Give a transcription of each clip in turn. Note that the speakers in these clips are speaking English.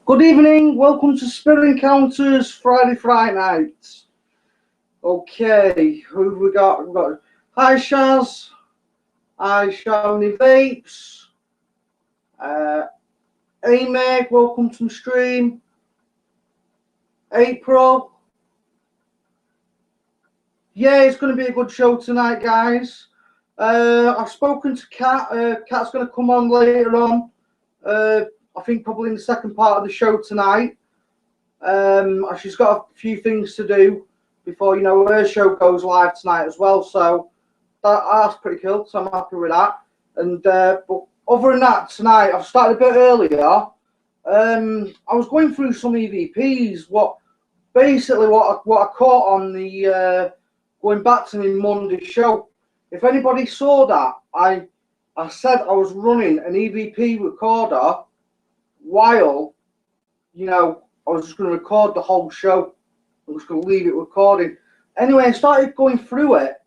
Good evening, welcome to Spirit Encounters Friday Fright Nights. Okay, who have we got? We've got hi Shaz, hi Shiny Vapes, hey Meg, welcome to the stream. April. Yeah, it's going to be a good show tonight, guys. I've spoken to Kat. Kat's going to come on later on. I think probably in the second part of the show tonight. She's got a few things to do before her show goes live tonight as well. So that's pretty cool. So I'm happy with that. And but other than that, tonight I've started a bit earlier. I was going through some EVPs. What I caught on the going back to the Monday show. If anybody saw that, I said I was running an EVP recorder while I was just going to record the whole show. I was going to leave it recording. Anyway, I started going through it,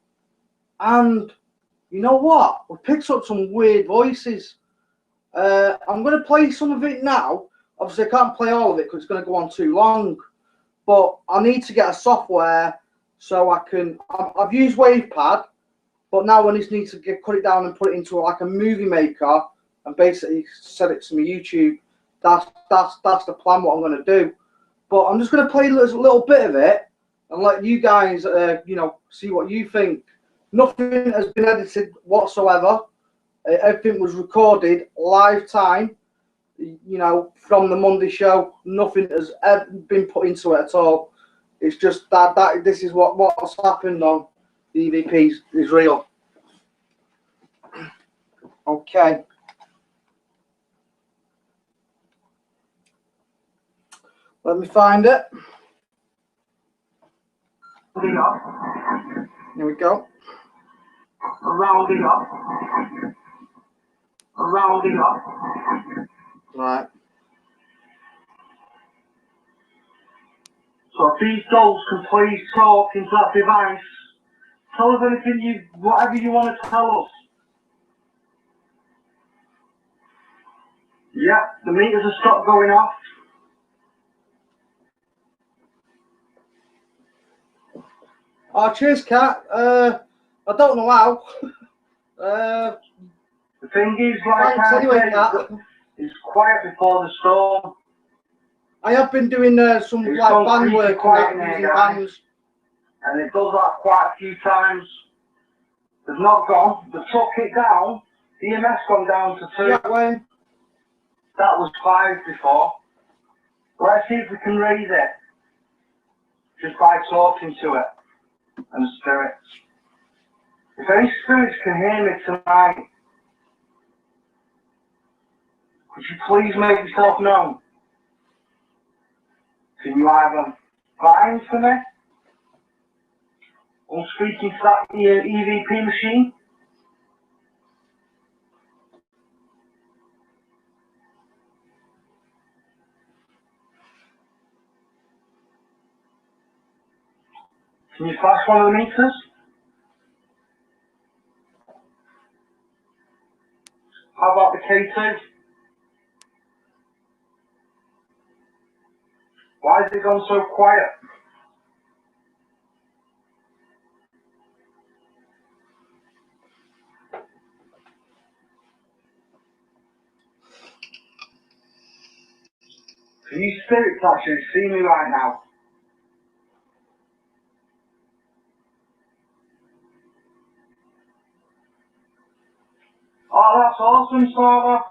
and you know what? We picked up some weird voices. I'm going to play some of it now. Obviously, I can't play all of it because it's going to go on too long. But I need to get a software so I can. I've used WavePad, but now I just need to cut it down and put it into like a movie maker and basically set it to my YouTube. That's the plan. What I'm going to do. But I'm just going to play a little bit of it and let you guys, see what you think. Nothing has been edited whatsoever. Everything was recorded live time, from the Monday show. Nothing has ever been put into it at all. It's just that this is what's happened on the EVPs is real. Okay. Let me find it. Here we go. Rounding up. Right. So if these dolls can please talk into that device, tell us anything whatever you want to tell us. Yep, the meters have stopped going off. Oh, cheers, Kat. I don't know how. The thing is, like thanks anyway, Kat. It's quiet before the storm. I have been doing some band work using bands. And it does that quite a few times. They've not gone. They took it down. EMS gone down to 2. Yeah, when? That was 5 before. Let's see if we can raise it. Just by talking to it. And spirits. If any spirits can hear me tonight, could you please make yourself known? Can you either find for me? Or speaking to that EVP machine? Can you flash one of the meters? How about the K2? Why has it gone so quiet? Can you spirits actually see me right now? Oh, that's awesome, Sarah.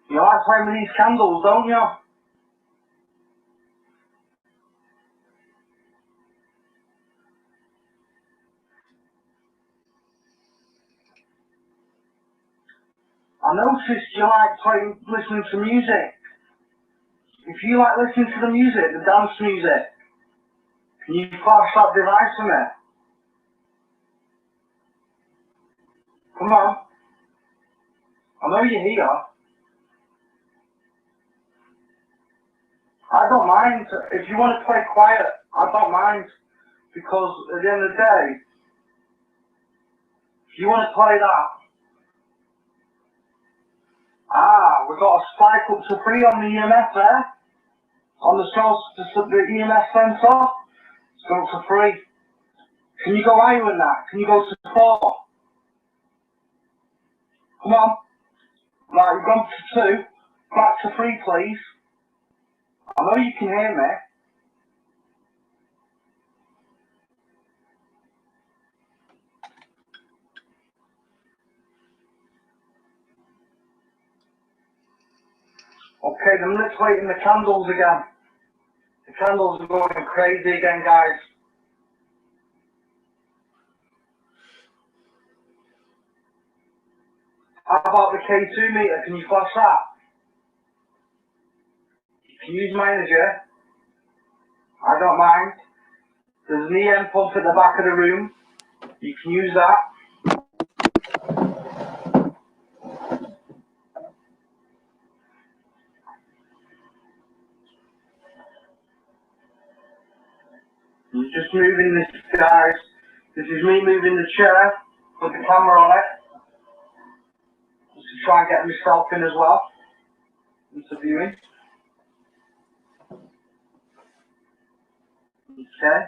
You like playing with these candles, don't you? I noticed you like listening to music. If you like listening to the music, the dance music, can you flash that device for me? Come on. I know you're here. I don't mind. If you want to play quiet, I don't mind. Because at the end of the day, if you want to play that, we've got a spike up to 3 on the EMF there. On the source, the EMF sensor. It's going up to 3. Can you go higher than that? Can you go to 4? Come on. Right, you've gone to 2. Back to 3, please. I know you can hear me. Okay, then let's wait in the candles again. The candles are going crazy again, guys. How about the K2 meter? Can you flash that? You can use my energy. I don't mind. There's an EM pump at the back of the room. You can use that. You're just moving this, guys. This is me moving the chair with the camera on it. Just to try and get myself in as well. Interviewing. Okay.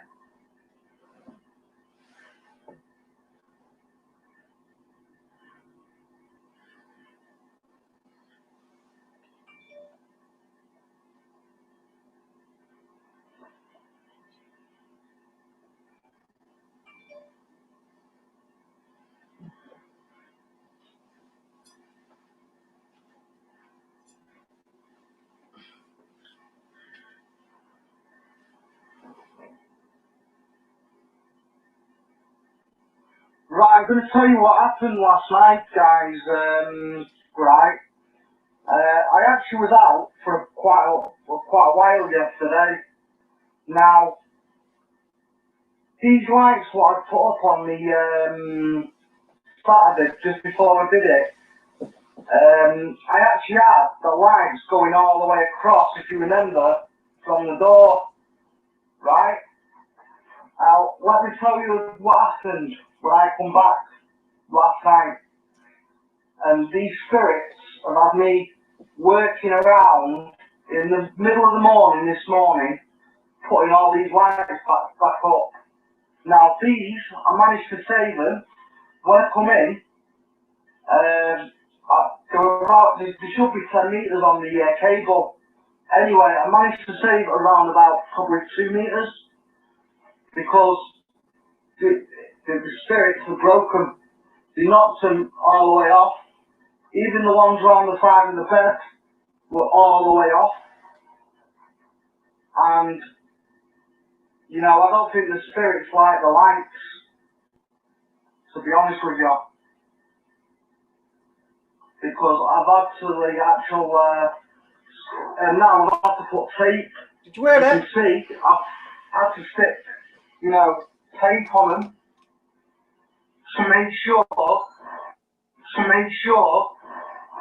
Right, I'm going to tell you what happened last night, guys. Right. I actually was out for quite a while yesterday. Now, these lights what I put up on the Saturday, just before I did it, I actually had the lights going all the way across, if you remember, from the door, right? Now, let me tell you what happened when I come back last night. And these spirits have had me working around in the middle of the morning this morning, putting all these lights back up. Now these, I managed to save them. When I come in, there should be 10 metres on the cable. Anyway, I managed to save around about probably 2 metres because the spirits were broken. They knocked them all the way off. Even the ones around the side of the bed were all the way off. And, you know, I don't think the spirits like the lights, to be honest with you. Because I've had to the actual, and now I've had to put tape. Did you wear it? You can see, I've had to stick, you know, tape on them to make sure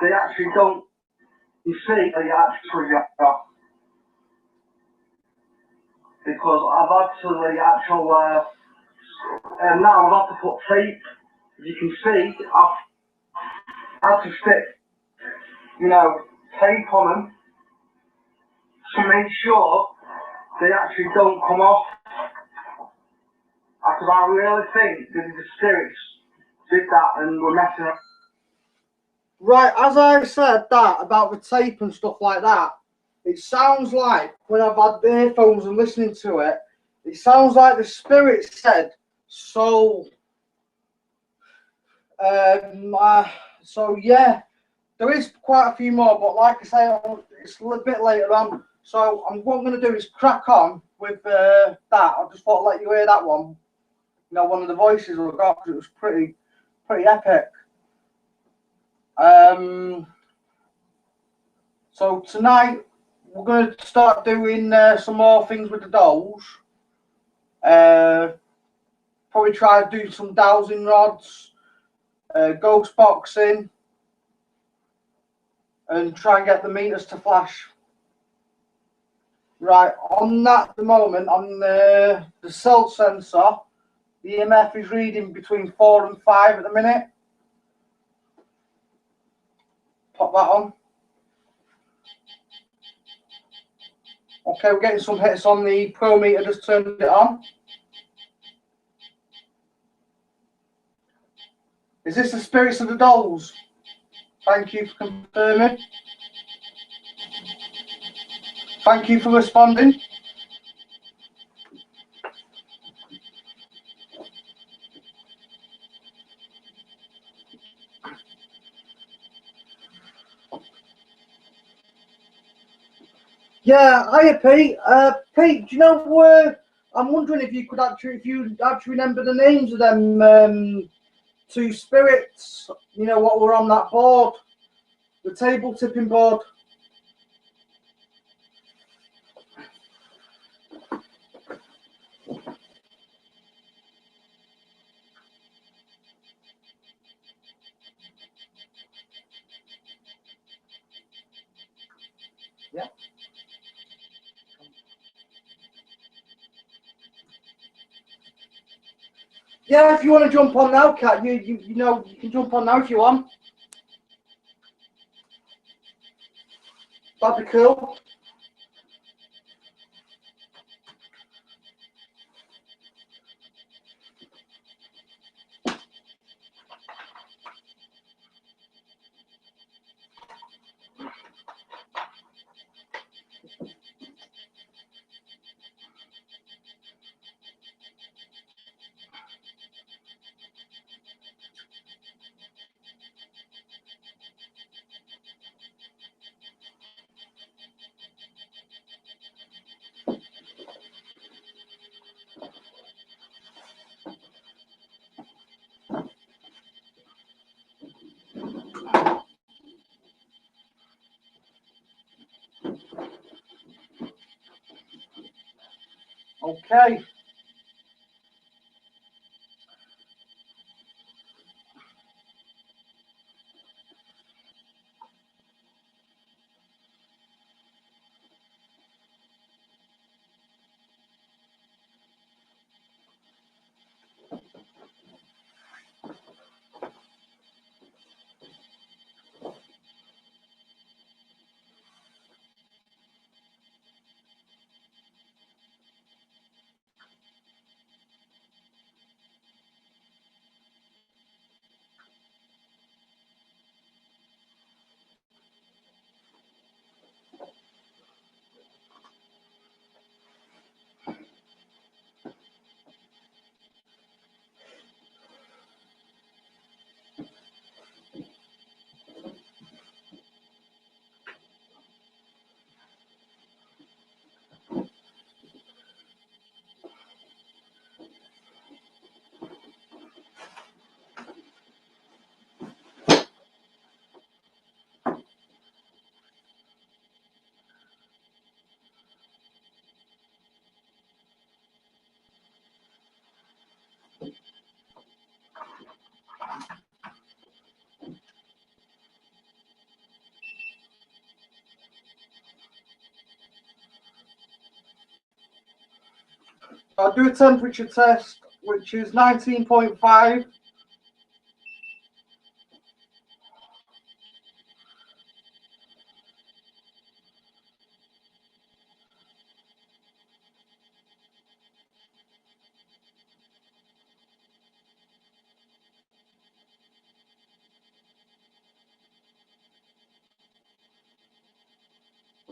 they actually don't, you see, they actually get off. Because I've had to the actual, and now I've had to put tape. You can see, I've had to stick, you know, tape on them to make sure they actually don't come off. Because I really think that the spirits did that and were messing up. Right, as I said that about the tape and stuff like that, it sounds like when I've had the earphones and listening to it, it sounds like the spirit said, so yeah, there is quite a few more, but like I say, it's a little bit later on. So what I'm going to do is crack on with that. I just thought I'd let you hear that one. You know, one of the voices we got, because it was pretty epic. So tonight we're going to start doing some more things with the dolls. Probably try to do some dowsing rods, ghost boxing, and try and get the meters to flash. Right, on that at the moment, on the cell sensor, the EMF is reading between 4 and 5 at the minute. Pop that on. Okay, we're getting some hits on the Pro meter, just turned it on. Is this the spirits of the dolls? Thank you for confirming. Thank you for responding. Yeah, hiya Pete. Pete, do you know I'm wondering if you actually remember the names of them two spirits, you know, what were on that board, the table tipping board. Yeah. Yeah, if you want to jump on now, Kat, you know, you can jump on now if you want. That'd be cool. Okay. I'll do a temperature test, which is 19.5.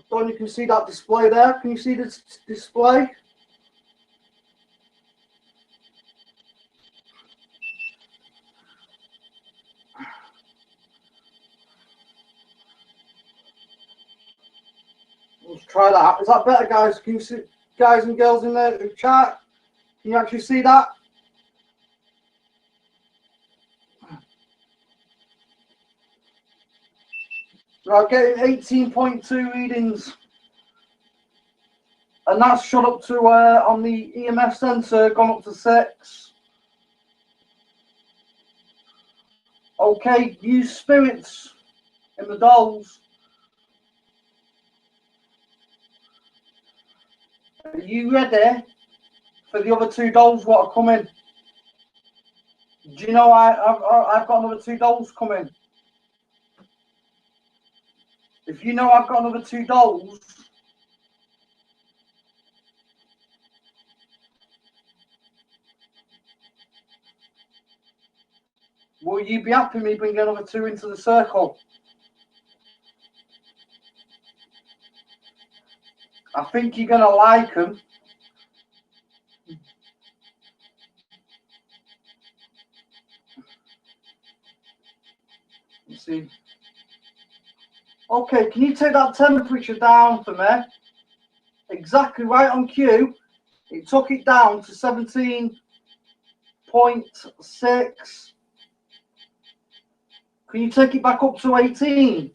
Don, you can see that display there. Can you see this display? Let's try that. Is that better, guys? Can you see, guys and girls in the chat? Can you actually see that? Right, getting 18.2 readings. And that's shot up to, on the EMF sensor, gone up to 6. Okay, use spirits in the dolls. Are you ready for the other two dolls what are coming? Do you know I've got another two dolls coming? If you know I've got another two dolls, will you be happy me bringing another two into the circle? I think you're going to like them. Let's see. Okay, can you take that temperature down for me? Exactly right on cue. It took it down to 17.6. Can you take it back up to 18?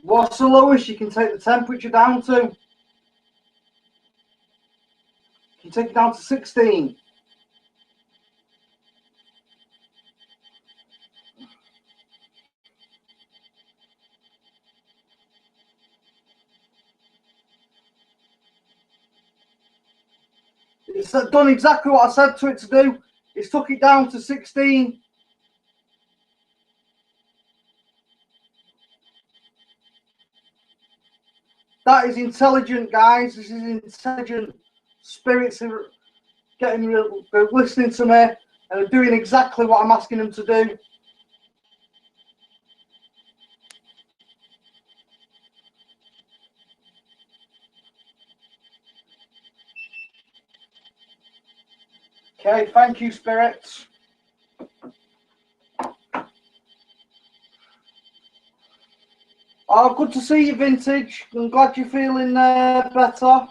What's the lowest you can take the temperature down to? Can you take it down to 16? It's done exactly what I said to it to do. It's took it down to 16. That is intelligent, guys. This is intelligent. Spirits are getting they're listening to me and are doing exactly what I'm asking them to do. Okay, thank you, spirits. Oh, good to see you, Vintage. I'm glad you're feeling better.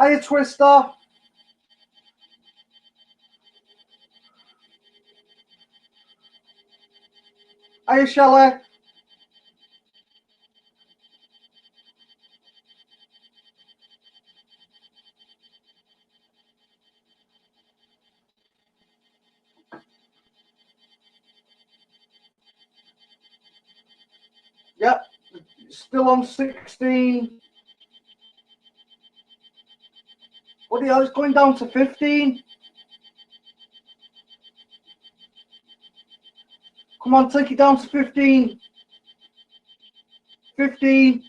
Hiya, Twister. Hiya, Shelley. Yep, still on 16. What the hell? It's going down to 15. Come on, take it down to 15. 15.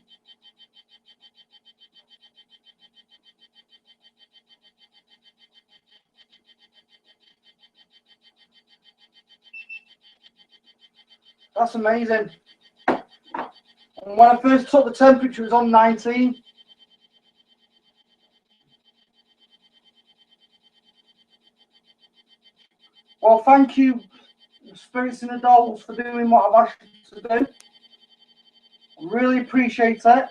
That's amazing. And when I first took the temperature, it was on 19. Well, thank you, Spirits in the Dolls, for doing what I've asked you to do. Really appreciate it.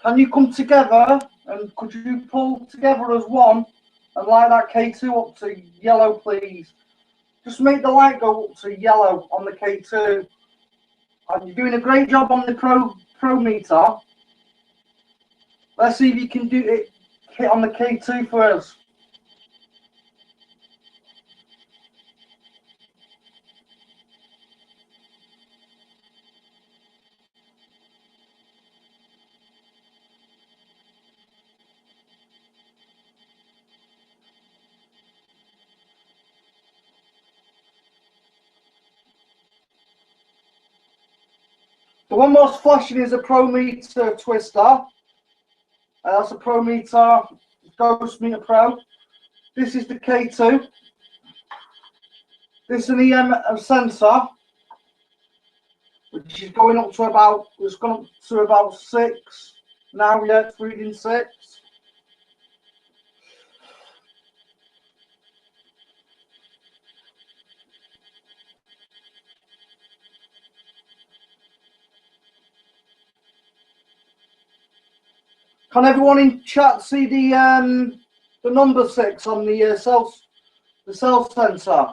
Can you come together and could you pull together as one and light that K2 up to yellow, please? Just make the light go up to yellow on the K2. And you're doing a great job on the pro meter. Let's see if you can do it hit on the K2 for us. The one most flashing is a Pro Meter Twister. That's a Pro Meter Ghost Meter Pro. This is the K2. This is an EM sensor, which is going up to about, it's gone up to about 6. Now, yeah, it's reading 6. Can everyone in chat see the number 6 on the cell sensor?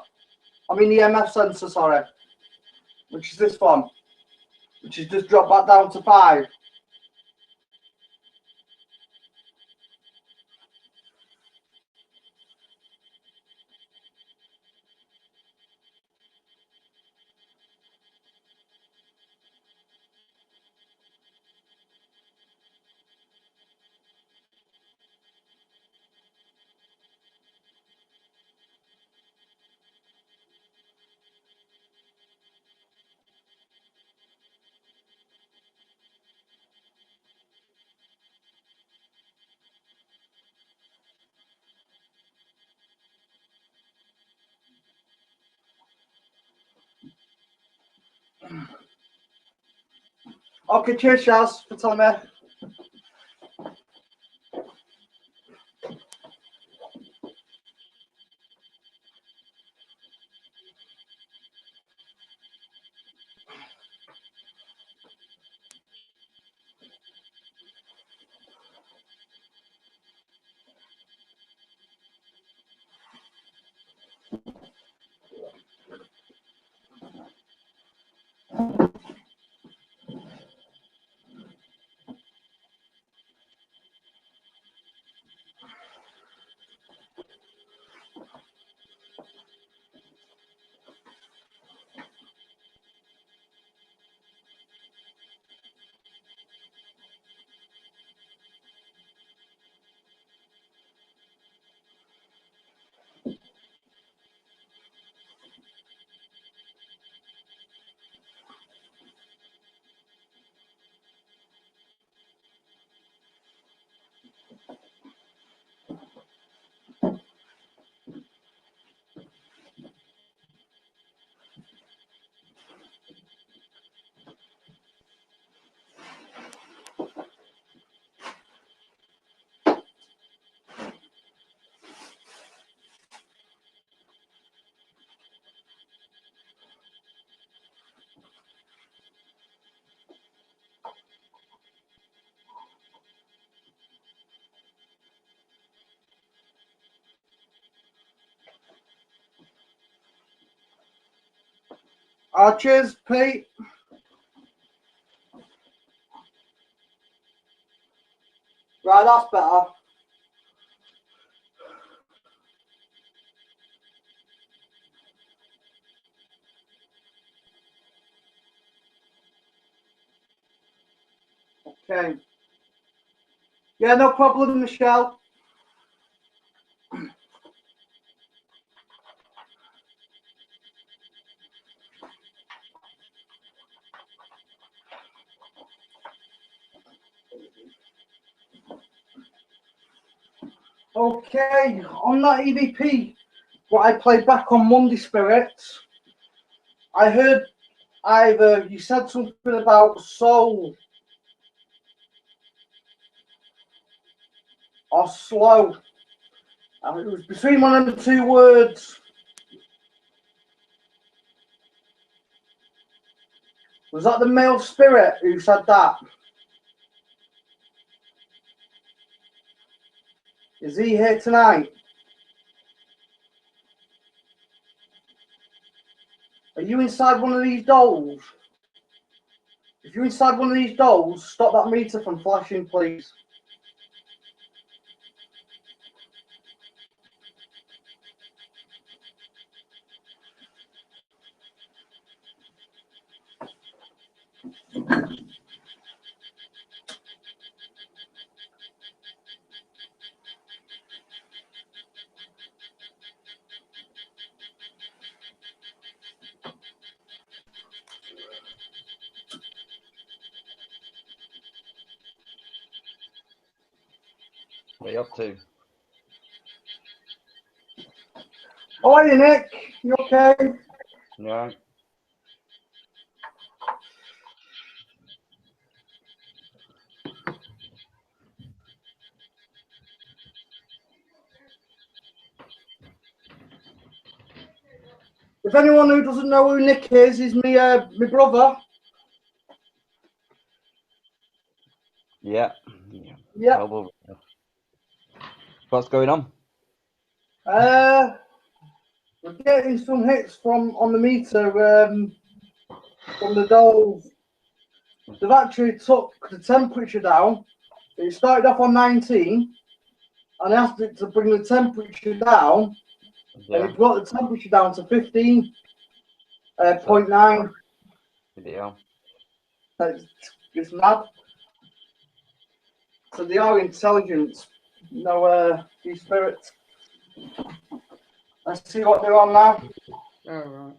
I mean the EMF sensor, sorry. Which is this one, which has just dropped back down to 5. Okay, cheers, Shaz, for telling me. Cheers, Pete. Right, that's better. Okay. Yeah, no problem, Michelle. Okay, on that EVP, what I played back on Monday Spirits, I heard either you said something about soul or slow. It was between one of the two words. Was that the male spirit who said that? Is he here tonight? Are you inside one of these dolls? If you're inside one of these dolls, stop that meter from flashing, please. What are you up to? Oh, hey, Nick. You okay? Yeah. If anyone who doesn't know who Nick is, he's my brother. Yeah. Yeah. Well, what's going on? We're getting some hits on the meter from the dolls. They've actually took the temperature down. It started off on 19, and I asked it to bring the temperature down, and it brought the temperature down to 15.9. Yeah. It's mad. So they are intelligent. These spirits. Let's see what they're on now. Oh, right.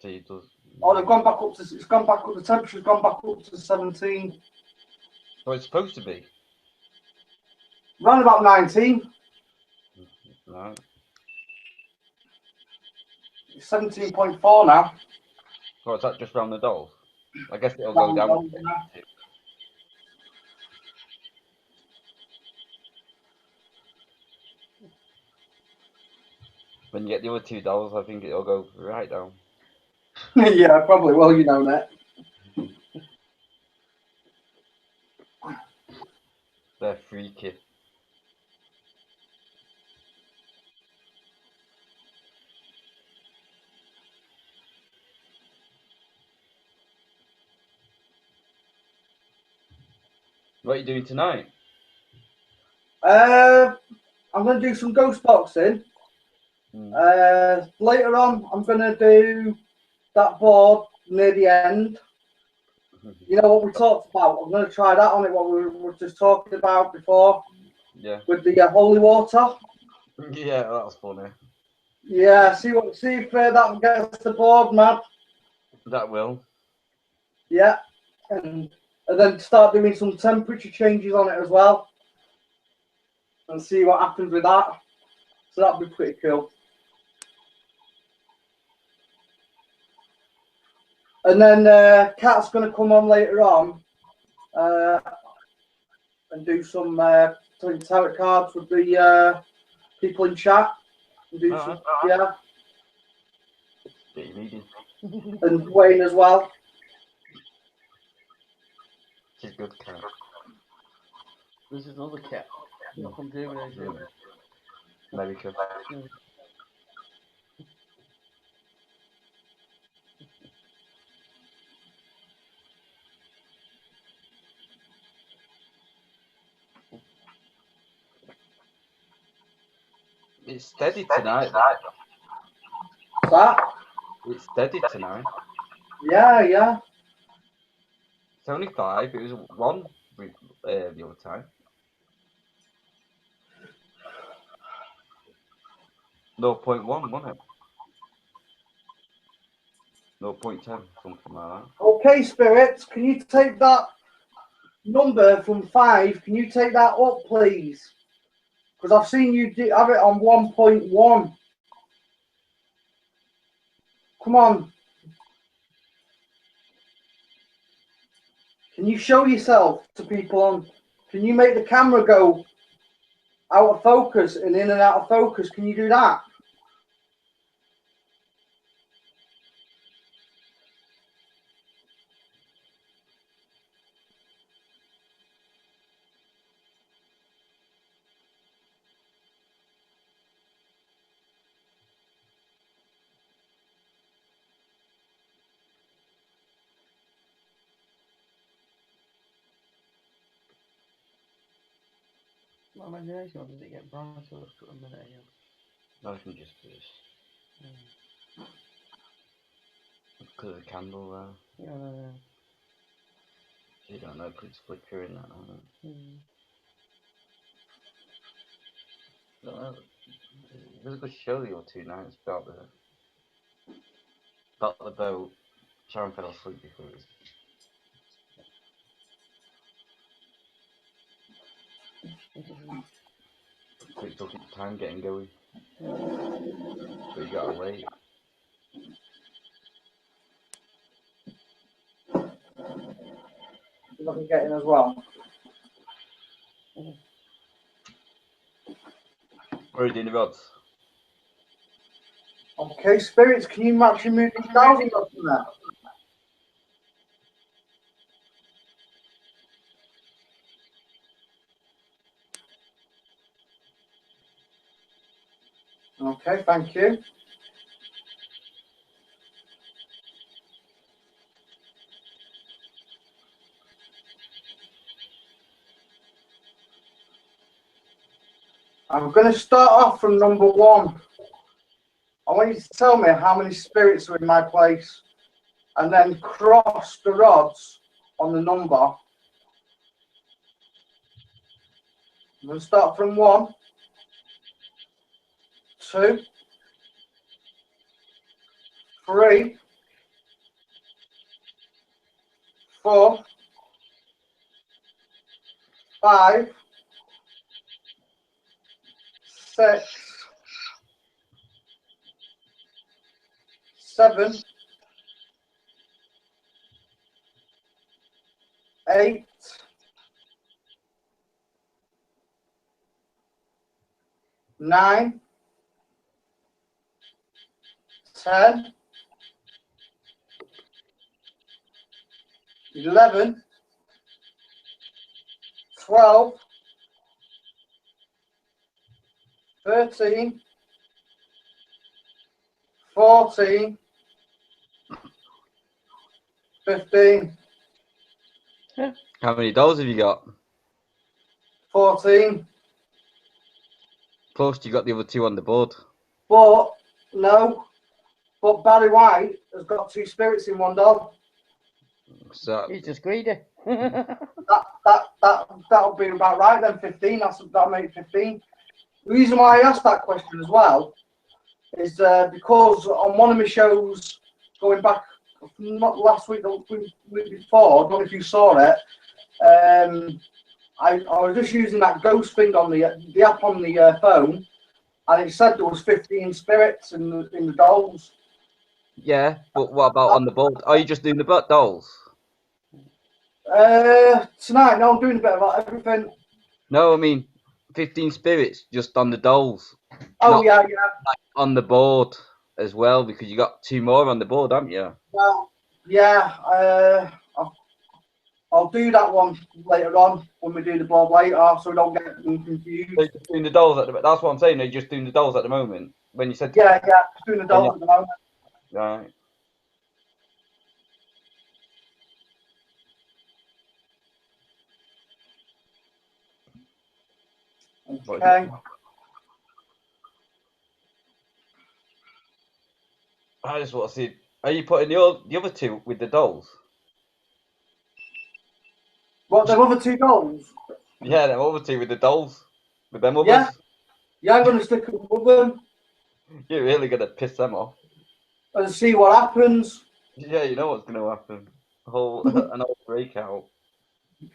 So you does. Oh, they've gone back up to. It's gone back up. The temperature's gone back up to 17. Well, it's supposed to be. Around about 19. Right. It's 17.4 now. So is that just round the dolls? I guess it'll go down. When you get the other $2, I think it'll go right down. Yeah, probably will, you know that. They're freaky. What are you doing tonight? I'm going to do some ghost boxing. Later on, I'm going to do that board near the end. You know what we talked about? I'm going to try that on it, what we were just talking about before. Yeah. With the holy water. Yeah, that was funny. Yeah, see if that gets the board, man. That will. Yeah, and then start doing some temperature changes on it as well, and see what happens with that. So that'd be pretty cool. And then Kat's going to come on later on and do some tarot cards with the people in chat. And do some, yeah. And Wayne as well. She's good cat. This is another cat. Not from Germany. America. It's steady tonight. That? It's steady tonight. Yeah. It's only 5. It was 1 with the other time. 0.1, wasn't it? 0.10, something like that. Okay, spirits, can you take that number from 5? Can you take that up, please? Because I've seen you have it on 1.1. Come on. Can you show yourself to people on? Can you make the camera go out of focus and in and out of focus? Can you do that? My imagination, or does it get brighter after a minute again? No, I can just do this. Because of the candle there. Yeah. You don't know if it's flickering that or not. Don't know. There's a good show the other 2 nights about the boat. Sharon fell asleep before it was. time getting going. But you gotta wait. You're not getting as well. What are you doing the rods? Okay, spirits, can you actually move these dowsing rods from there? Okay, thank you. I'm going to start off from number 1. I want you to tell me how many spirits are in my place and then cross the rods on the number. I'm going to start from 1, 2, 3, 4, 5, 6, 7, 8, 9, 10, 11, 12, 13, 14, 15, How many dolls have you got? 14. Plus, you got the other 2 on the board. But no, but Barry White has got 2 spirits in 1 doll. So He's just greedy. That'll be about right then. 15. That'll make 15. The reason why I asked that question as well is because on one of my shows going back, not last week, the week before, I don't know if you saw it. I was just using that ghost thing on the app on the phone, and it said there was 15 spirits in the dolls. yeah, but what about on the board? Are you just doing the dolls? Tonight, no, I'm doing a bit of everything. No, I mean 15 spirits just on the dolls. Oh, Not yeah. on the board as well, because you got 2 more on the board, haven't you? Well, yeah. I'll do that one later on when we do the blog later, so we don't get them confused. So you're just doing the dolls that's what I'm saying. They're just doing the dolls at the moment. When you said Yeah, just doing the dolls at the moment. right. Okay. I just want to see. Are you putting the other 2 with the dolls? What, the other 2 dolls? Yeah, them other 2 with the dolls. With them others. Yeah. Yeah, I'm going to stick with them You're really gonna piss them off. and see what happens. Yeah, you know what's gonna happen. An whole breakout.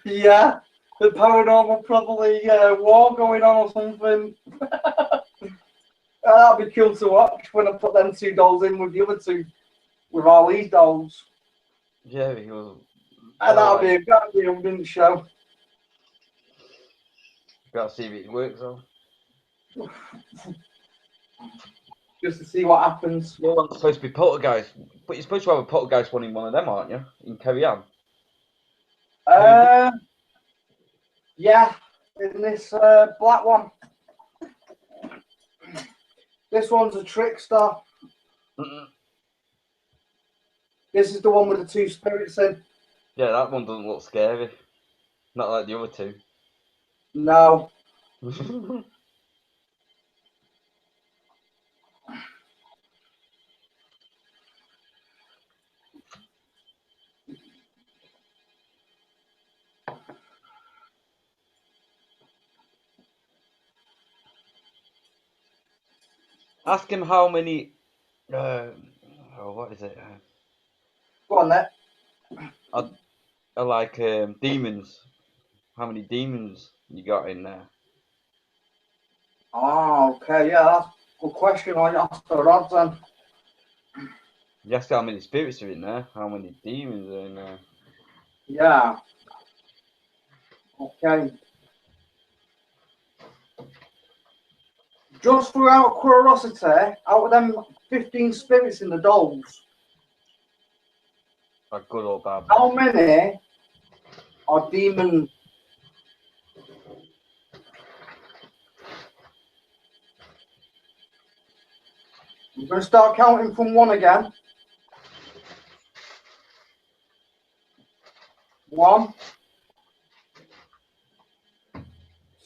Yeah. The paranormal probably war going on or something. That'd be cool to watch when I put them 2 dolls in with the other 2, with all these dolls. Yeah, he was. That'd be a brilliant show. Gotta see if it works though. Just to see what happens. You're not supposed to be poltergeist, but you're supposed to have a poltergeist one in one of them, aren't you? In Carry On. Yeah, in this black one. This one's a trickster. This is the one with the 2 spirits in. Yeah, that one doesn't look scary. Not like the other 2. No. Ask him how many. What is it? Go on there. Are like demons. How many demons you got in there? Oh, okay, yeah, that's a good question. I asked the odds then. You ask how many spirits are in there, how many demons are in there. Yeah. Okay. Just for out of curiosity, out of them 15 spirits in the dolls, Are good or bad? how many are demons? I'm going to start counting from 1 again. 1,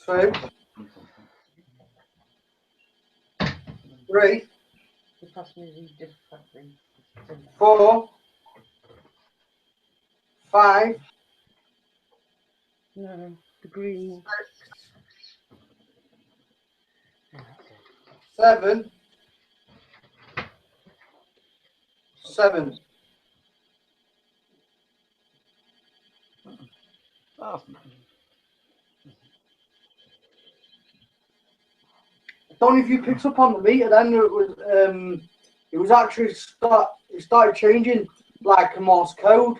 2, 3, The past music different. 4, 5, No, the green. 7, 7. Oh, I don't know if you picked up on the meter then. It was actually it started changing like a Morse code.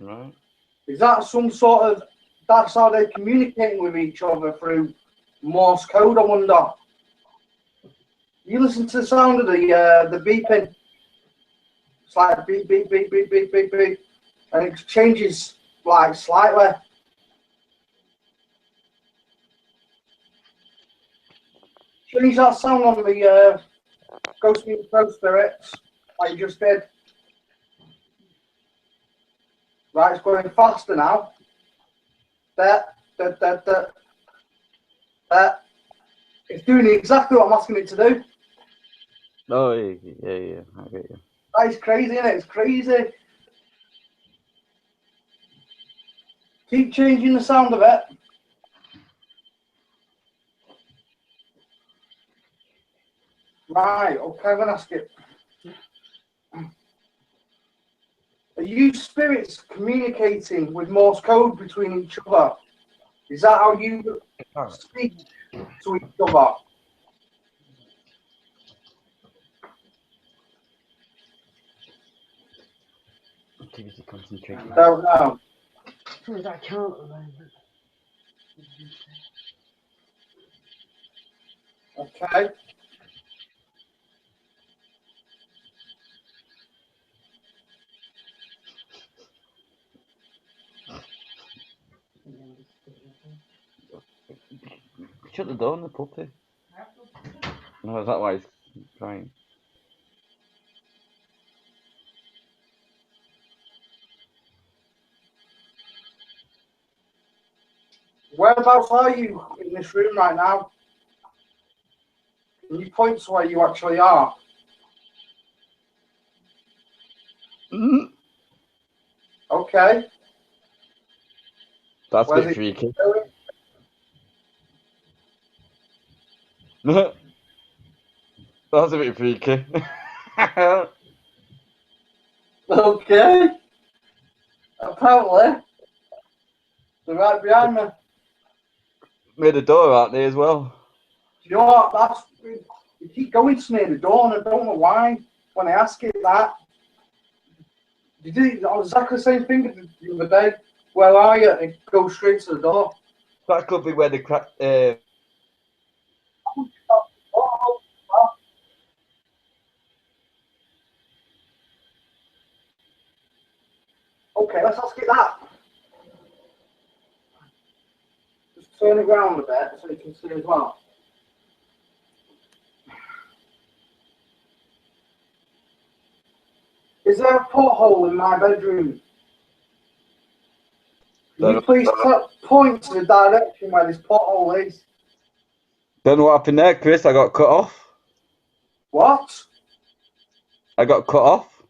right. Is that some sort of, that's how they're communicating with each other through Morse code, I wonder? You listen to the sound of the beeping. It's like beep, beep, beep, beep, beep, beep, beep. And it changes like slightly. Change that sound on the Ghost Meet Pro Spirits, like you just did. Right, it's going faster now. There, there, there, there, there. It's doing exactly what I'm asking it to do. Oh, yeah, I get you. That is crazy, isn't it? It's crazy. Keep changing the sound of it. Right, okay, I'm going to ask it. Are you spirits communicating with Morse code between each other? Is that how you speak to each other? Activity concentrating. Don't know. Something I can't remember. Okay. Shut the door on the puppy. No, is that why he's crying? Whereabouts are you in this room right now? Can you point to where you actually are? Mm. Okay. That's a Where's bit it freaky. going? That's a bit freaky. Okay. Apparently, they're right behind me. Made a door out there as well. Do you know what? That's, you keep going to near the door, and I don't know why. When I ask it that, you did exactly the same thing the other day. Where are you? And it goes straight to the door. That could be where the crack. Okay, let's ask it that. Just turn it round a bit so you can see as well. Is there a porthole in my bedroom? Can you please point to the direction where this porthole is? Don't know what happened there, Chris. I got cut off. What? I got cut off.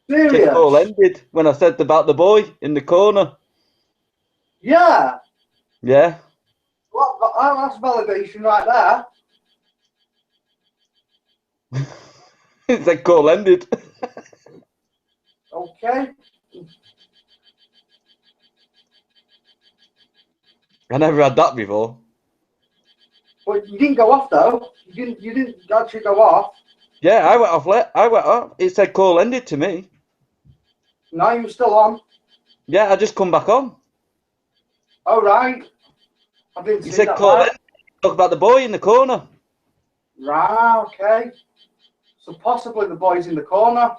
Just Serious? all ended when I said about the boy in the corner. Yeah. Yeah. Well, that's validation right there. It's like call ended. Okay. I never had that before. But you didn't go off though. You didn't actually go off. Yeah, I went off. I went off. It said call ended to me. No, you were still on. Yeah, I just come back on. Oh right. I didn't He see said that. call Right. ended. Talk about the boy in the corner. Right. Okay. So possibly the boys in the corner.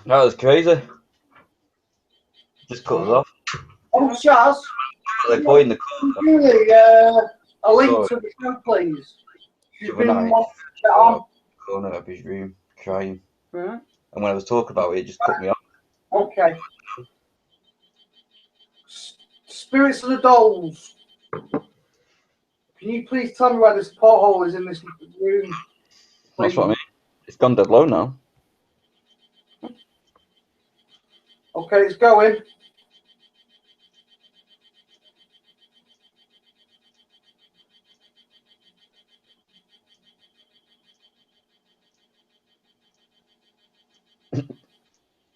That was crazy. Just cut us off. Oh, Shaz. The boy in the corner. Really, a link Sorry. to the show, please. She's The other been night, wanting to get on. corner of his room, crying. Right. And when I was talking about it, it just cut me off. Okay. Spirits of the Dolls. Can you please tell me where this porthole is in this room? That's what I Please? mean. It's gone dead low now. Okay, it's going.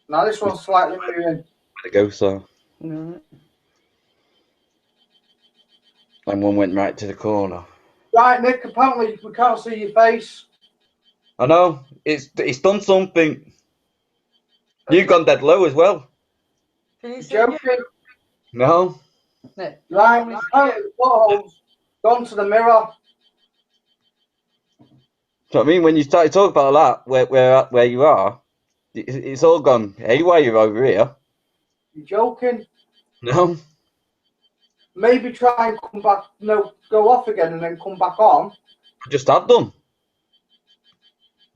Now this one's slightly moving. Where the ghosts are. Right. And one went right to the corner. Right, Nick, apparently we can't see your face. I know. It's done something. You've gone dead low as well. Can you You're see it? joking. No. Nick, Right, can you see apparently it? the porthole's gone to the mirror. So I mean, when you started talking about that, where you are, it's all gone. Hey, why you're over here? You're joking. No. Maybe try and come back, no, go off again and then come back on. I just have done.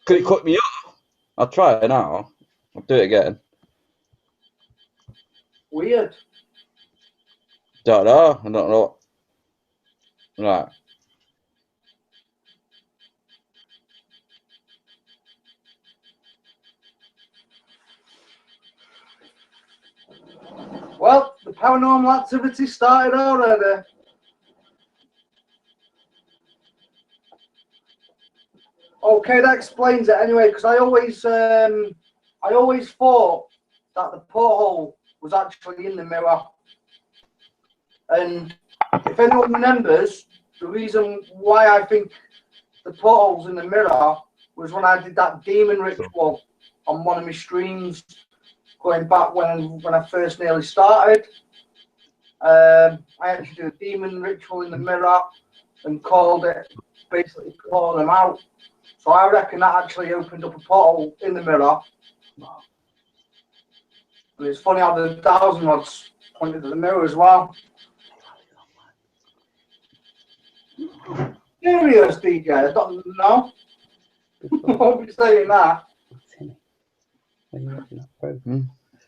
Could it cut me off? I'll try it now. I'll do it again. Weird. Don't know. I don't know. Right. Well, the paranormal activity started already. Okay, that explains it anyway, because I always thought that the porthole was actually in the mirror. And if anyone remembers, the reason why I think the porthole's in the mirror was when I did that demon ritual on one of my streams, going back when I first nearly started. I actually did a demon ritual in the mirror and basically called them out. So I reckon that actually opened up a portal in the mirror. And it's funny how the 1,000 rods pointed at the mirror as well. Serious, DJ? I don't know. I won't be saying that.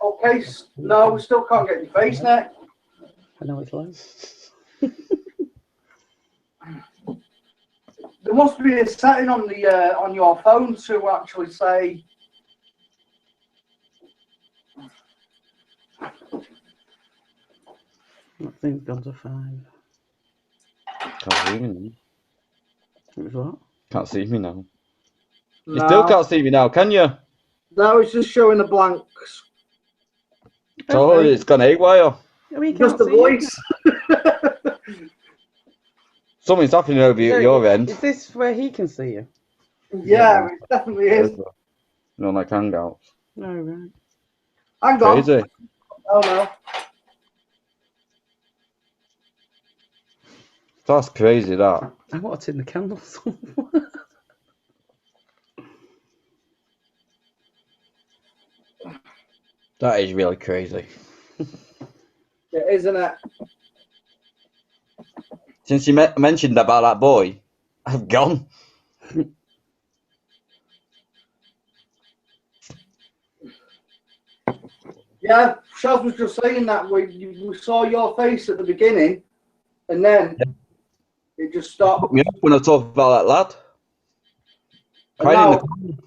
Okay, no, we still can't get your face, Nick. I know it's low. There must be a setting on the on your phone to actually say. That thing's gone to 5. Can't see me now. It was what? Can't see me now. No, You still can't see me now, can you? that was just showing the blanks. Oh, Okay. it's gone haywire. I mean, Just the voice. Something's happening over your end. Is this where he can see you? Yeah, it definitely is. No, like hangouts. No, right. Hang on. Crazy. Oh no. That's crazy, that. I want to tin the candles. That is really crazy. It is, isn't it? Since you mentioned about that boy, I've gone. Yeah, Shaz was just saying that we saw your face at the beginning, and then it just stopped. Cut me off when I talk about that lad. And Crying in the now, corner.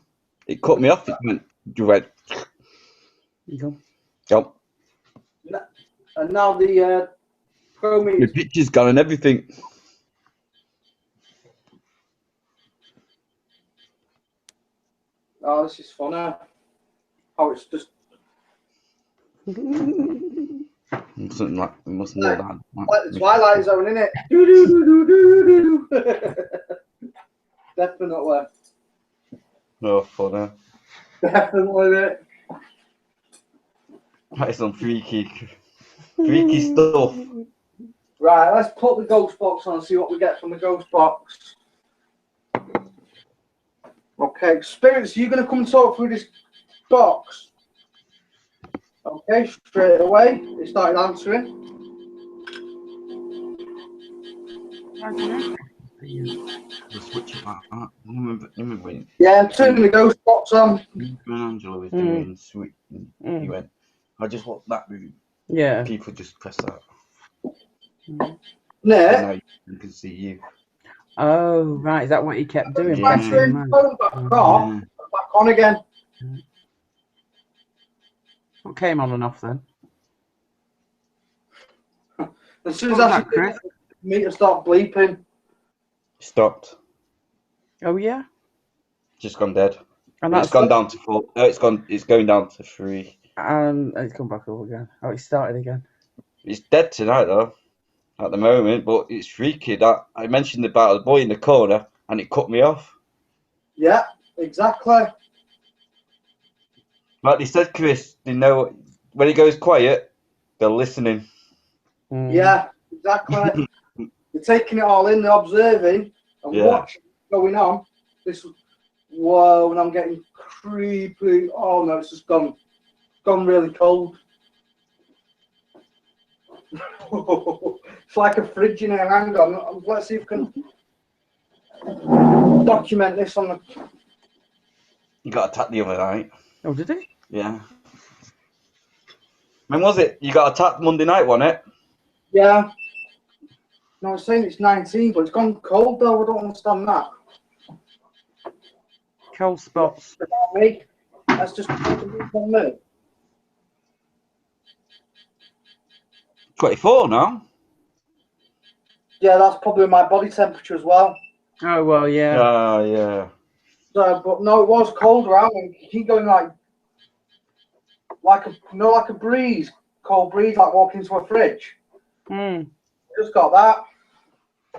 It cut me off. You went. Go. Go. and now the Chromie. The picture's gone and everything. Oh, this is funny. How it's just. Something like it must know that. Like the Twilight Zone, innit? Do do do do do do. Definitely. Oh, funny. Definitely. That is some freaky stuff. Right, let's put the ghost box on and see what we get from the ghost box. Okay, spirits, you're going to come and talk through this box. Okay, straight away, they started answering. The switch it like that. Remember when Yeah, I'm turning the ghost box on. Angela was doing sweet? He went, I just want that room. Yeah. People just press that. No. Now you can see you. Oh, right. Is that what he kept doing? Yeah. Pressing Turn the phone back off, back on again. What came on and off then? As soon as I see the meter start bleeping. Stopped. Oh yeah. Just gone dead. And It's gone down to 4. No, it's going down to 3. And it's come back up again. Oh, it started again. It's dead tonight though, at the moment. But it's freaky that I mentioned about the boy in the corner and it cut me off. Yeah, exactly. Like they said, Chris, they know when it goes quiet, they're listening. Yeah, exactly. They're taking it all in, they're observing and watching what's going on. Whoa, and I'm getting creepy. Oh no, it's just gone really cold. It's like a fridge in here. Hang on, let's see if we can document this on the. You got attacked the other night. Oh, did he? Yeah. When was it? You got attacked Monday night, wasn't it? Yeah. No, I'm saying it's 19, but it's gone cold though. I don't understand that. Cold spots. Me. That's just on me. 24 now. Yeah, that's probably my body temperature as well. Oh well, yeah. Yeah. So, but no, it was cold around and keep going like a breeze, cold breeze, like walking into a fridge. Just got that.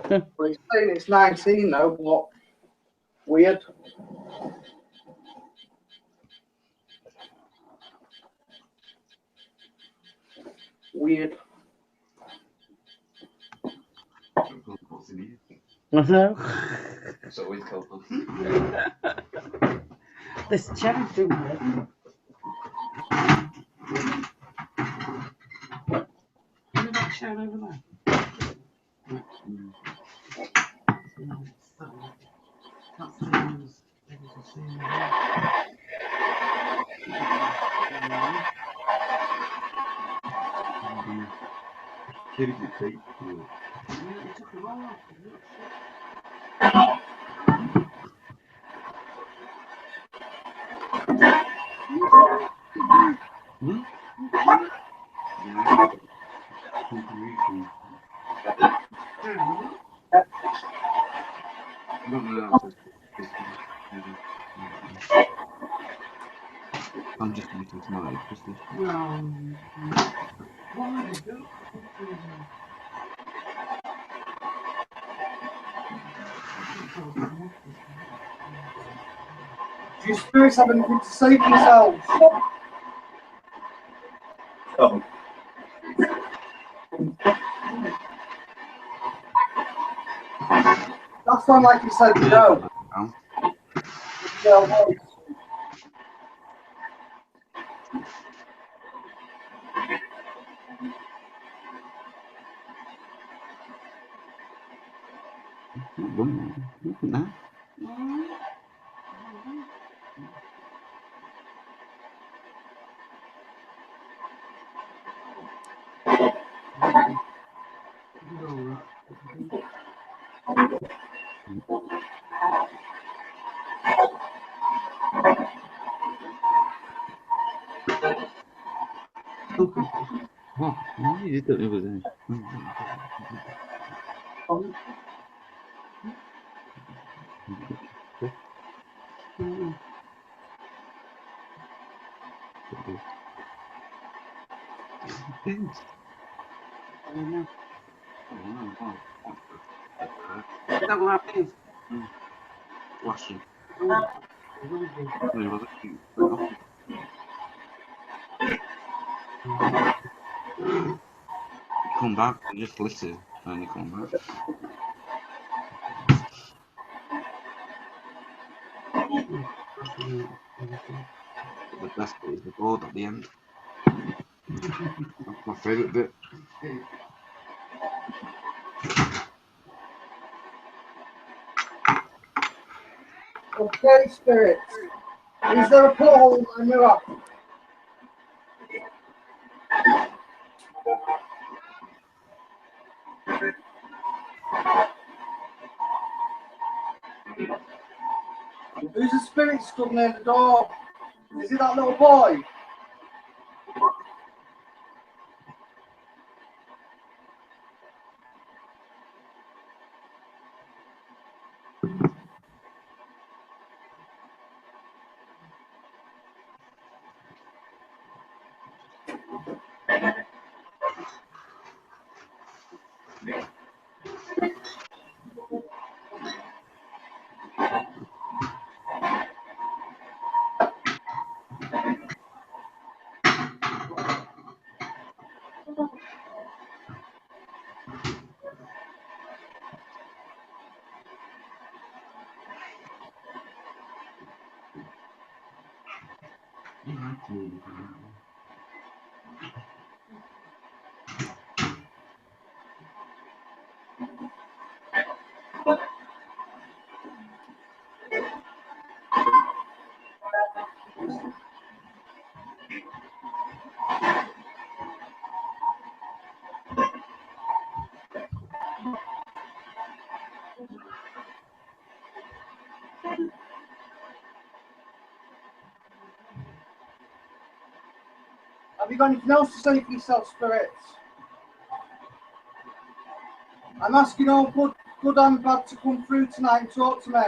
But it's saying it's 19 though, but weird. Weird. I know. It's always cold. This chair's doing it. Look at that chair over there. That's the one who's able to see me. It took a while. I'm just eating tonight, Christy. No. Why did you? Do you spirits have anything to say for yourselves? Oh. That sound like you said no. No. Look at that. Oh, you did that over there. Things. I don't know. I don't know. Is that what happened? Flashing. No, he wasn't. He went off. He come back and just glittered, and he come back. But the best bit is the board at the end. That's my favourite bit. Okay, spirits. Is there a porthole in my mirror? Who's the spirit stood near the door? Is it that little boy? Have you got anything else to say for yourself, spirits? I'm asking all good and bad to come through tonight and talk to me.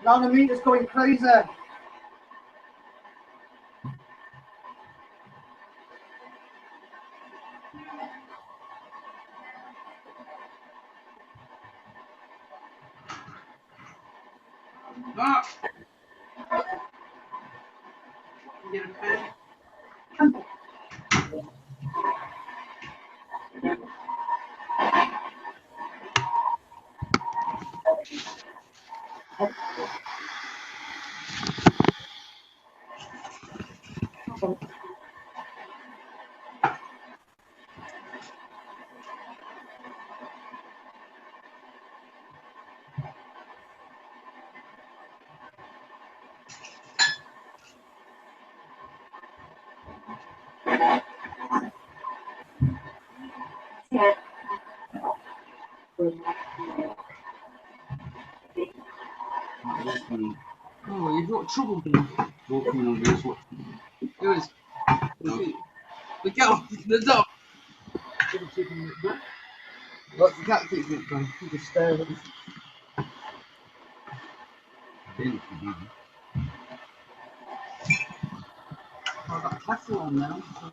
Now the meter's going crazy. Ah! Get a pen. Oh, you've got trouble walking on this one. Guys, the cat off the dog. Look, the cat keeps it going. He just stares at us. I've got a castle on now, so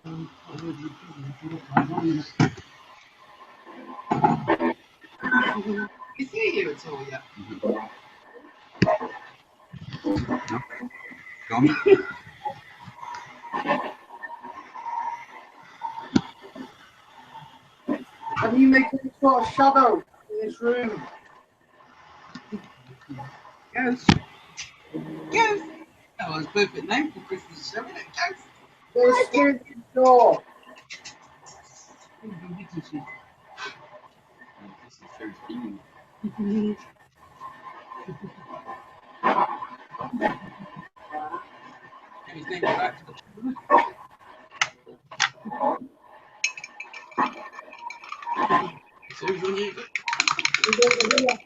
is he here at all yet? No. Gone. Have you made any sort of shadow in this room? Ghost. Ghost. That was a perfect name for Christmas show, isn't it? Ghost. There's a spirit in the door. His name's back. So who's on you? He's over here.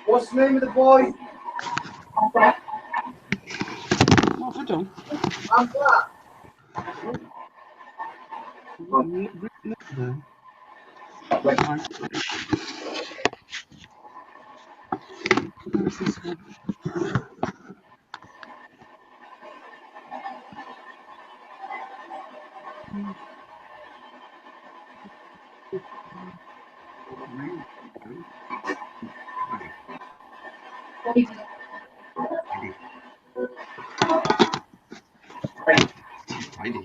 What's the name of the boy? What have I done? I'm Black. Where's this one? Tidy.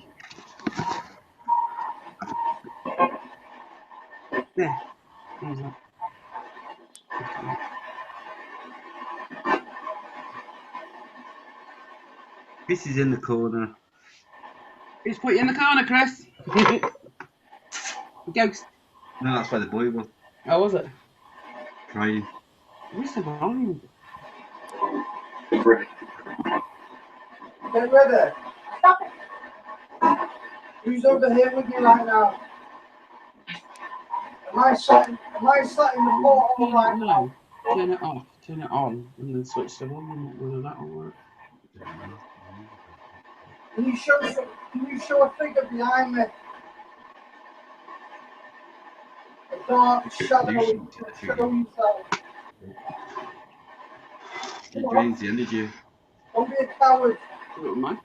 There. How's that? This is in the corner. Who's put you in the corner, Chris? Ghost. No, that's where the boy was. Oh, was it? Crying. Where's the volume? Get ready. Who's over here with me right now? Am I sat in the portal right now? Turn it off, turn it on, and then switch the volume up, whether that'll work. Can you show a figure behind me? A dark shadow. Show yourself. It drains the energy. Don't be a coward. Don't mind.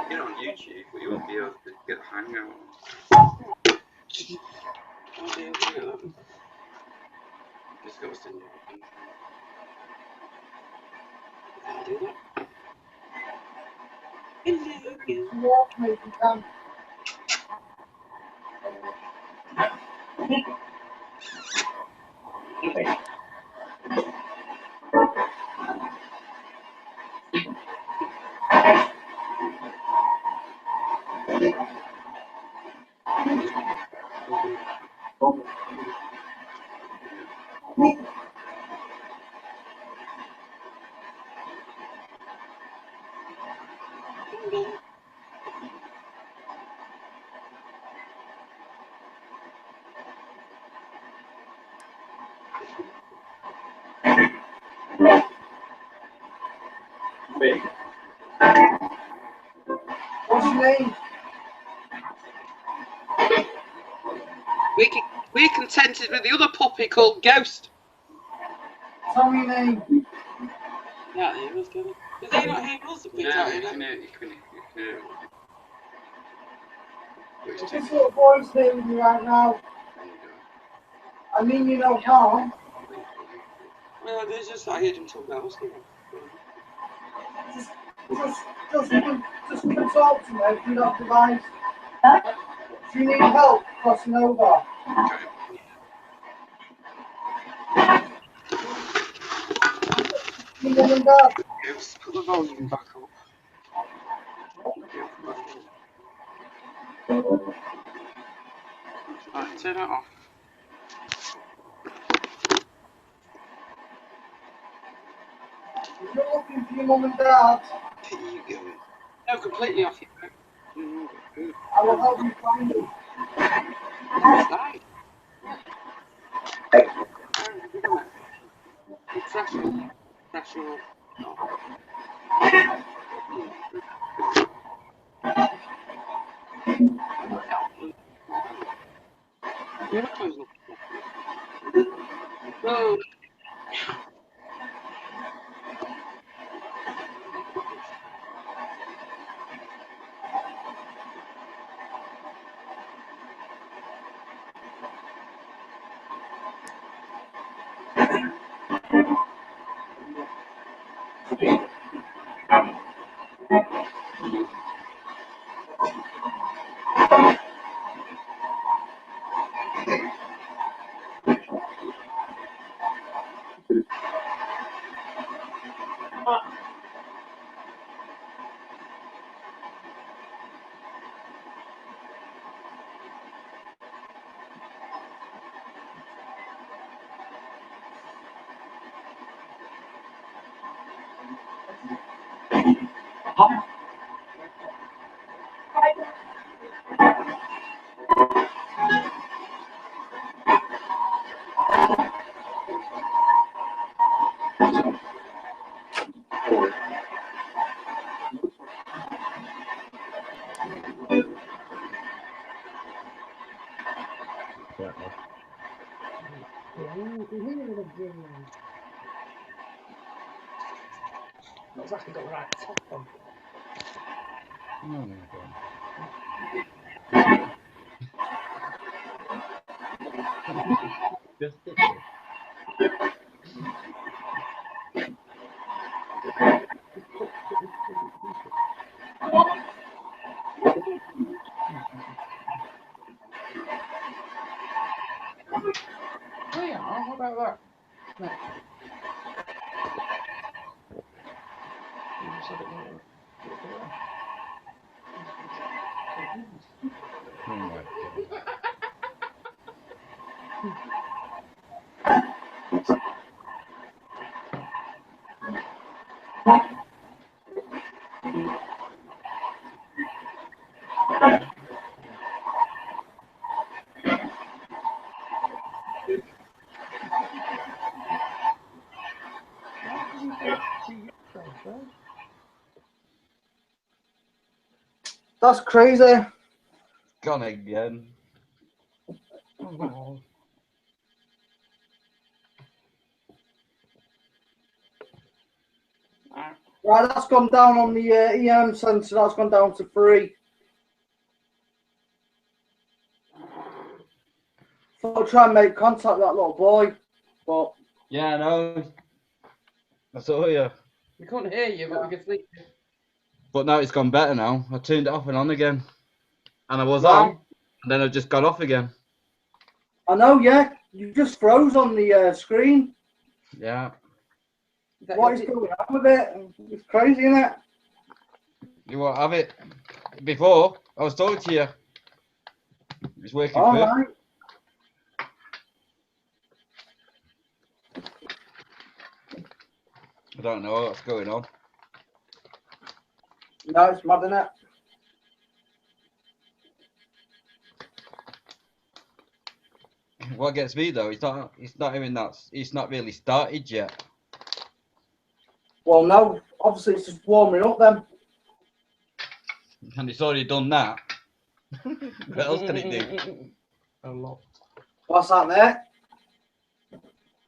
Get on YouTube, but you won't be able to get a hangout. Just goes to new. Do that. Walk me if you can. What's your name? We're contented with the other puppy called Ghost. Tell me your name. Yeah, he was good. Is he not here? Also, yeah, you can hear. This little boy's here with me right now. I mean, you know how. Well, there's just I heard him talk about us. Just come talk to me if you don't device. Do you need help crossing over? Your mum and dad. Let's put the volume back up. Right, turn it off. If you're looking for your mum and dad, You go in. No, completely off your back. I will help you find them. Right. Pressure. No. You're not close enough. Oh. Looks like I got the right top on. Oh my god. Just it. Oh yeah, how about that? No. You just had it like that. Put it there. Oh my god. Why doesn't it see your face, right? That's crazy. Gone again. Oh. Right, that's gone down on the EM sensor. That's gone down to 3. Thought I'd try and make contact with that little boy, but Yeah, I know. I saw you. We couldn't hear you, but we could see you. But now it's gone better now. I turned it off and on again. And I was Right. on. And then I just got off again. I know, yeah, you just froze on the screen. Yeah. What is going on with it? It's crazy, isn't it? You won't have it. Before, I was talking to you. It's working All perfect. right. I don't know what's going on. No, it's mad, isn't it? What gets me though, it's not really started yet. Well, no, obviously it's just warming up then. And it's already done that. What else can it do? A lot. What's that there?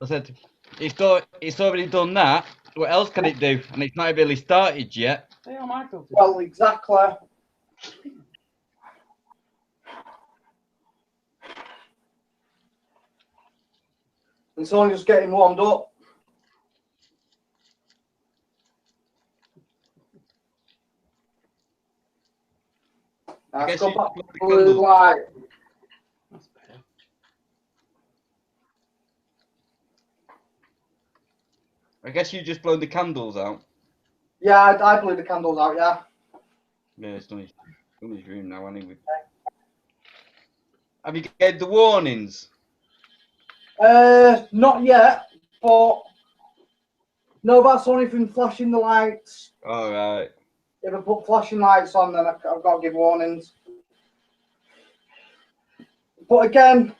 I said, it's already done that. What else can it do? And it's not really started yet. They are my filters. Well, exactly. It's only just getting warmed up. I Let's guess go you back blow to the blue candles. light. That's better. I guess you just blown the candles out. Yeah, I blew the candles out, yeah. Yeah, it's done his room now anyway. Have you gave the warnings? Not yet, but no, that's only from flashing the lights. Alright. If I put flashing lights on, then I've got to give warnings. But again,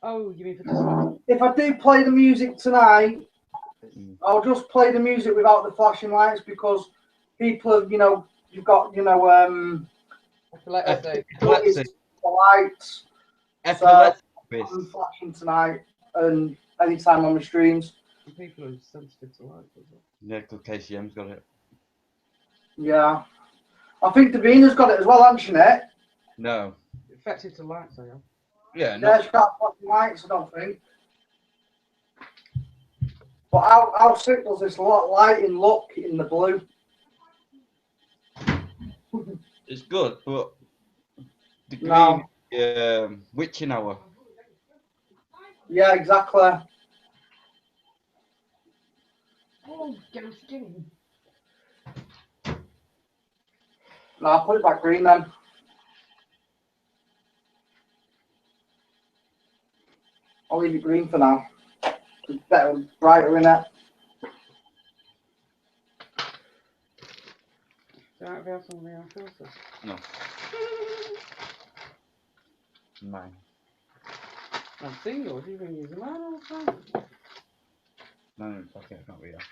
Oh, you mean for this? if I do play the music tonight, I'll just play the music without the flashing lights because people have, you've got, Epilepsy. the lights. So I'm flashing tonight and anytime on the streams. People are sensitive to light as well. Yeah, because KCM's got it. Yeah. I think Davina's got it as well, hasn't she, Nick? No. Effective to light, I am. Yeah, Yeah, she can't flashing lights, I don't think. But how sick does this lighting look in the blue? it's good, but the green witching hour. Yeah, exactly. Oh, get him skinny. No, I'll put it back green then. I'll leave it green for now. It's better, brighter in it. Don't have to have something on filter. No. Mine. I'm single, you've been using mine all the time. No, fuck it, I can't read that.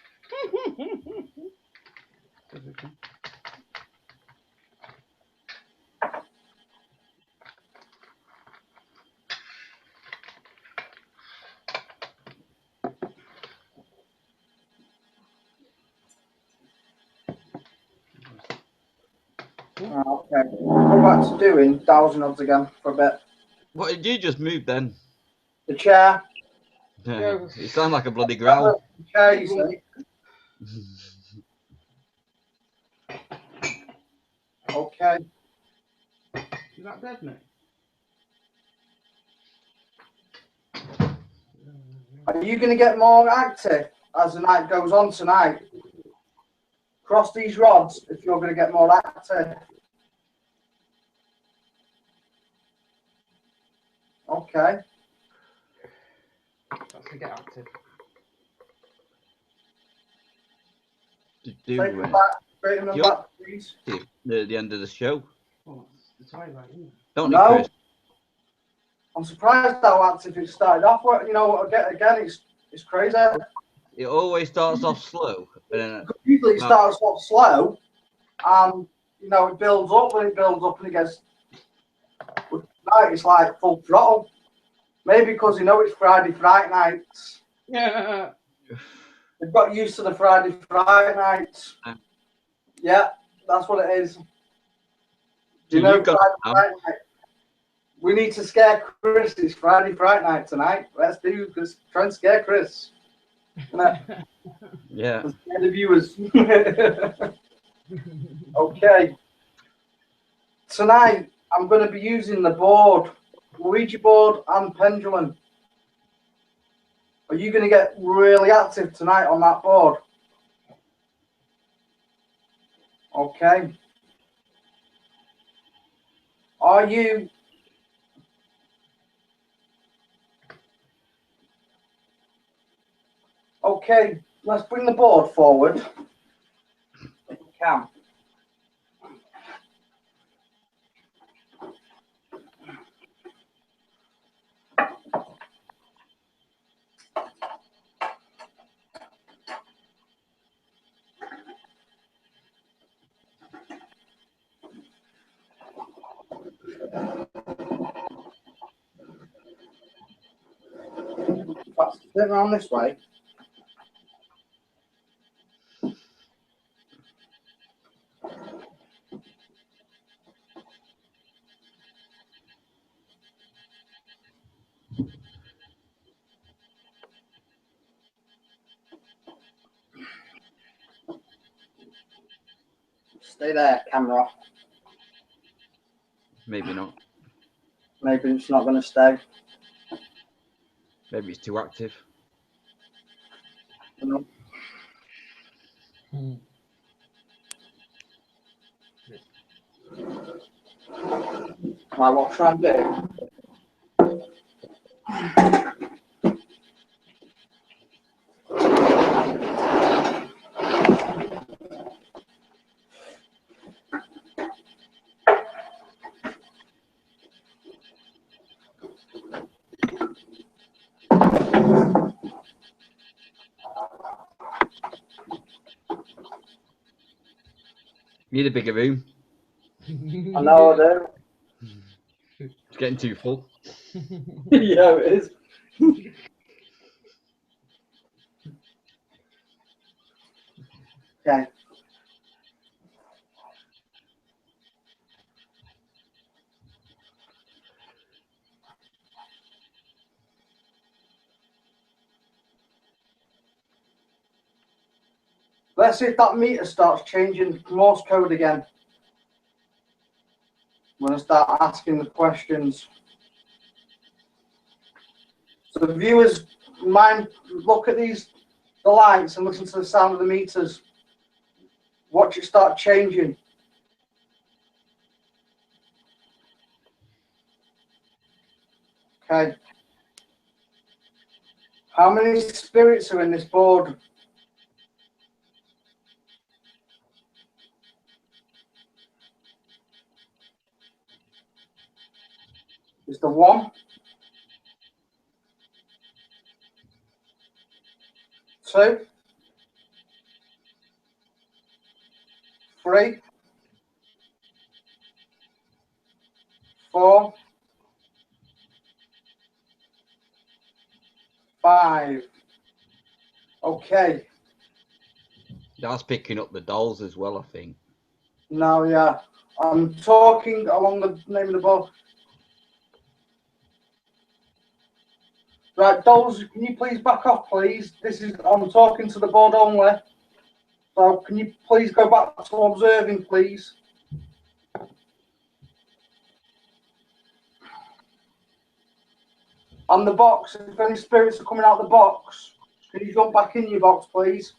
Okay. Go back to doing dowsing odds again for a bit. What did you just move then? The chair. You sound like a bloody growl. The chair, you see. Okay. Is that dead, mate? Are you going to get more active as the night goes on tonight? Cross these rods if you're going to get more active. Okay. That's to get active. To Take them do back. Straighten them Yup. back, please. the end of the show. Oh, it's the twilight, isn't it? Don't No. you, Chris? I'm surprised how active it started off. You know, again, it's crazy. It always starts off slow, and then Usually it starts off slow, and you know it builds up and it builds up and it gets. But tonight it's like full throttle. Maybe because you know it's Friday fright nights. Yeah. They've got used to the Friday fright nights. Yeah, that's what it is. Do you know you've got Friday fright night? We need to scare Chris. It's Friday fright night tonight. Let's try and scare Chris. yeah. Let's scare the viewers. Okay. Tonight I'm going to be using the board, Ouija board and pendulum. Are you going to get really active tonight on that board? Okay. Are you? Okay, let's bring the board forward. If we can. Let's turn around this way. Stay there, camera. Maybe not. Maybe it's not going to stay. Maybe it's too active. You know. Right, what I'll try and do. Need a bigger room. I know I do. It's getting too full. Yeah, it is. Okay. Let's see if that meter starts changing Morse code again. I'm going to start asking the questions. So the viewers, mind, look at these the lights and listen to the sound of the meters. Watch it start changing. Okay. How many spirits are in this board? Is there 1, 2, 3, 4, 5. Okay. That's picking up the dolls as well, I think. Now, yeah, I'm talking along the name of the board. Right, dolls, can you please back off, please? I'm talking to the board only. So can you please go back to observing, please? On the box, if any spirits are coming out the box, can you jump back in your box, please?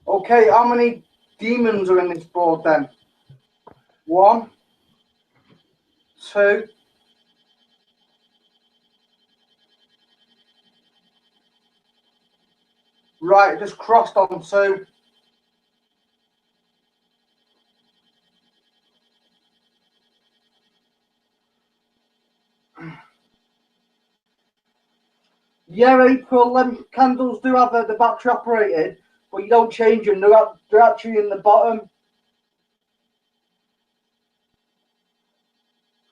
Okay, how many demons are in this board then? 1, 2, right, just crossed on 2. Yeah, April, them candles do have the battery operated, but you don't change them. They're actually in the bottom.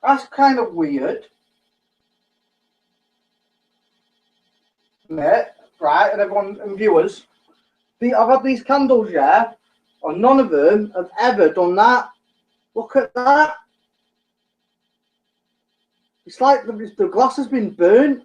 That's kind of weird. Mate, right, and everyone and viewers. I've had these candles, yeah, and none of them have ever done that. Look at that. It's like the glass has been burnt.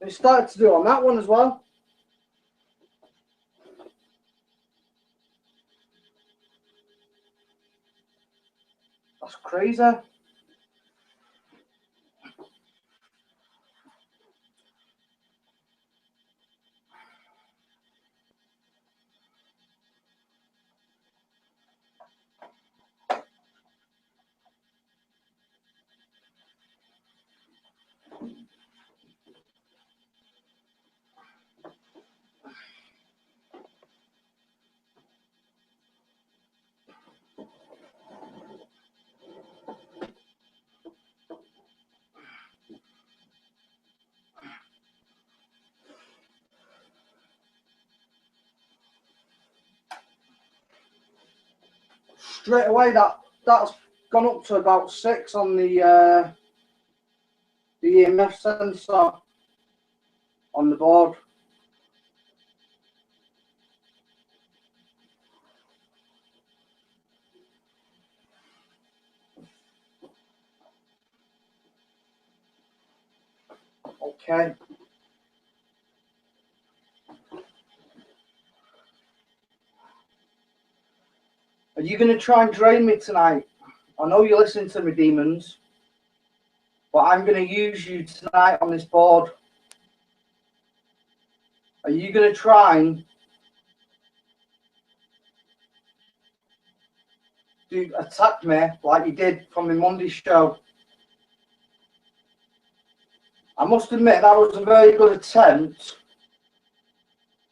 It started to do it on that one as well. That's crazy. Straight away, that's gone up to about 6 on the EMF sensor on the board. Okay. Are you going to try and drain me tonight? I know you're listening to me, demons, but I'm going to use you tonight on this board. Are you going to try and attack me like you did from the Monday show? I must admit that was a very good attempt.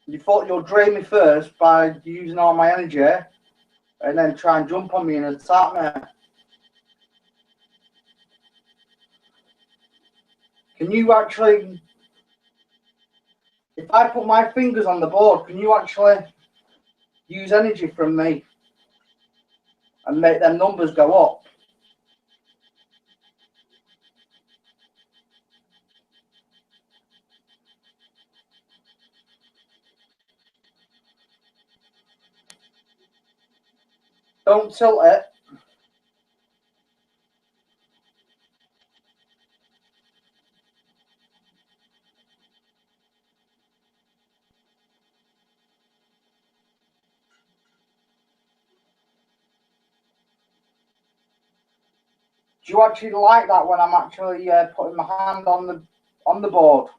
You thought you'll drain me first by using all my energy and then try and jump on me and attack me. Can you actually, if I put my fingers on the board, can you actually use energy from me and make them numbers go up? Don't tilt it. Do you actually like that when I'm actually putting my hand on the board?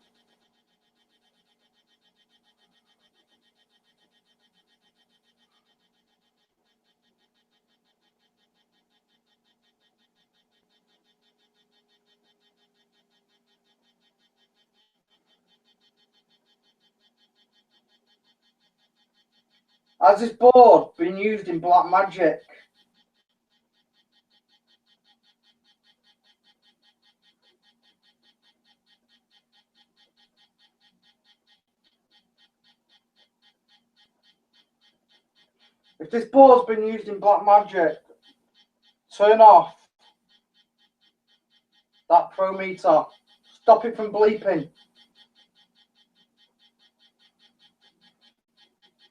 Has this board been used in black magic? If this board's been used in black magic, turn off that pro meter. Stop it from bleeping.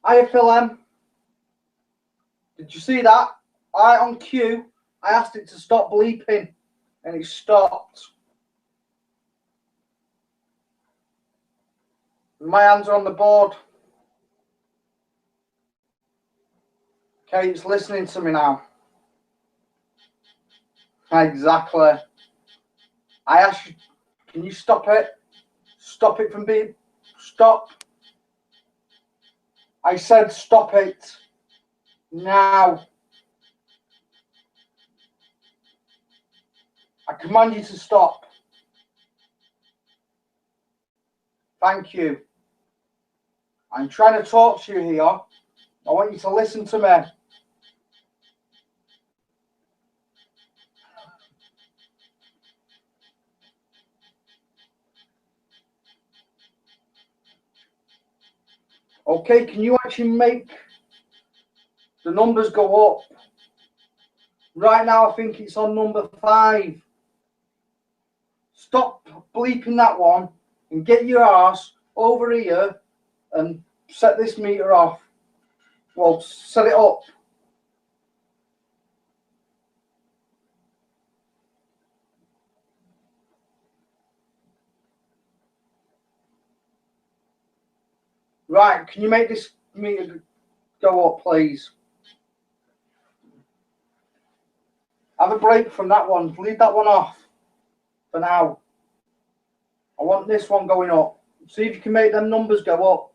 Hiya, Phil M. Did you see that? On cue, I asked it to stop bleeping, and it stopped. My hands are on the board. Okay, it's listening to me now. Exactly. I asked you, can you stop it? Stop it from being... Stop. I said stop it. Now. I command you to stop. Thank you. I'm trying to talk to you here. I want you to listen to me. Okay, can you actually make the numbers go up? Right now, I think it's on number 5. Stop bleeping that one and get your ass over here and set this meter off. Well, set it up. Right, can you make this meter go up, please? Have a break from that one. Leave that one off for now. I want this one going up. See if you can make them numbers go up.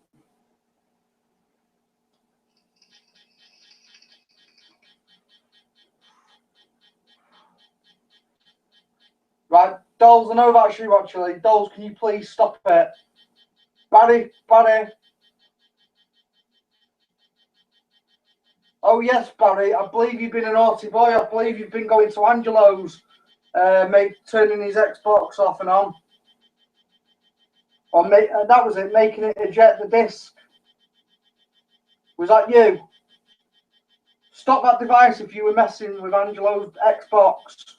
Right, Dolls, I know that's you actually. Dolls, can you please stop it? Barry. Oh yes, Barry, I believe you've been a naughty boy. I believe you've been going to Angelo's, turning his Xbox off and on. Or that was it, making it eject the disc. Was that you? Stop that device if you were messing with Angelo's Xbox.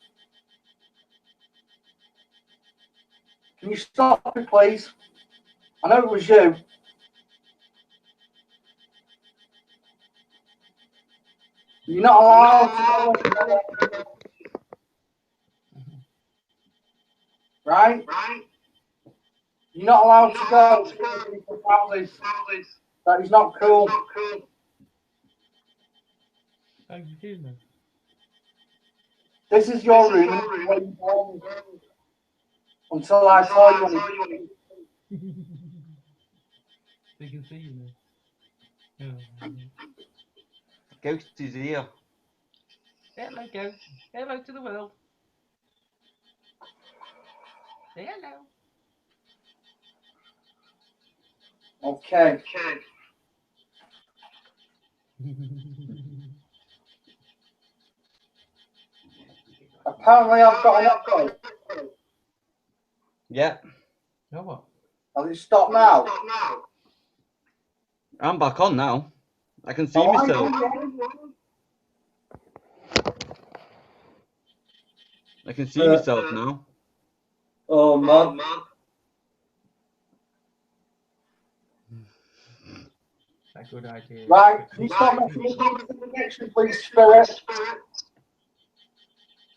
Can you stop it, please? I know it was you. You're not allowed to go. Right? You're not allowed to go to people's houses. That is not cool. This is your room until I tell you. They can see you now. Ghost is here. Hello, Ghost. Hello to the world. Say hello. Okay. Apparently I've got an echo. Yeah. Now what? Has it stopped now? I'm back on now. I can see myself. I can see myself now. Oh man. That's a good idea. Right, can you stop making me go to the connection, please, Spirit?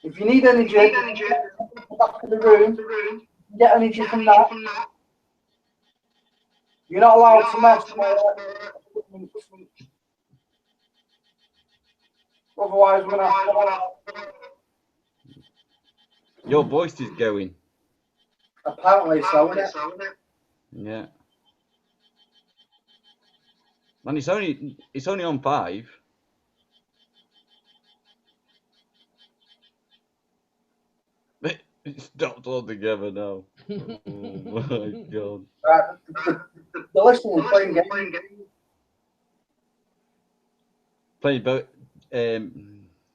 If you need energy, go back to the room. Get energy from that. You're not allowed to mess with it. Otherwise, we're going to have to... Your voice is going. Apparently so, isn't it? Yeah. Man, it's only on 5. It stopped altogether now. Oh my god. Right, the listening playing games. Playing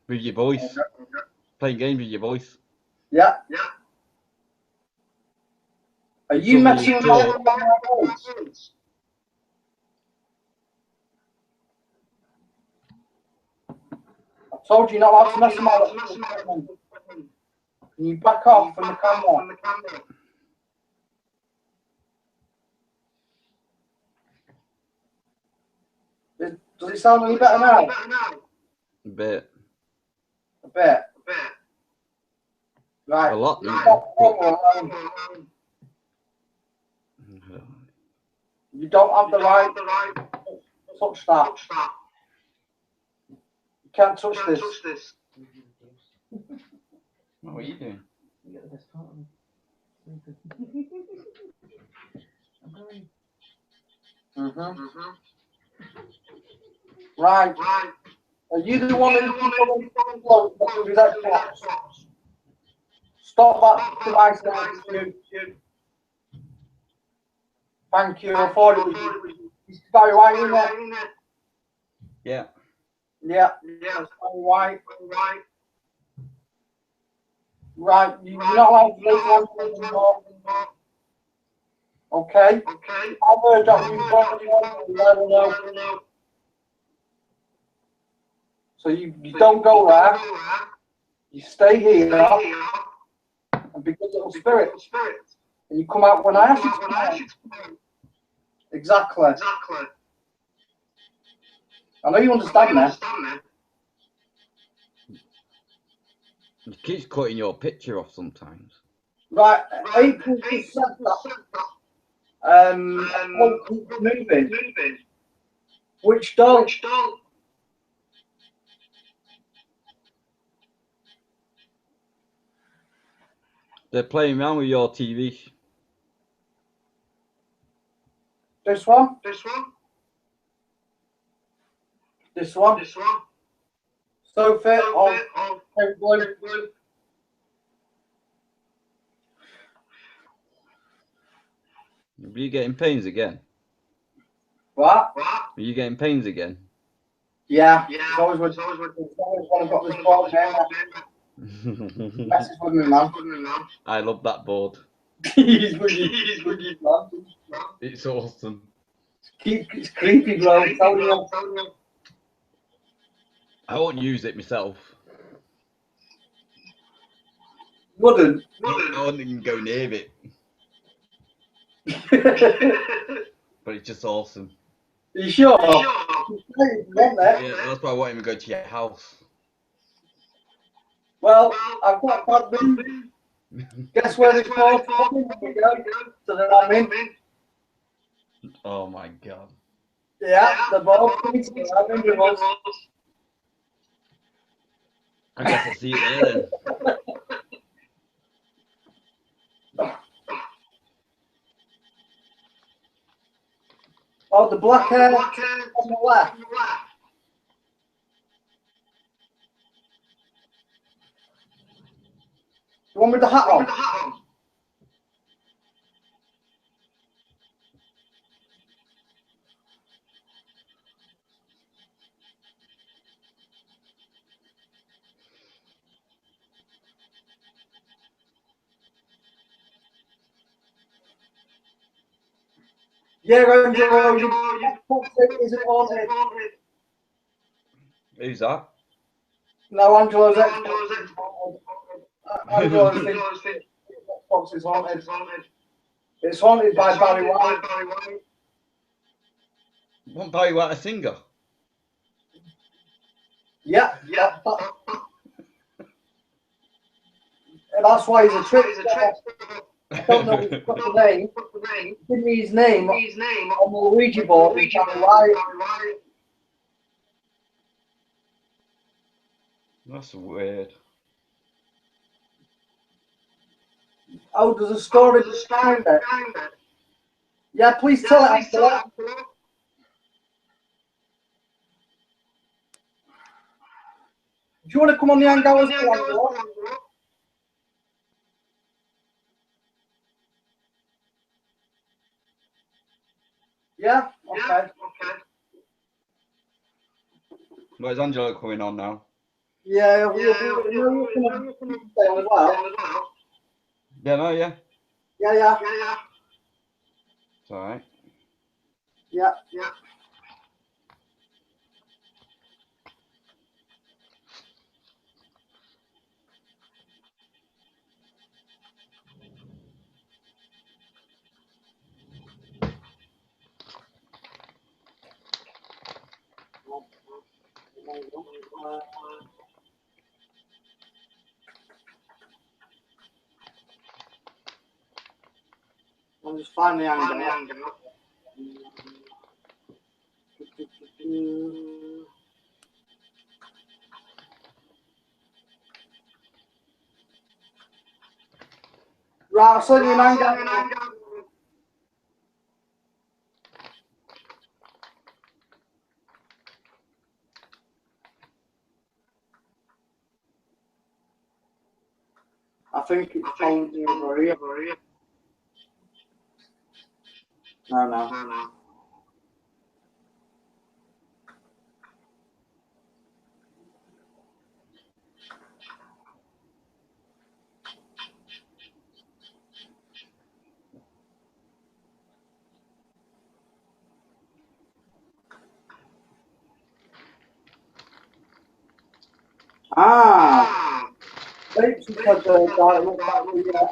with your voice. Playing games with your voice. Yeah. Are you Somebody messing with talk. my voice? I told you not allowed to mess with my voice. Can you back off from the camera? Does it sound any better now? A bit. A bit. Right. A lot. You don't have the right to touch that. You can't touch this. What are you doing? You get the best part of me. I'm going. Right. Are you the one who's with Xbox? Stop that device now. Thank you. I thought it was Barry White, isn't it? Yeah. Yeah. That's Barry White. Right. You're not allowed to go to anymore. Okay. I've heard that you've got to know. So you don't go there. You stay here. And be good little spirit. And you come out when I ask you to come out. Exactly. I know you understand that. It keeps cutting your picture off sometimes. Right. April just said that. Moving. Which doll? They're playing around with your TV. This one? Sophie or blue? Are you getting pains again? What? Are you getting pains again? Yeah. It's always when I've got this ball game. Messes with me, man. I love that board. He's with you, man. It's awesome. It's creepy, bro. I'm telling you. I won't use it myself. Wouldn't. I wouldn't even go near it. But it's just awesome. Are you sure? Yeah, that's why I won't even go to your house. Well, I've got bad news. Guess where this ball's coming when we go to the ramming? Oh my god. Yeah, the ball's coming to the ramming with us. I guess I'll see it there then. Oh, the black hair on the left. The one with the hat on. Yeah, Angelo, your ex isn't haunted. Who's that? No, Angelo's Xbox is haunted. Angelo's Xbox is haunted. It's haunted by Barry White. Won't Barry White a singer? Yeah. That's why he's a trick. I don't know his proper name. Give me his name on the Luigi board. It's Barry White. That's weird. Oh, there's a story behind it. Yeah, please tell it, Angela. Do you want to come on the hangout as well, Angela? Yeah? Okay. Where's Angelo coming on now? Yeah, we'll come on as well. Yeah, no, yeah. Yeah. It's alright. Yeah. I'll just find the hangout. Right, I'll send you an hangout. I think it's probably over here. No. Thanks for the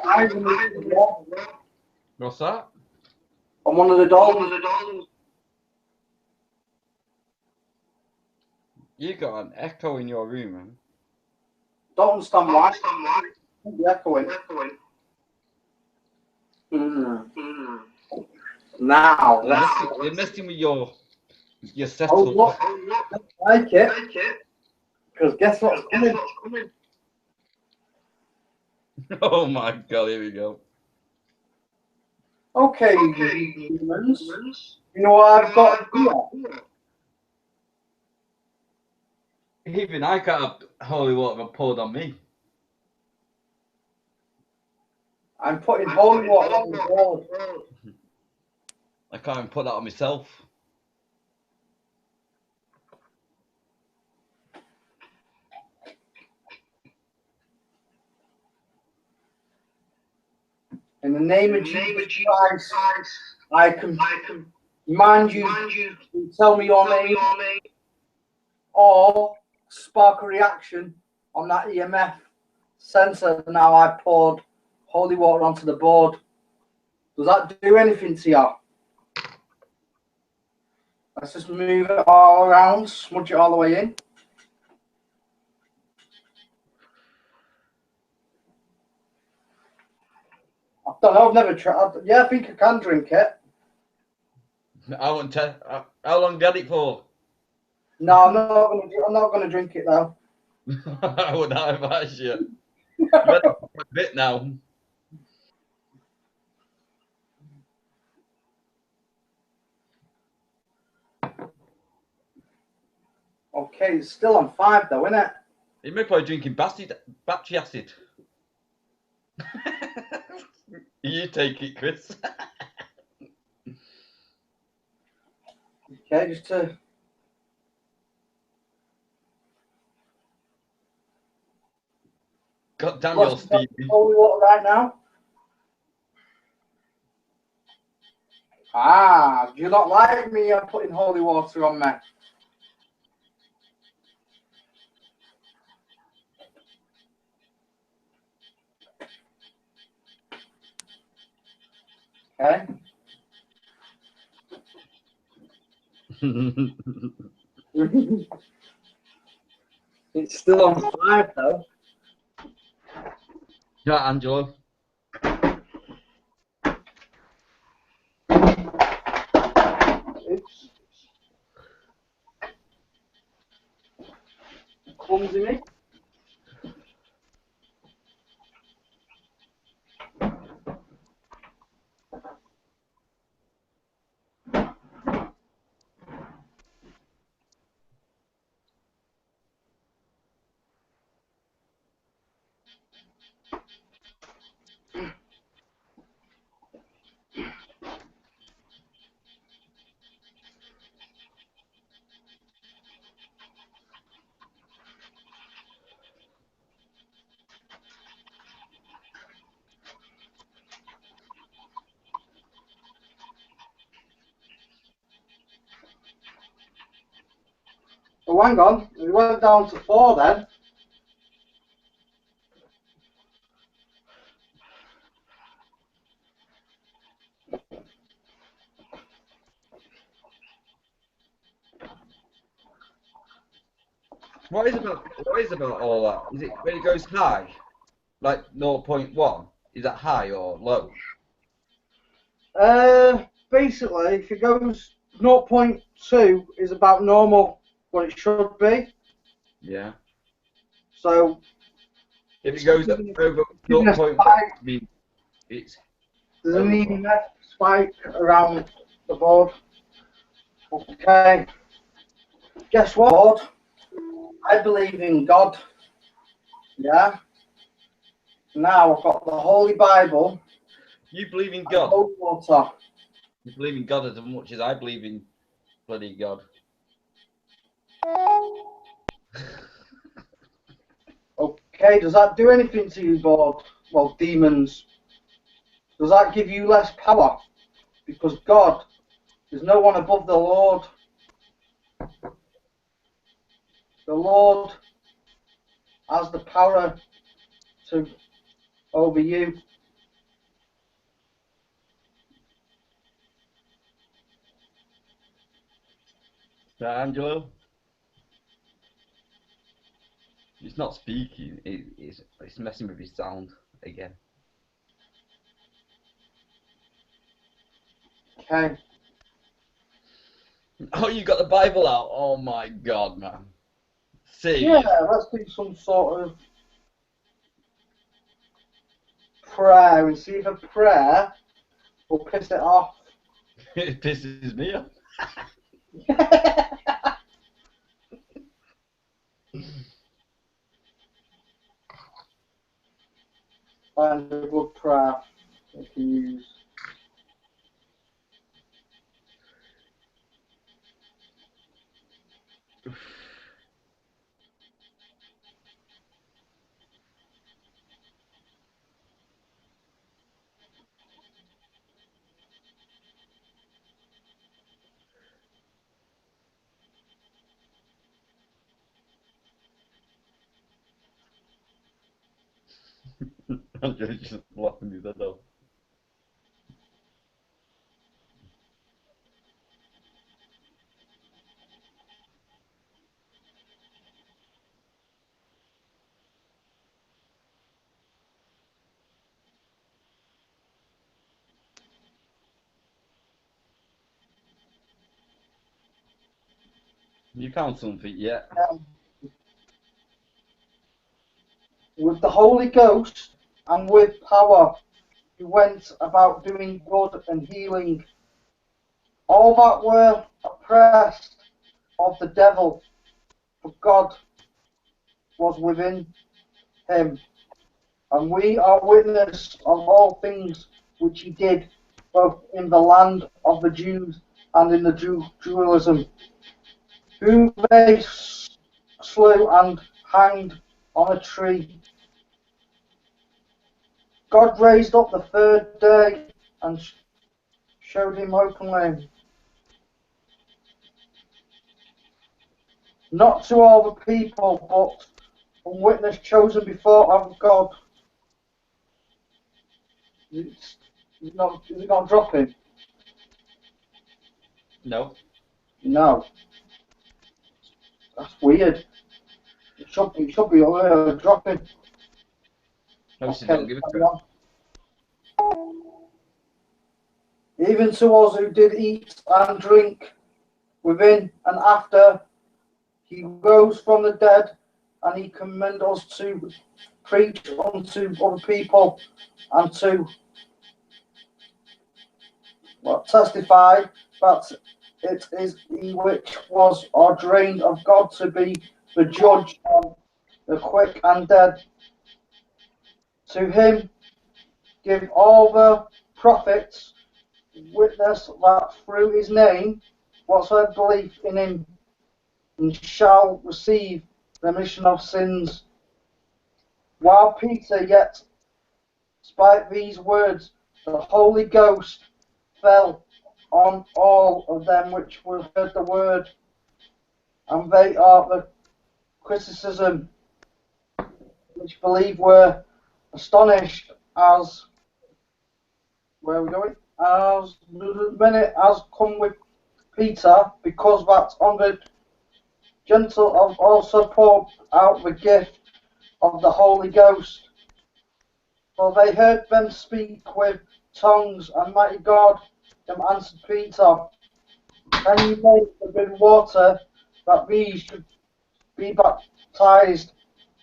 Ivan. What's that? I'm one of the dolls. You got an echo in your room, man. Don't understand why. The echoing. Now. They're messing with your Oh, setup. look. I like it. Because guess what's coming? Oh my god, here we go. Okay, humans. You know what I've got here? Even I can't have holy water poured on me. I'm putting holy water on the board. I can't even put that on myself. In the name of Jesus Christ, I can command you to tell me your name or spark a reaction on that EMF sensor. Now I poured holy water onto the board. Does that do anything to you? Let's just move it all around, smudge it all the way in. I don't know, I've never tried. Yeah, I think I can drink it. I won't tell. How long did it for? No, I'm not gonna drink it though. I would not advise you. You've had it for a bit now. Okay, it's still on 5 though, isn't it? You may probably drinking battery acid. You take it, Chris. Okay, just to. God damn your Stevie. Holy water right now. Do you not like me putting holy water on me? Okay. It's still on 5 though. Yeah, Angelo. Oops. Clumsy me. Oh, hang on. We went down to 4 then. What is about all that? Is it when it goes high? Like 0.1? Is that high or low? Basically, if it goes 0.2 is about normal, what it should be. Yeah. So If it goes over giving a 0.1, spike. I mean, it's There's an over. EMF spike around the board. Okay. Guess what? I believe in God. Yeah. Now I've got the Holy Bible. You believe in And God? holy water. You believe in God as much as I believe in bloody God. Okay, does that do anything to you, board? Well, demons. Does that give you less power? Because God, there's no one above the Lord. The Lord has the power to over you. Right, Angelo? It's not speaking. It's messing with his sound again. Okay. Oh, you got the Bible out? Oh my God, man. Serious? Yeah, let's do some sort of prayer and see if a prayer will piss it off. It pisses me off. Find a good prayer you can use. Angelo just laughing his head off. You found something yet? With the Holy Ghost and with power, he went about doing good and healing all that were oppressed of the devil, for God was within him. And we are witness of all things which he did, both in the land of the Jews and in the Jerusalem, whom they slew and hanged on a tree. God raised up the third day and showed him openly, not to all the people, but a witness chosen before of God. Is it not dropping? No. No. That's weird. It should be dropping. Obviously, Okay, don't give a carry crap. on. Even to us who did eat and drink within and after he rose from the dead, and he commended us to preach unto other people and to testify that it is he which was ordained of God to be the judge of the quick and dead. To him give all the prophets witness that through his name whatsoever believe in him and shall receive remission of sins. While Peter yet spake these words, the Holy Ghost fell on all of them which would heard the word, and they are the criticism which believe were astonished as where are we going? As many as come with Peter, because that on the gentle have also poured out the gift of the Holy Ghost. For they heard them speak with tongues, and mighty God them answered Peter, can you make the good water that these should be baptized,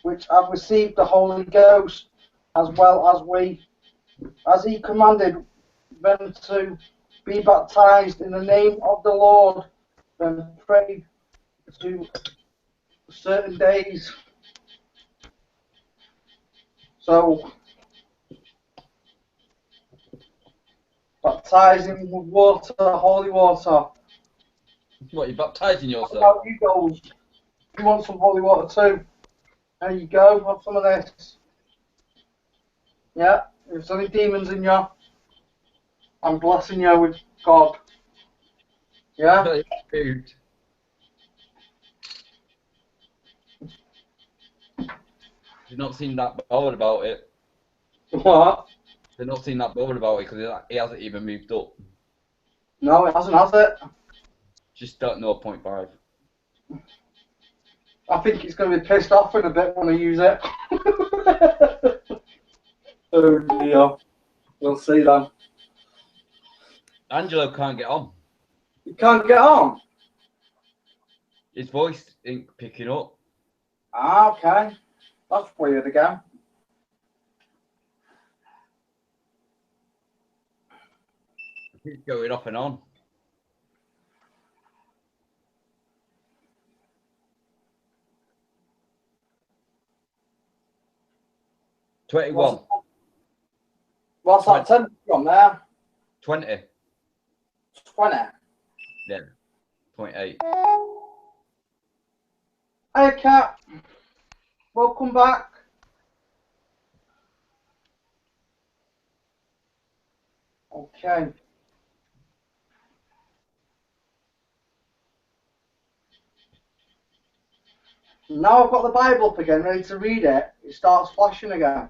which have received the Holy Ghost, as well as we? As he commanded them to be baptized in the name of the Lord, then prayed to certain days. So, baptizing with water, holy water. What, you're baptising How yourself? about you goals? You want some holy water too? There you go, have some of this. Yeah, if there's any demons in you, I'm blessing you with God. Yeah? Food. You've not seen that bothered about it. What? They've not seen that bothered about it because he hasn't even moved up. No, it hasn't, has it? Just don't know 0.5. I think it's going to be pissed off in a bit when I use it. Oh dear. We'll see then. Angelo can't get on. You can't get on? His voice ain't picking up. Ah, okay. That's weird again. He's going off and on. $21. What's that temperature on there? 20. 20. Yeah. 0.8. Hey, Cat. Welcome back. Okay. Now I've got the Bible up again, ready to read it. It starts flashing again.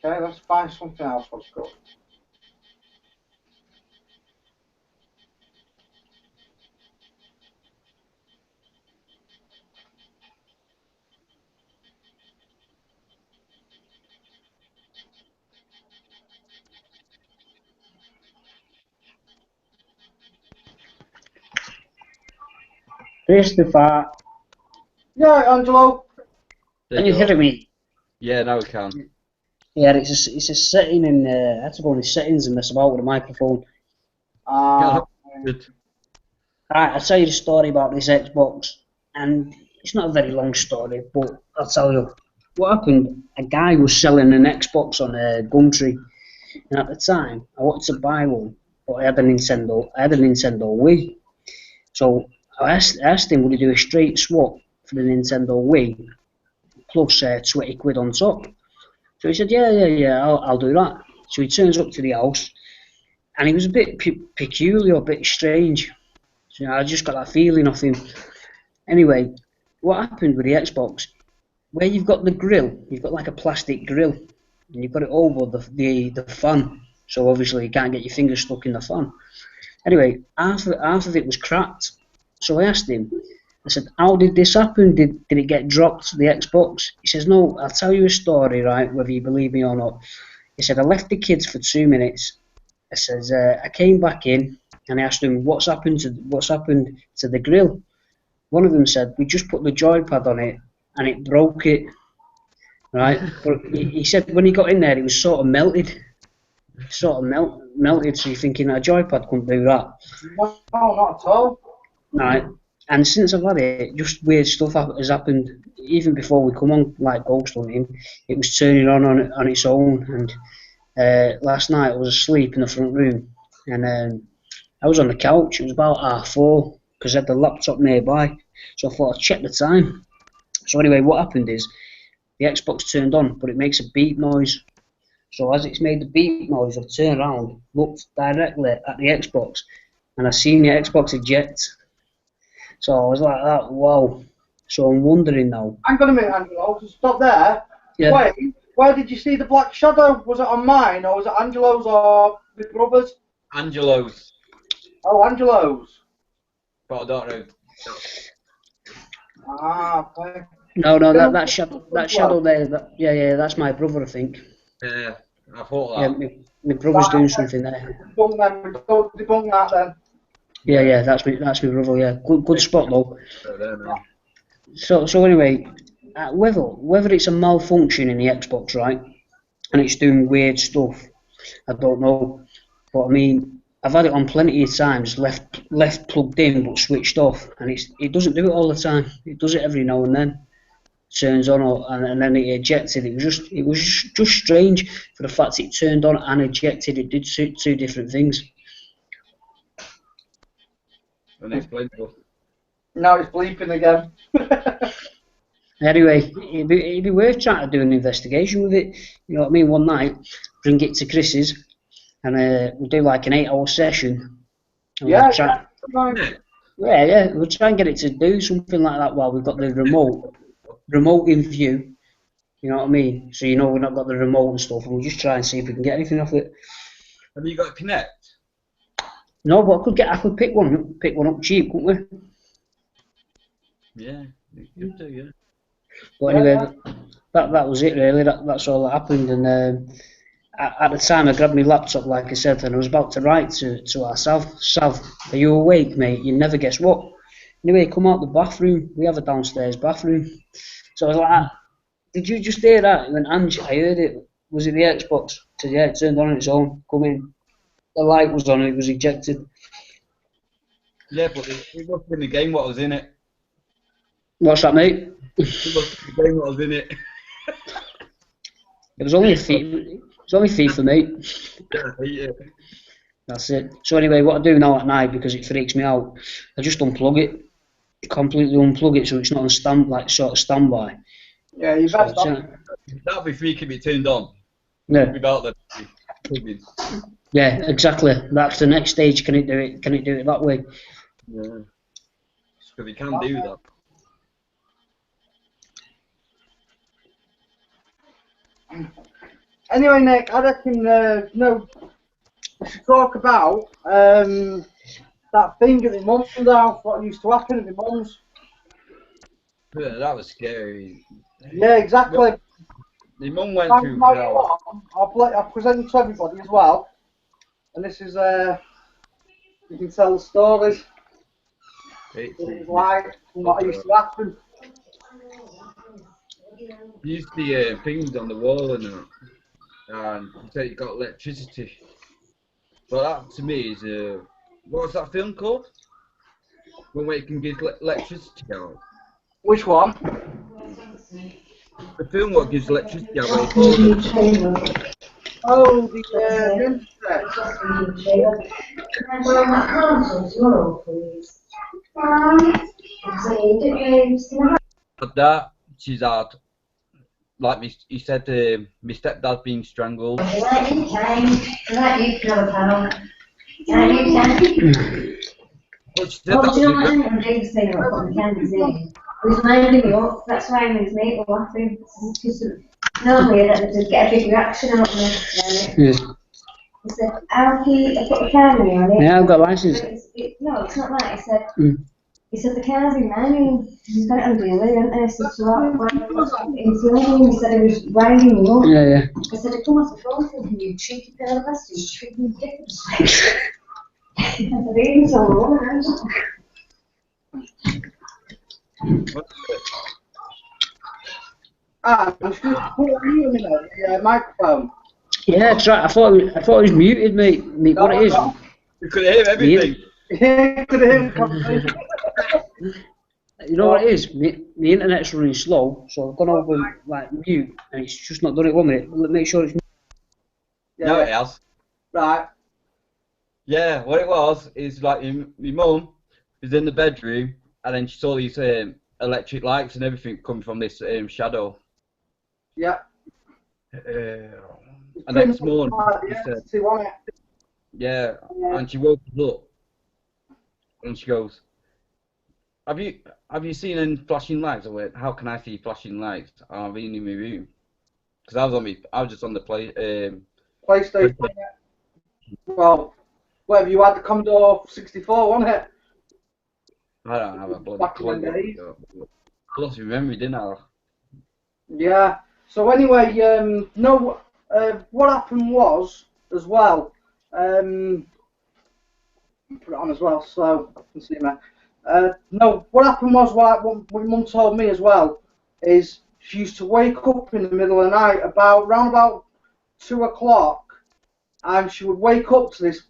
Okay, let's find something else that's good. Christopher, Yeah, Angelo. can you hear me? Yeah, now we can. Yeah, it's a setting in. I had to go in the settings and mess about with the microphone. Good. Alright, I'll tell you the story about this Xbox, and it's not a very long story, but I'll tell you what happened. A guy was selling an Xbox on Gumtree, and at the time I wanted to buy one, but I had a Nintendo Wii. So I asked him would he do a straight swap for the Nintendo Wii plus 20 quid on top. So he said, yeah, I'll do that. So he turns up to the house, and he was a bit peculiar, a bit strange. So I just got that feeling of him. Anyway, what happened with the Xbox, where you've got the grill, you've got like a plastic grill, and you've got it over the fan. So obviously you can't get your fingers stuck in the fan. Anyway, half of it was cracked. So I asked him, I said, how did this happen? Did it get dropped, the Xbox? He says, no, I'll tell you a story, right, whether you believe me or not. He said, I left the kids for 2 minutes. I says, I came back in and I asked them, what's happened to the grill? One of them said, we just put the joypad on it and it broke it, right? But he said when he got in there, it was sort of melted. Melted, so you're thinking a joypad couldn't do that. No, not at all. Right. And since I've had it, just weird stuff has happened. Even before we come on, like ghost hunting, it was turning on its own. And last night I was asleep in the front room, and I was on the couch. It was about 4:30 because I had the laptop nearby, so I thought I'd check the time. So anyway, what happened is the Xbox turned on, but it makes a beep noise. So as it's made the beep noise, I've turned around, looked directly at the Xbox, and I seen the Xbox eject. So I was like that, wow. So I'm wondering now. Hang on a minute, Angelo. Just stop there. Yeah. Wait, where did you see the black shadow? Was it on mine, or was it Angelo's, or my brother's? Angelo's. Oh, Angelo's. But I don't know. Ah, okay. No, that shadow there. Yeah, that's my brother, I think. Yeah, I thought Yeah, that. my brother's doing something there. Debunk that then. Yeah, that's my brother. Yeah, good spot though. I don't know. So anyway, whether it's a malfunction in the Xbox, right, and it's doing weird stuff, I don't know. But I mean, I've had it on plenty of times, left plugged in but switched off, and it doesn't do it all the time. It does it every now and then. Turns on and then it ejected. It was just strange for the fact it turned on and ejected. It did two different things. Unexplainable. Now it's bleeping again. Anyway, it'd be worth trying to do an investigation with it. You know what I mean? One night, bring it to Chris's, and we'll do like an 8-hour session. And Yeah, we'll try, yeah. we'll try and get it to do something like that while we've got the remote in view. You know what I mean? So you know we've not got the remote and stuff, and we'll just try and see if we can get anything off it. Have you got a Connect? No, but I could pick one up cheap, couldn't we? Yeah, you could do, yeah. But anyway, that was it really. That's all that happened. And at the time, I grabbed my laptop, like I said, and I was about to write to our Sav, are you awake, mate? You never guess what. Anyway, come out the bathroom. We have a downstairs bathroom. So I was like, did you just hear that? He went, Ange, I heard it. Was it the Xbox? I said, yeah, it turned on its own. Come in. The light was on and it was ejected. Yeah, but it must have been the game what was in it. What's that, mate? It must have been the game what was in it. It was only FIFA, mate. Yeah. That's it. So anyway, what I do now at night, because it freaks me out, I just unplug it. Completely unplug it so it's not on standby. Yeah, you've had that. That'd be freaking me turned on. Yeah. Without the plugins. Yeah, exactly. That's the next stage. Can it do it? Can it do it that way? Yeah. Because it can do that. Anyway, Nick, I reckon we should talk about that thing at the mum's house. What used to happen at the mum's. Yeah, that was scary. Yeah, exactly. My mum went through hell. I'll present it to everybody as well. And this is you can tell the stories. It was like what used to happen. You used to see things on the wall and that, and you said you got electricity. But that to me is what's that film called? When you can get electricity out. Which one? The film what gives electricity out. Oh, the But that she's had, like he said, my stepdad being strangled. But But she said He's winding me up, that's why I'm his mate were laughing. Normally I don't just get a big reaction out of me. Yeah. He said, I put the camera on it. Yeah, I've got a license. No, it's not that. He said the car's in mine. He's got it on daily, isn't he? I said, so he said he was winding me up. Yeah. I said, come off the phone to him, you cheeky pair of bastards, you treat me ridiculously. I said, even so wrong, just put it on you a minute, the microphone. Yeah, that's right. I thought it was muted, mate. What it is? you could hear everything. Yeah, could hear the conversation. You know what it is? My internet's running slow, so I've gone over like mute, and it's just not done it 1 minute. Make sure it's. No, it has. Right. Yeah, what it was is like my mum was in the bedroom, and then she saw these electric lights and everything coming from this shadow. Yeah. And next morning, she said, yeah, and she woke up, and she goes, Have you seen any flashing lights? I went, how can I see flashing lights? I've been in my room because I was just on the PlayStation. Well, whatever you had, the Commodore 64, wasn't it? I don't have a bloody Back in clue. the days. I lost my memory, didn't I? Yeah. So anyway, no, what happened was as well. Put it on as well, so I can see me. No, what happened was what my mum told me as well is she used to wake up in the middle of the night round about 2 o'clock, and she would wake up to this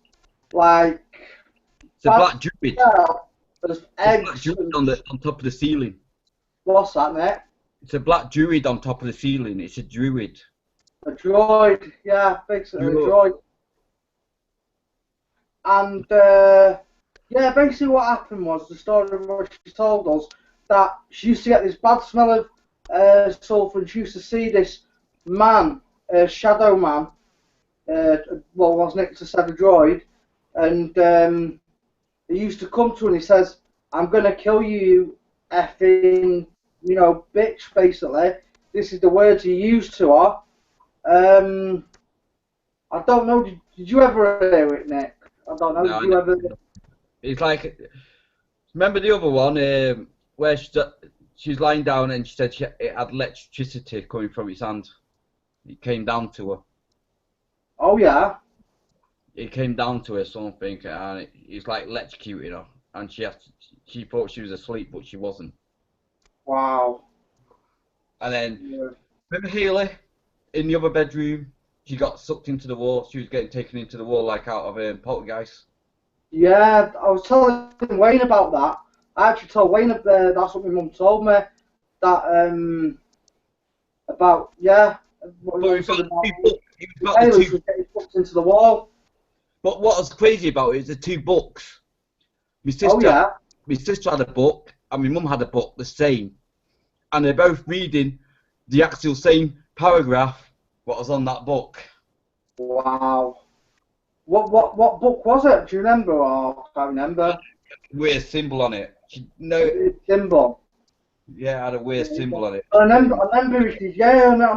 like. It's a black druid. There's It's a black eggs. druid on top of the ceiling. What's that, mate? It's a black druid on top of the ceiling. It's a druid. A droid, yeah, basically a droid. And yeah, basically what happened was the story of what she told us that she used to get this bad smell of sulphur, and she used to see this man, shadow man, well, wasn't it? It's a droid, and he used to come to her and he says, "I'm gonna kill you, effing, bitch." Basically, this is the words he used to her. I don't know. Did you ever hear it, Nick? I don't know. No, Did you ever? It's like, remember the other one where she's lying down and she said it had electricity coming from its hand. It came down to her. Oh yeah. It came down to her something, and it's like electrocuting her, and she thought she was asleep, but she wasn't. Wow. And then remember Haley in the other bedroom? She got sucked into the wall. She was getting taken into the wall like out of poltergeist. Yeah, I was telling Wayne about that. I actually told Wayne that's what my mum told me. That about But it was about Haley the was two. getting sucked into the wall. But what was crazy about it is the two books. My sister had a book, and my mum had a book, the same, and they're both reading the actual same paragraph what was on that book. Wow. What book was it? Do you remember? Or I can't remember. Weird symbol on it. Symbol. Yeah, it had a weird symbol on it. I remember. She, yeah, no,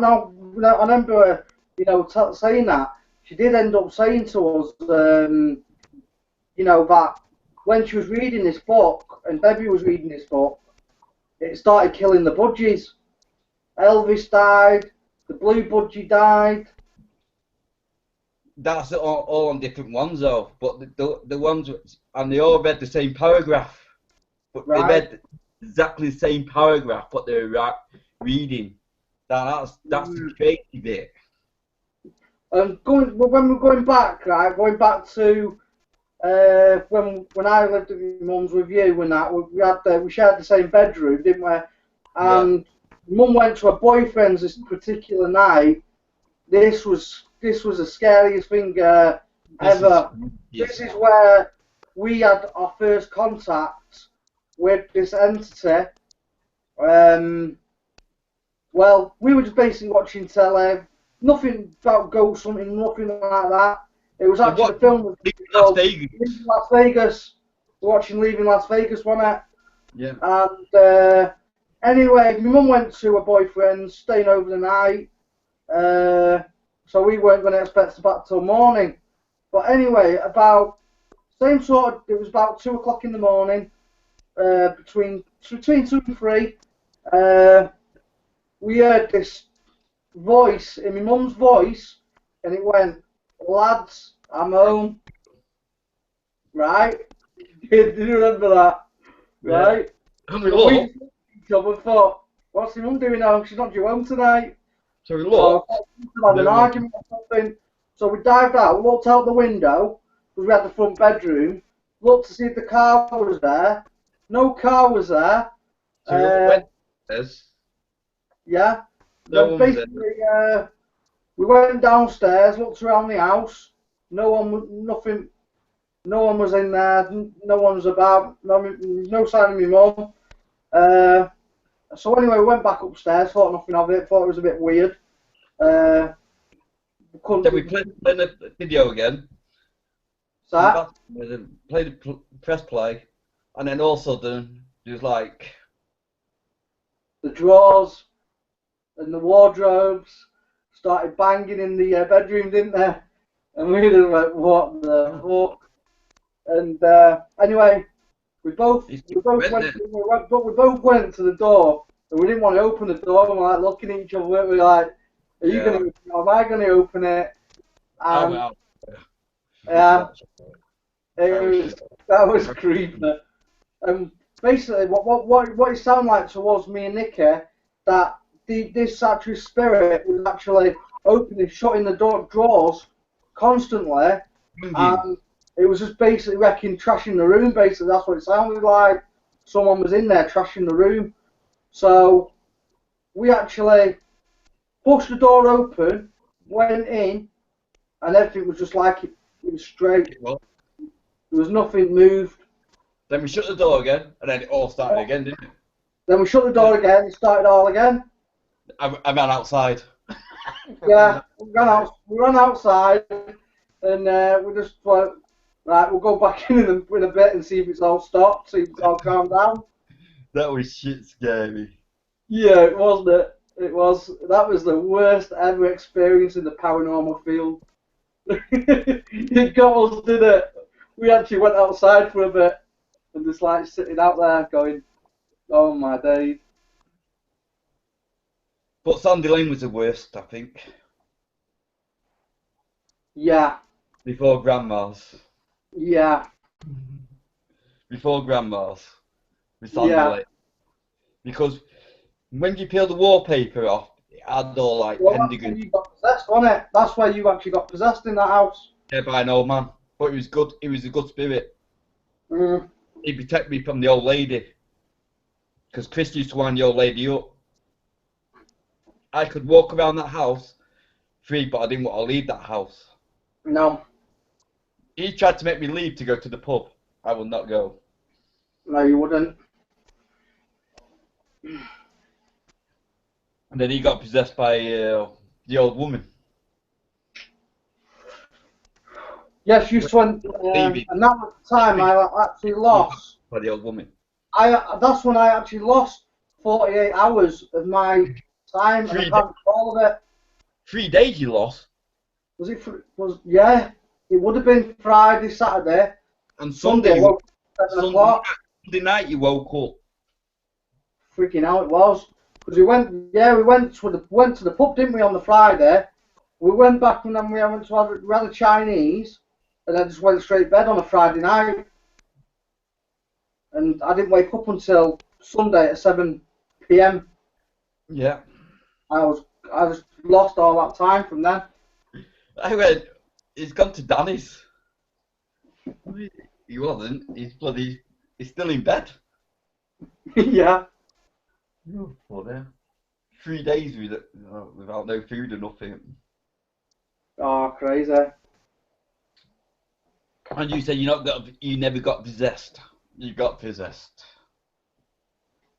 I remember. Saying that. She did end up saying to us, that when she was reading this book and Debbie was reading this book, it started killing the budgies. Elvis died. The blue budgie died. That's all on different ones though, but the ones, and they all read the same paragraph, but they read exactly the same paragraph, but they were reading. That's the crazy bit. When we're going back, right, going back to when I lived at my mum's with you, when we shared the same bedroom, didn't we? And Mum went to her boyfriend's this particular night. This was the scariest thing ever. This is where we had our first contact with this entity. Well, we were just basically watching telly. Nothing about ghost hunting, nothing like that. It was actually a film called Leaving Las Vegas. We're watching Leaving Las Vegas, wasn't it? Yeah. And anyway, my mum went to her boyfriend's, staying over the night. So we weren't going to expect to back till morning. But anyway, it was about 2 o'clock in the morning, between 2 and 3. We heard this voice, in my mum's voice, and it went, "Lads, I'm home." Right? Did you remember that? Right? And we looked at each other and thought, what's your mum doing now? She's not due home tonight. So we looked. Had an argument or something. So we dived out, looked out the window, because we had the front bedroom, looked to see if the car was there, No car was there. So we went upstairs. Yeah. No Then one was there. basically, we went downstairs, looked around the house. No one was in there. No one was about. No sign of my mum. So anyway, we went back upstairs. Thought nothing of it. Thought it was a bit weird. Then we played the video again. that. Press play, and then all of a sudden there was like The drawers and the wardrobes started banging in the bedroom, didn't they? And we were like, what the fuck? And anyway, we both went to the door, and we didn't want to open the door. And we're like looking at each other. We were like, "Are you going to? Am I going to open it?" And yeah, that was creepy. Basically, what it sounded like towards me and Nicky, that this actual spirit was actually opening, shutting the drawers constantly, and it was just basically trashing the room. Basically, that's what it sounded like. Someone was in there trashing the room. So we actually pushed the door open, went in, and everything was just like it was straight. There was nothing moved. Then we shut the door again, and then it all started again, didn't it? Then we shut the door again, it started all again. I ran outside. Yeah, we ran outside, and we just like, right, we'll go back in a bit and see if it's all stopped, see if it's all calmed down. That was shit scary. Yeah, it wasn't it? That was the worst ever experience in the paranormal field. It got us, didn't it? We actually went outside for a bit and just like sitting out there going, oh my days. But Sandy Lane was the worst, I think. Yeah. Before Grandma's. Yeah. Before Grandma's. With Sandy Lane. Because when you peel the wallpaper off, it had all like Pendigan. You got possessed, wasn't it? That's why you actually got possessed in that house. Yeah, by an old man. But it was good. It was a good spirit. Mm. He protected me from the old lady. Because Chris used to wind the old lady up. I could walk around that house free, but I didn't want to leave that house. No. He tried to make me leave to go to the pub. I would not go. No, you wouldn't. And then he got possessed by the old woman. Yes, you went, and that was the time I actually lost. By the old woman. That's when I actually lost 48 hours of my time, and I can't recall of it. 3 days you lost. Yeah, it would have been Friday, Saturday, and Sunday. Sunday night you woke up. Freaking hell, it was. Because we went to the pub, didn't we, on the Friday? We went back and then we had a Chinese, and then just went straight to bed on a Friday night. And I didn't wake up until Sunday at 7 p.m. Yeah. I just lost all that time from then. I went, he's gone to Danny's. He wasn't. He's still in bed. Yeah. Oh, funny. 3 days without no food or nothing. Oh, crazy. And you said you never got possessed. You got possessed.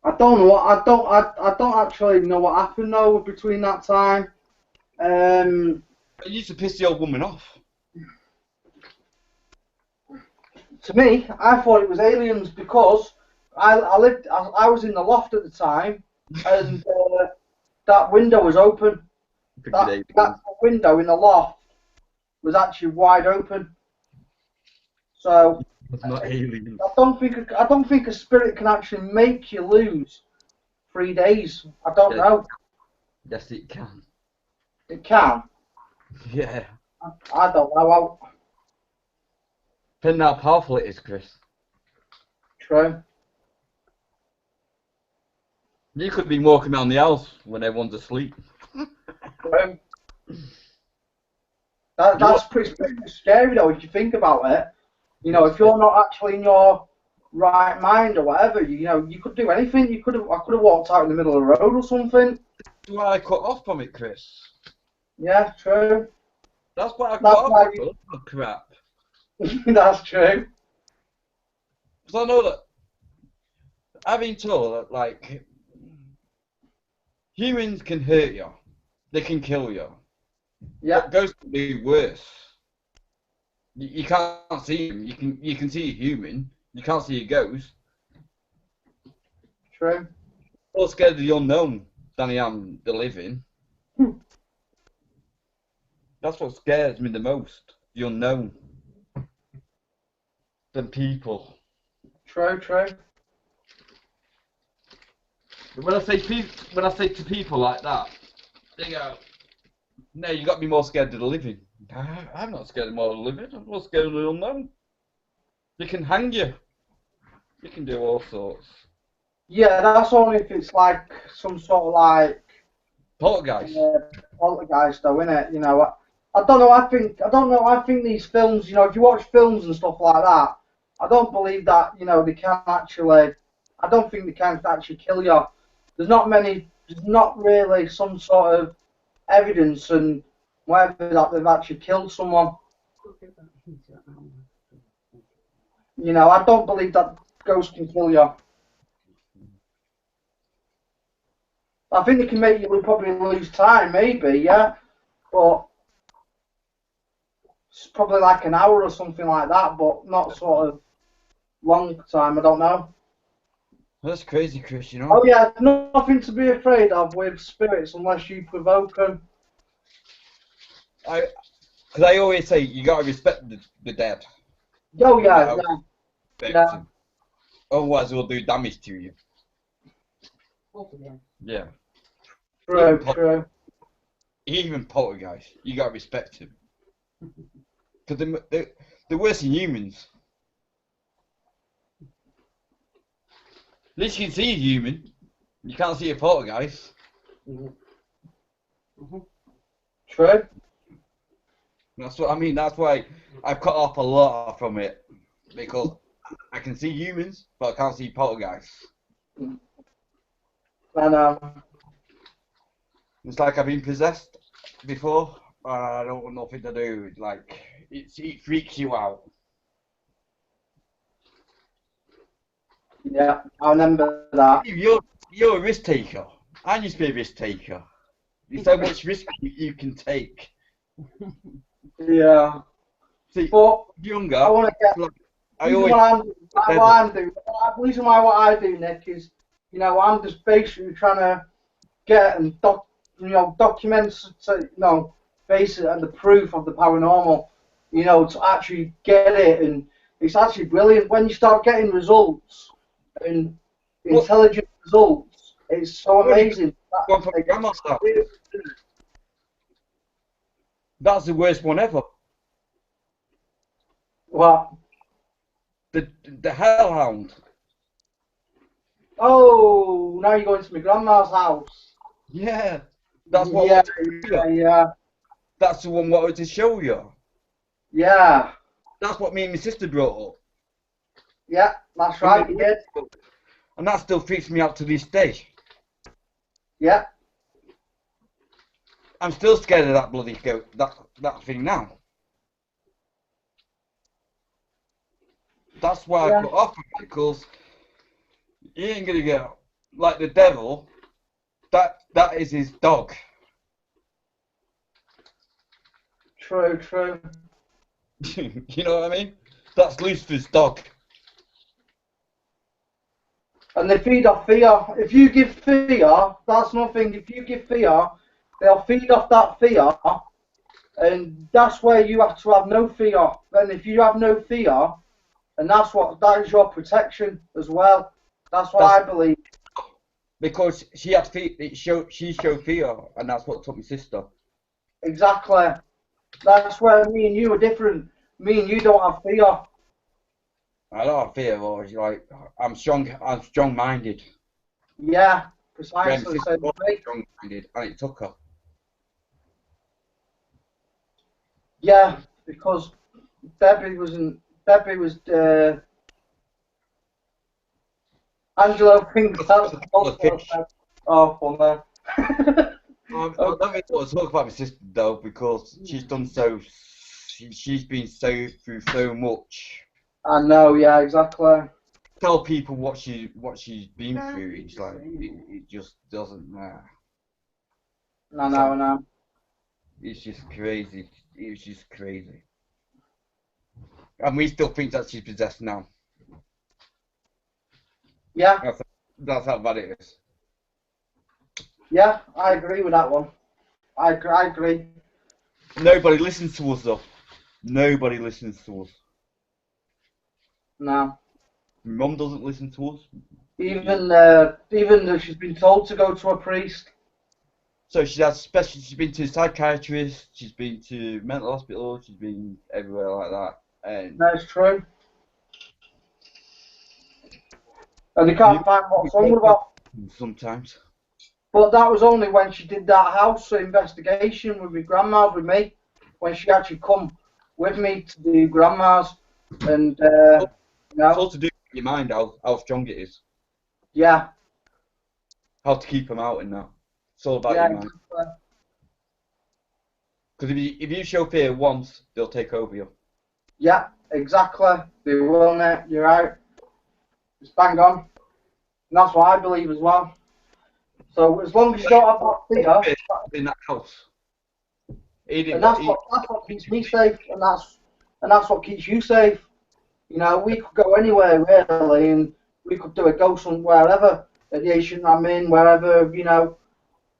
I don't know what I don't actually know what happened though between that time. It used to piss the old woman off. To me, I thought it was aliens because I was in the loft at the time, and that window was open. That window in the loft was actually wide open. So it's not aliens. I don't think a spirit can actually make you lose 3 days. I don't know. Yes, it can. It can. Yeah. I don't know. Depending how powerful it is, Chris. True. You could be walking around the house when everyone's asleep. True. That's pretty scary though if you think about it. You know, if you're not actually in your right mind or whatever. You know, you could do anything. I could have walked out in the middle of the road or something. That's why I cut off from it, Chris. Yeah, true. That's why I cut That's off why from it. Oh, crap. That's true. Because I know that I've been told that, like, humans can hurt you. They can kill you. Yeah, But ghosts can be worse. You can't see them. You can see a human. You can't see a ghost. true. I'm more scared of the unknown than I am the living. That's what scares me the most. The unknown. Than people. True, true. But when I say to people like that, they go, "No, you got to be more scared of the living." I'm not scared of more of the living. I'm more scared of the unknown. They can hang you. You can do all sorts. Yeah, that's only if it's like some sort of like Poltergeist. poltergeist, though, innit? You know, I don't know. I don't know. I think these films, you know, if you watch films and stuff like that, I don't believe that, you know, they can actually. I don't think they can actually kill you. There's not many. There's not really some sort of evidence and whatever that they've actually killed someone. You know, I don't believe that ghosts can kill you. I think they can make you probably lose time, maybe, yeah, but it's probably like an hour or something like that, but not sort of long time. I don't know. That's crazy, Chris. You know. Oh yeah, nothing to be afraid of with spirits unless you provoke them. Because I always say you got to respect the dead. Oh yeah, You know, yeah, respect yeah. them. Otherwise, they'll do damage to you. Yeah. True, true. Even poltergeist, you got to respect him. Because they're worse than humans. At least you can see a human. You can't see a poltergeist. True. That's what I mean. That's why I've cut off a lot from it. Because I can see humans, but I can't see poltergeists. I know. It's like I've been possessed before. I don't want nothing to do. Like, it freaks you out. Yeah, I remember that. You're a risk taker. I used to be a risk taker. There's so much risk you can take. Yeah. See, But younger. I want to get. Like, The reason why what I do, Nick, is, you know, I'm just basically trying to get and document, you know, basically and the proof of the paranormal, you know, to actually get it, and it's actually brilliant when you start getting results and intelligent results. It's so amazing. One from grandma's house. That's the worst one ever. What? The hellhound. Oh, now you're going to my grandma's house. Yeah, that's what. Yeah. That's the one what I wanted to show you. Yeah. That's what me and my sister brought up. Yeah, that's right. You did. And that still freaks me out to this day. Yeah. I'm still scared of that bloody that thing now. That's why I cut off with it, because he ain't gonna go like the devil. That is his dog. True, true. You know what I mean? That's Lucifer's dog. And they feed off fear. If you give fear, that's nothing. If you give fear, they'll feed off that fear, and that's where you have to have no fear. And if you have no fear, and that is your protection as well. That's what I believe. Because she had fear, she showed fear, and that's what took my sister. Exactly. That's where me and you are different. Me and you don't have fear. I don't have fear, or like I'm strong-minded. Yeah, precisely. Strong-minded, and it took her. Yeah, because Debbie was Angelo thinks that's awful, man. I don't really want to talk about my sister though because she's done so. She's been through so much. I know, yeah, exactly. Tell people what she's been through. It's like it just doesn't matter. I know. It's just crazy. It's just crazy. And we still think that she's possessed now. Yeah, That's how bad it is. yeah, I agree with that one. I agree. Nobody listens to us though. Nobody listens to us. No. Mum doesn't listen to us. Even though she's been told to go to a priest. So she's been to a psychiatrist, she's been to mental hospital, she's been everywhere like that. And That's true. And they can't find what's wrong with her. sometimes. But that was only when she did that house investigation with my grandma, with me, when she actually come with me to do grandma's. And, It's you know, all to do with your mind, how strong it is. yeah, How to keep them out and that. It's all about yeah, your mind. Because if you show fear once, they'll take over you. yeah, exactly. They will, mate. You're right. It's bang on. And that's what I believe as well. So as long as you don't have that fear, In that house. and that's what keeps me safe, and that's what keeps you safe. You know, we could go anywhere really, and we could do a ghost hunt wherever at the Asian Ramin, wherever, you know.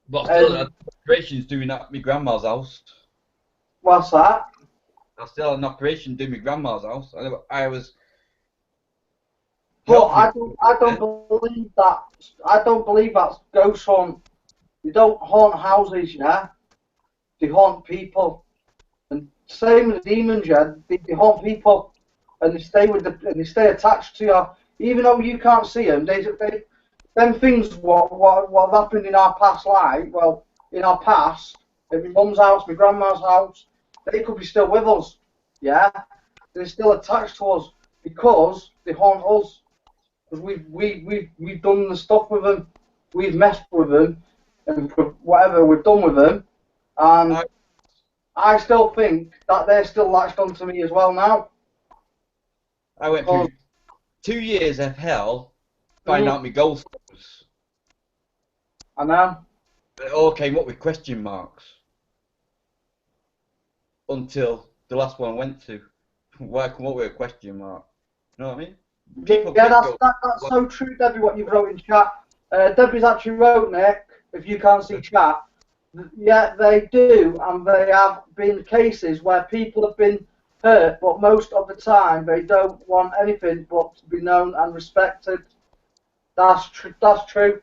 But I still had operations doing that at my grandma's house. What's that? I still had an operation doing my grandma's house. I was. But I don't believe that. I don't believe that's ghost hunt. They don't haunt houses, yeah. They haunt people. And same with demons, yeah. They haunt people, and they stay attached to you, even though you can't see them. Them things what happened in our past life. Well, in our past, at my mum's house, my grandma's house, they could be still with us, yeah. They're still attached to us because they haunt us. Because we've done the stuff with them, we've messed with them, and whatever we've done with them, and I still think that they're still latched onto me as well now. I went through 2 years of hell, find out my ghosts. I know. It all came up with question marks. Until the last one I went to, where I come up with a question mark. You know what I mean? People Yeah, that's so true, Debbie, what you've wrote in chat. Debbie's actually wrote, Nick, if you can't see chat, yeah, they do, and they have been cases where people have been hurt, but most of the time they don't want anything but to be known and respected. That's true. That's true.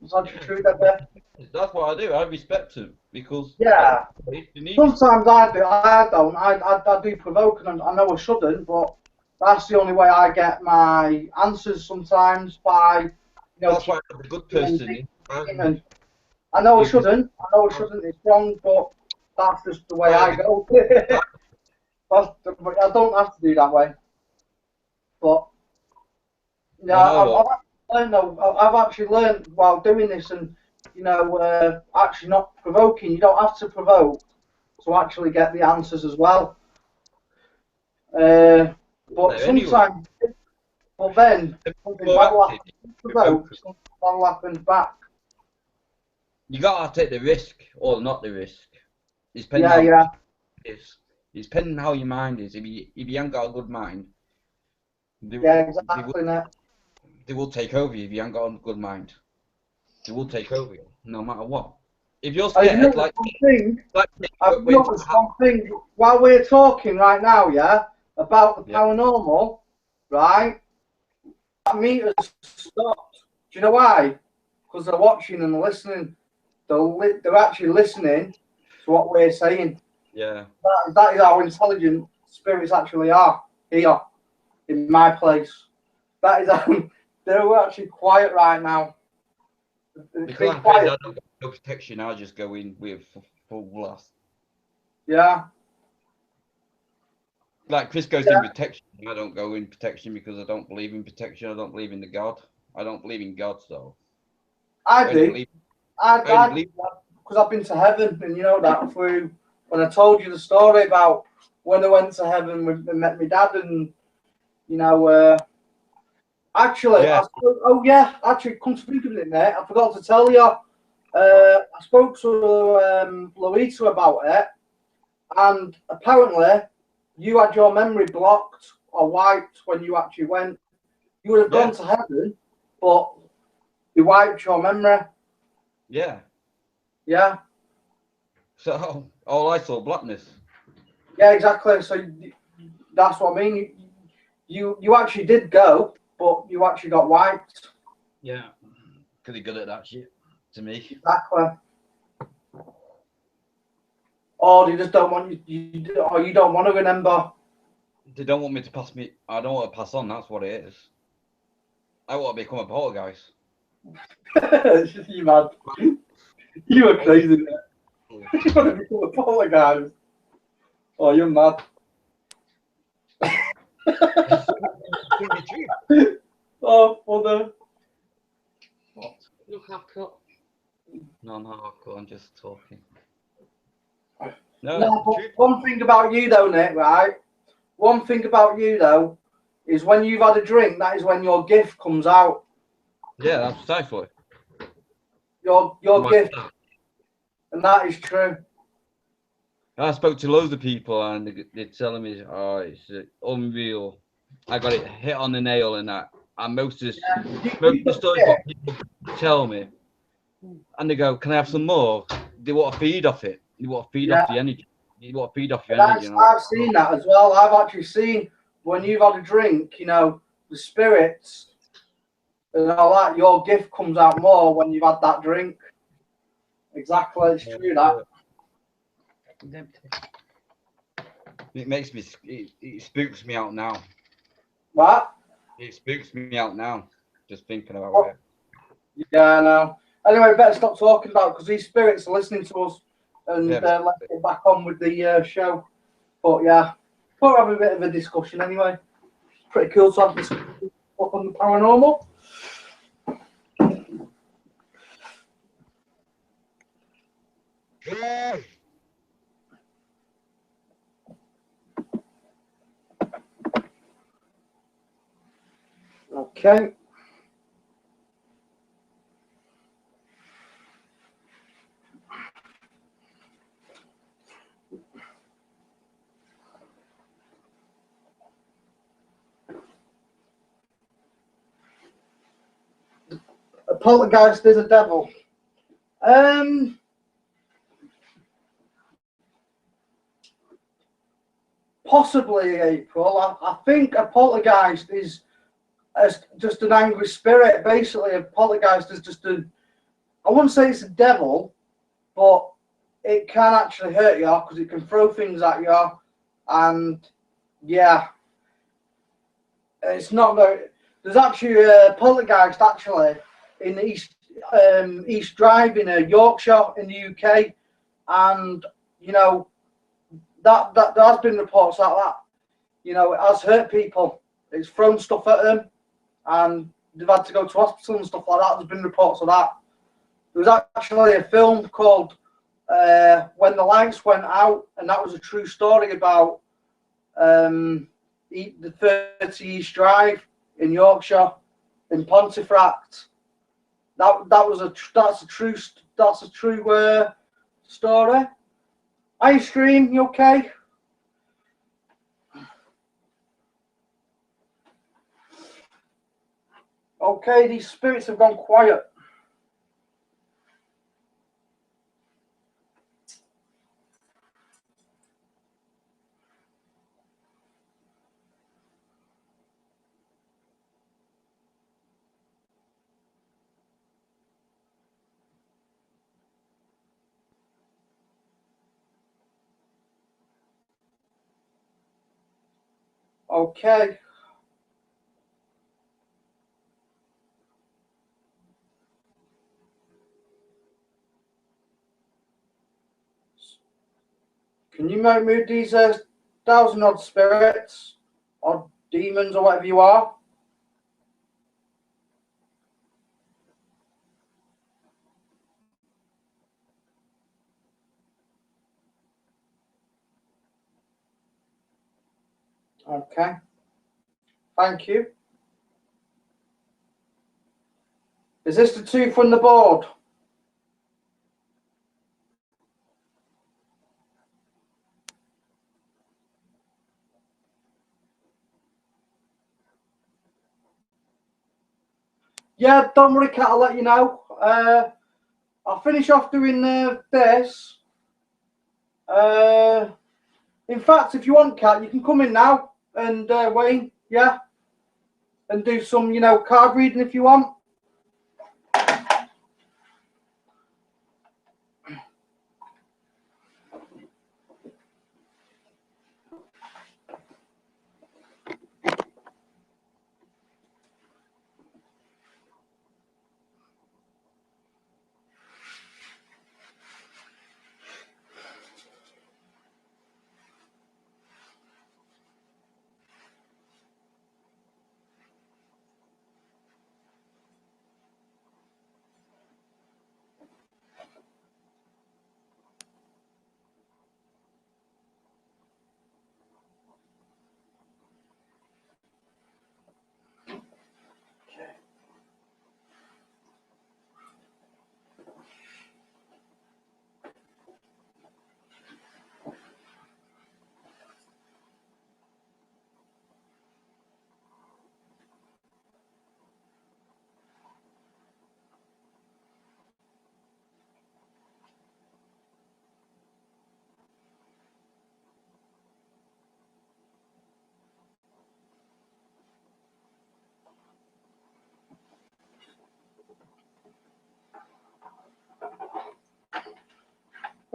It's actually true, Debbie. That's what I do. I respect them because Yeah. they need Sometimes I do. I don't. I do provoke, and I know I shouldn't, but that's the only way I get my answers sometimes by, you know. That's why I'm a good person. I know I shouldn't. I know I shouldn't. It's wrong, but that's just the way I go. I don't have to do that way. But yeah, I've actually learned while doing this, and you know, actually not provoking. You don't have to provoke to actually get the answers as well. But sometimes, but then something bad will happen back. You gotta take the risk or not the risk. It's depending how your mind is. If you ain't got a good mind, they will take over you. If you ain't got a good mind, they will take over you, no matter what. If you're scared, I've noticed one thing while we're talking right now, yeah, about the paranormal, right? That meter's stopped. Do you know why? Because they're watching and listening. They're actually listening to what we're saying. Yeah. That is how intelligent spirits actually are here in my place. That is how they're actually quiet right now. Because I'm quiet. I don't get no protection. I just go in with full blast. Yeah. Like Chris goes in protection. I don't go in protection because I don't believe in protection. I don't believe in the God. I don't believe in God, so I only do. believe, I only believe because I've been to heaven, and you know that through when I told you the story about when I went to heaven and met my dad, and you know, actually, Yeah. actually, come to think of it, mate, I forgot to tell you. I spoke to Louisa about it, and apparently, you had your memory blocked or wiped when you actually went. You would have Yeah. gone to heaven, but you wiped your memory. Yeah. Yeah. So all I saw blackness. Yeah, exactly. So that's what I mean. You actually did go, but you actually got wiped. Yeah. Because he's good at that shit. To me. Exactly. Or you just don't want or you don't want to remember. They don't want me to pass me. I don't want to pass on. That's what it is. I want to become a poltergeist. You mad? You are crazy. Man. You want to become a poltergeist? Oh, you're mad. Oh, mother. What? Look, I've cut. No, I'm just talking. No, No, but true. one thing about you though, Nick, right? One thing about you though is when you've had a drink, that is when your gift comes out. Yeah, that's precisely. Your Why gift, not? and that is true. I spoke to loads of people and they're telling me, oh, it's unreal. I got it hit on the nail and that. And most of the stories what people tell me, and they go, can I have some more? They want to feed off it. They want to feed off the energy. You want to feed off your energy. I've seen that as well. I've actually seen when you've had a drink, you know, the spirits and all that, your gift comes out more when you've had that drink. Exactly, it's true that. It makes me, it spooks me out now. What? It spooks me out now, just thinking about it. Yeah, I know. Anyway, better stop talking about it because these spirits are listening to us and Yeah, let's get back on with the show. But yeah, we'll have a bit of a discussion anyway. Pretty cool to have this up on the paranormal. Okay. A poltergeist is a devil. Possibly April. I think a poltergeist is just an angry spirit. Basically, a poltergeist is just I wouldn't say it's a devil, but it can actually hurt you because it can throw things at you, and yeah, it's not very. There's actually a poltergeist actually in East Drive in Yorkshire in the UK, and you know that there has been reports like that. You know, it has hurt people. It's thrown stuff at them, and they've had to go to hospital and stuff like that. There's been reports of that. There was actually a film called When the Lights Went Out, and that was a true story about the 30 East Drive in Yorkshire, in Pontefract. That's a true story. Ice cream, you okay? Okay, these spirits have gone quiet. Okay. Can you move these 1,000 odd spirits or demons or whatever you are? Okay. Thank you. Is this the 2 from the board? Yeah, don't worry, Kat, I'll let you know. I'll finish off doing this. In fact, if you want, Kat, you can come in now and Wayne, yeah, and do some, you know, card reading if you want.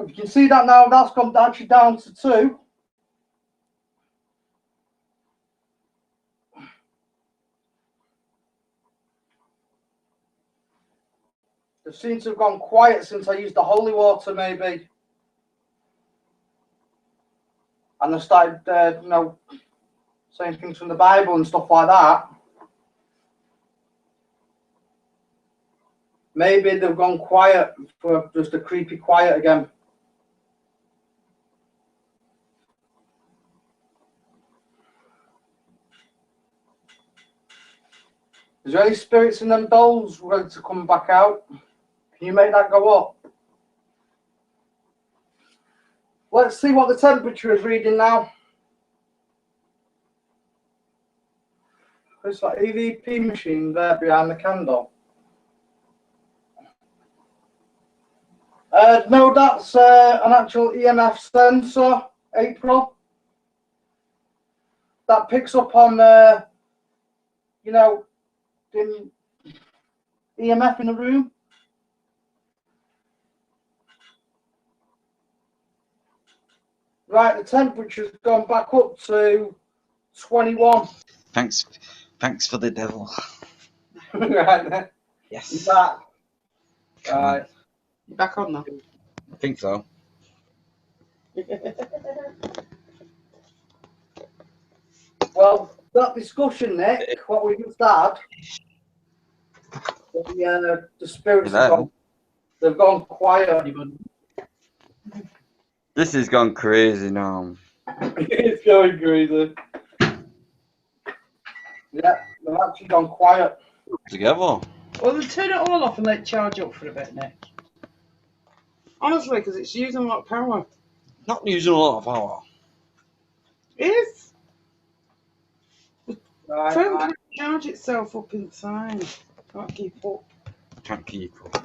You can see that now, that's come actually down to 2. They seem to have gone quiet since I used the holy water, maybe. And I started, you know, saying things from the Bible and stuff like that. Maybe they've gone quiet for just a creepy quiet again. Is there any spirits in them dolls ready to come back out? Can you make that go up? Let's see what the temperature is reading now. It's that EVP machine there behind the candle. No, that's an actual EMF sensor, April. That picks up on, you know, the EMF in the room. Right, the temperature's gone back up to 21. Thanks for the devil. Right there. Yes. You're back. Right. You back on now? I think so. Well, that discussion, Nick, what we just had, the spirits they've gone quiet. This has gone crazy now. It's going crazy. Yeah, they've actually gone quiet. Together. Well, then turn it all off and let it charge up for a bit, Nick. Honestly, because it's using a lot of power. Not using a lot of power. It is. Right. Phone can't charge itself up inside. Can't keep up. Can't keep up.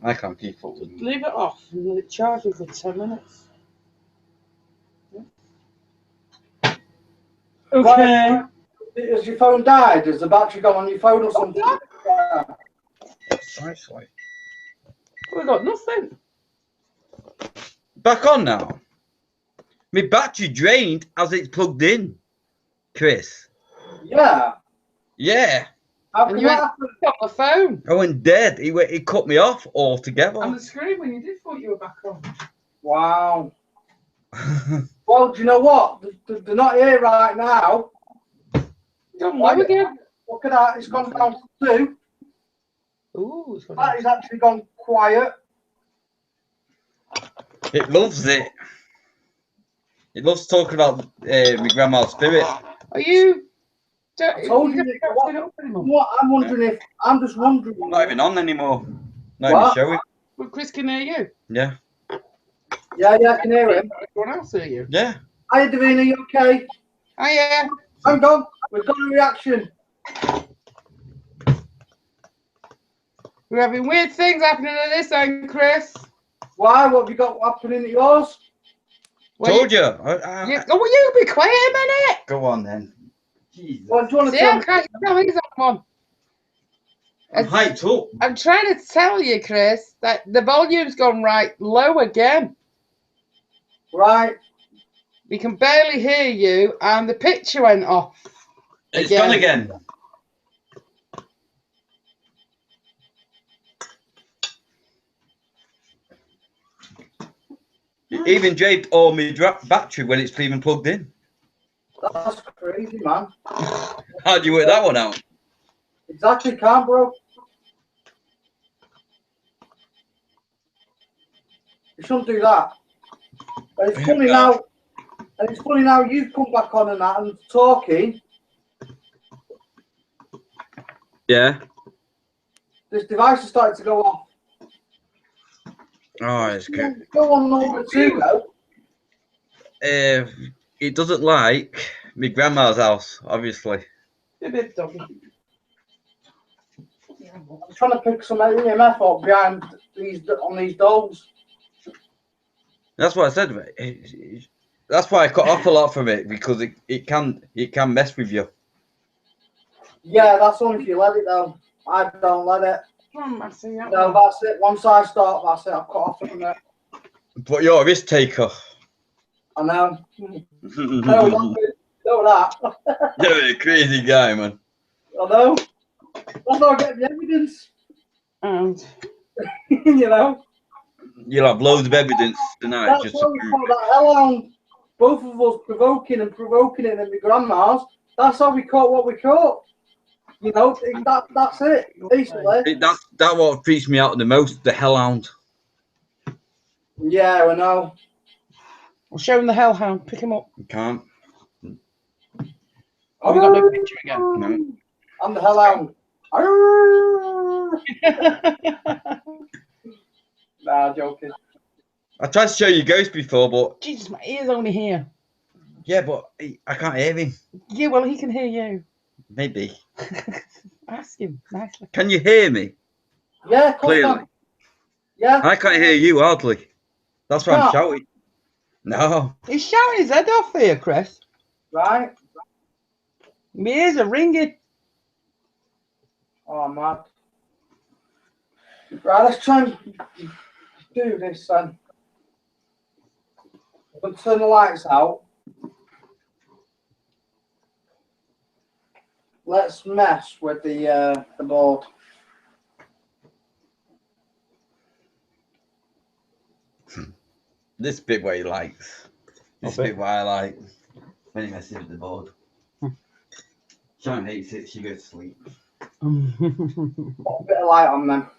I can't keep up with Leave it off and let it charge you for 10 minutes. Okay. Right. Has your phone died? Has the battery gone on your phone or something? Yeah. Precisely. We got nothing. Back on now. My battery drained as it's plugged in. Chris. Yeah. Yeah. How And can you that ain't happen? got the phone. I went dead. He cut me off altogether. And the screen when you did thought you were back on. Wow. Well, do you know what? They're not here right now. Don't know again. Look at that. It's gone down to 2. Ooh, it's got That is actually gone quiet. It loves it. He loves talking about my grandma's spirit. Are you? I told you. What I'm wondering if I'm just wondering. I'm not even on anymore. Not What? even showing. Well, Chris can hear you. Yeah. Yeah, I can hear him. Everyone else hear you? Yeah. Hi, Davina, you okay? Oh yeah. Hang on, we've got a reaction. We're having weird things happening at this end, Chris. Why? What have you got happening at yours? Told you. Oh, will you be quiet a minute? Go on then. Jesus. What do you want to See, tell I me? can't tell he's on one. I'm hyped up. I'm trying to tell you, Chris, that the volume's gone right low again. Right. We can barely hear you, and the picture went off. It's gone again. It even draped all my battery when it's even plugged in. That's crazy, man. How do you work that one out? Exactly, can't, bro. You shouldn't do that. And it's funny now. And it's funny now you've come back on and that and talking. Yeah. This device has started to go off. Oh, it's good. Go on number 2 though. It doesn't like my grandma's house, obviously. A bit doggy. I'm trying to pick some EMF up behind these dolls. That's what I said. That's why I cut off a lot from it, because it can mess with you. Yeah, that's only if you let it though. I don't let it. No, that's it. Once I start, that's it. I've cut off from it. But you're a risk taker. I know. Know that. You're a crazy guy, man. I know. That's how I get the evidence. And you know. You'll have loads of evidence tonight. That's Just why we call that hellhound. Both of us provoking it in my grandma's. That's how we caught what we caught. You know, that's it, basically. That what freaks me out the most, the hellhound. Yeah, I know. We'll show him the hellhound. Pick him up. You can't. Oh, we got no picture again. No. I'm the hellhound. Nah, joking. I tried to show you Ghost before, but Jesus, my ear's only here. yeah, but I can't hear him. Yeah, well, he can hear you. Maybe. Ask him nicely. Can you hear me? Yeah, Clearly. Yeah. I can't hear you hardly. That's why I'm Can't. shouting. No. He's shouting his head off here, Chris. Right. My ears are ringing. Oh, man. Right, let's try and do this then. We'll turn the lights out. Let's mess with the board. This bit what he likes. This bit what I like. When he messes with the board. Sharon hates it, she goes to sleep. Put a bit of light on them.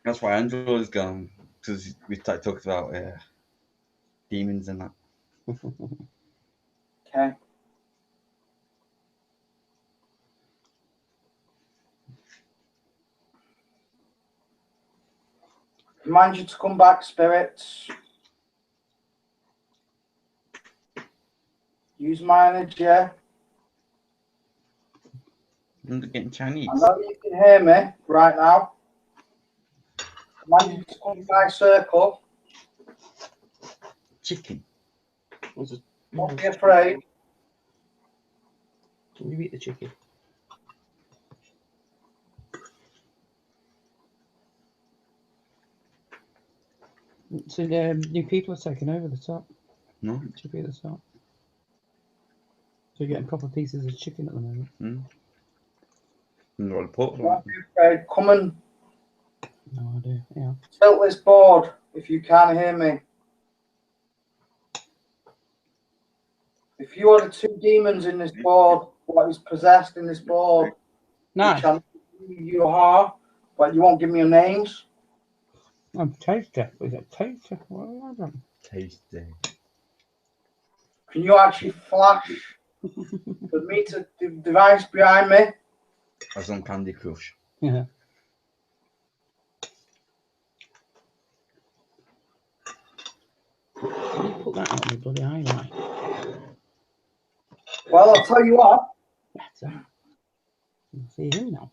That's why Angela's gone. Because we talked about demons and that. Okay. Remind you to come back, spirits. Use my energy. I'm getting Chinese. I know you can hear me right now. Remind you to come to my circle. Chicken. Don't be afraid. Can you eat the chicken? So new people are taking over the top. No. Should be at the top. So you're getting proper pieces of chicken at the moment. Don't be afraid. Come and No idea. Yeah. tilt this board if you can't hear me. If you are the two demons in this board, what is possessed in this board, Nice. which I know you are, but you won't give me your names. I'm tasty. Is it tasty? What have I done? Tasty. Can you actually flash the meter device behind me? As on Candy Crush. Yeah. You put that on the bloody highlight. Well, I'll tell you what. Better. You can see him now.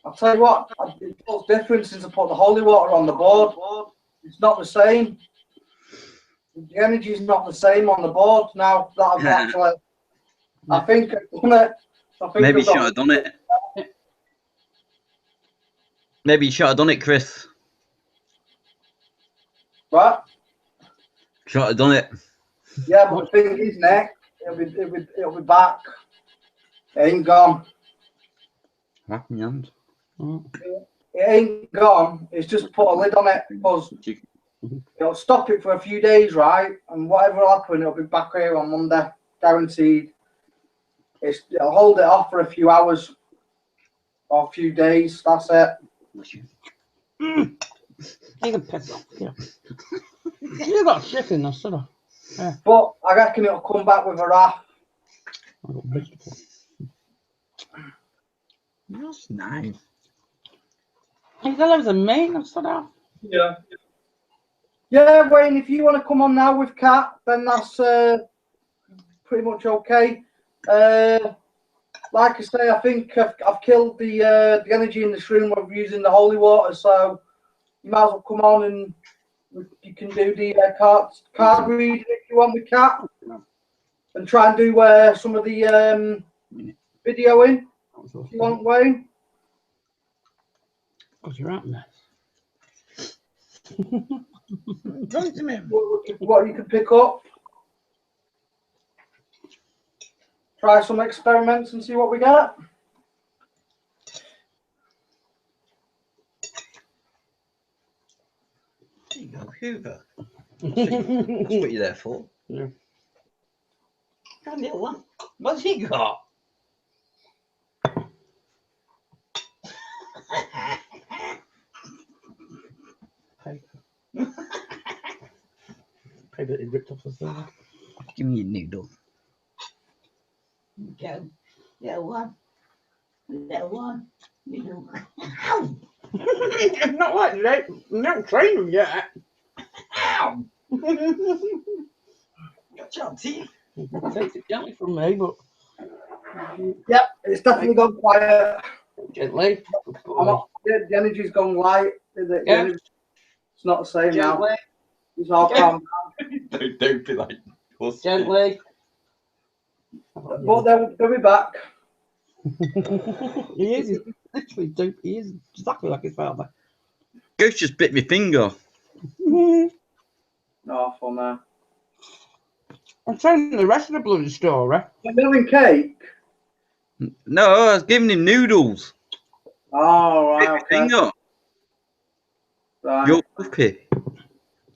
I'll tell you what. It feels different since I put the holy water on the board. It's not the same. The energy is not the same on the board now that I've actually. I think I've done it. I think Maybe you I've should got have done it. Maybe you should have done it, Chris. what? Should have done it. Yeah, but the thing is, Nick, it'll be back. It ain't gone. What in your hand? It ain't gone. It's just put a lid on it because it'll stop it for a few days, right? And whatever will happen, it'll be back here on Monday, guaranteed. It'll hold it off for a few hours or a few days. That's it. You can piss off. Yeah. You got chicken, that's sort of. Yeah. But I reckon it'll come back with a wrap. I got vegetable. That's nice. You got loads of meat, that's sort of. Yeah. Yeah, Wayne, if you want to come on now with Kat, then that's pretty much okay. Like I say, I think I've killed the energy in this room with using the holy water, so you might as well come on and you can do the card reading if you want with Kat, and try and do some of the video in if you want, Wayne. Because you're out there. What you can pick up. Try some experiments and see what we get. There you go, Hoover. That's what you're there for. Yeah. That little one. What's he got? Paper. Paper that he ripped off the thing. Give me a noodle. Go. Little one. Little one. Little one. Ow! It's not like they don't train them yet. Ow! Got your teeth. It takes it gently from me, but Yep, it's definitely gone quiet. gently. The energy's gone light. The Yeah. energy, it's not the same Gently. now. It's all calm. Don't be like us. Gently. But they'll be back. He is. He's literally dope. He is exactly like his father. Ghost just bit my finger. No, for now. I'm telling you the rest of the bloody story. You're having cake? No, I was giving him noodles. Oh, Bit right, my okay. finger. Right. Your puppy.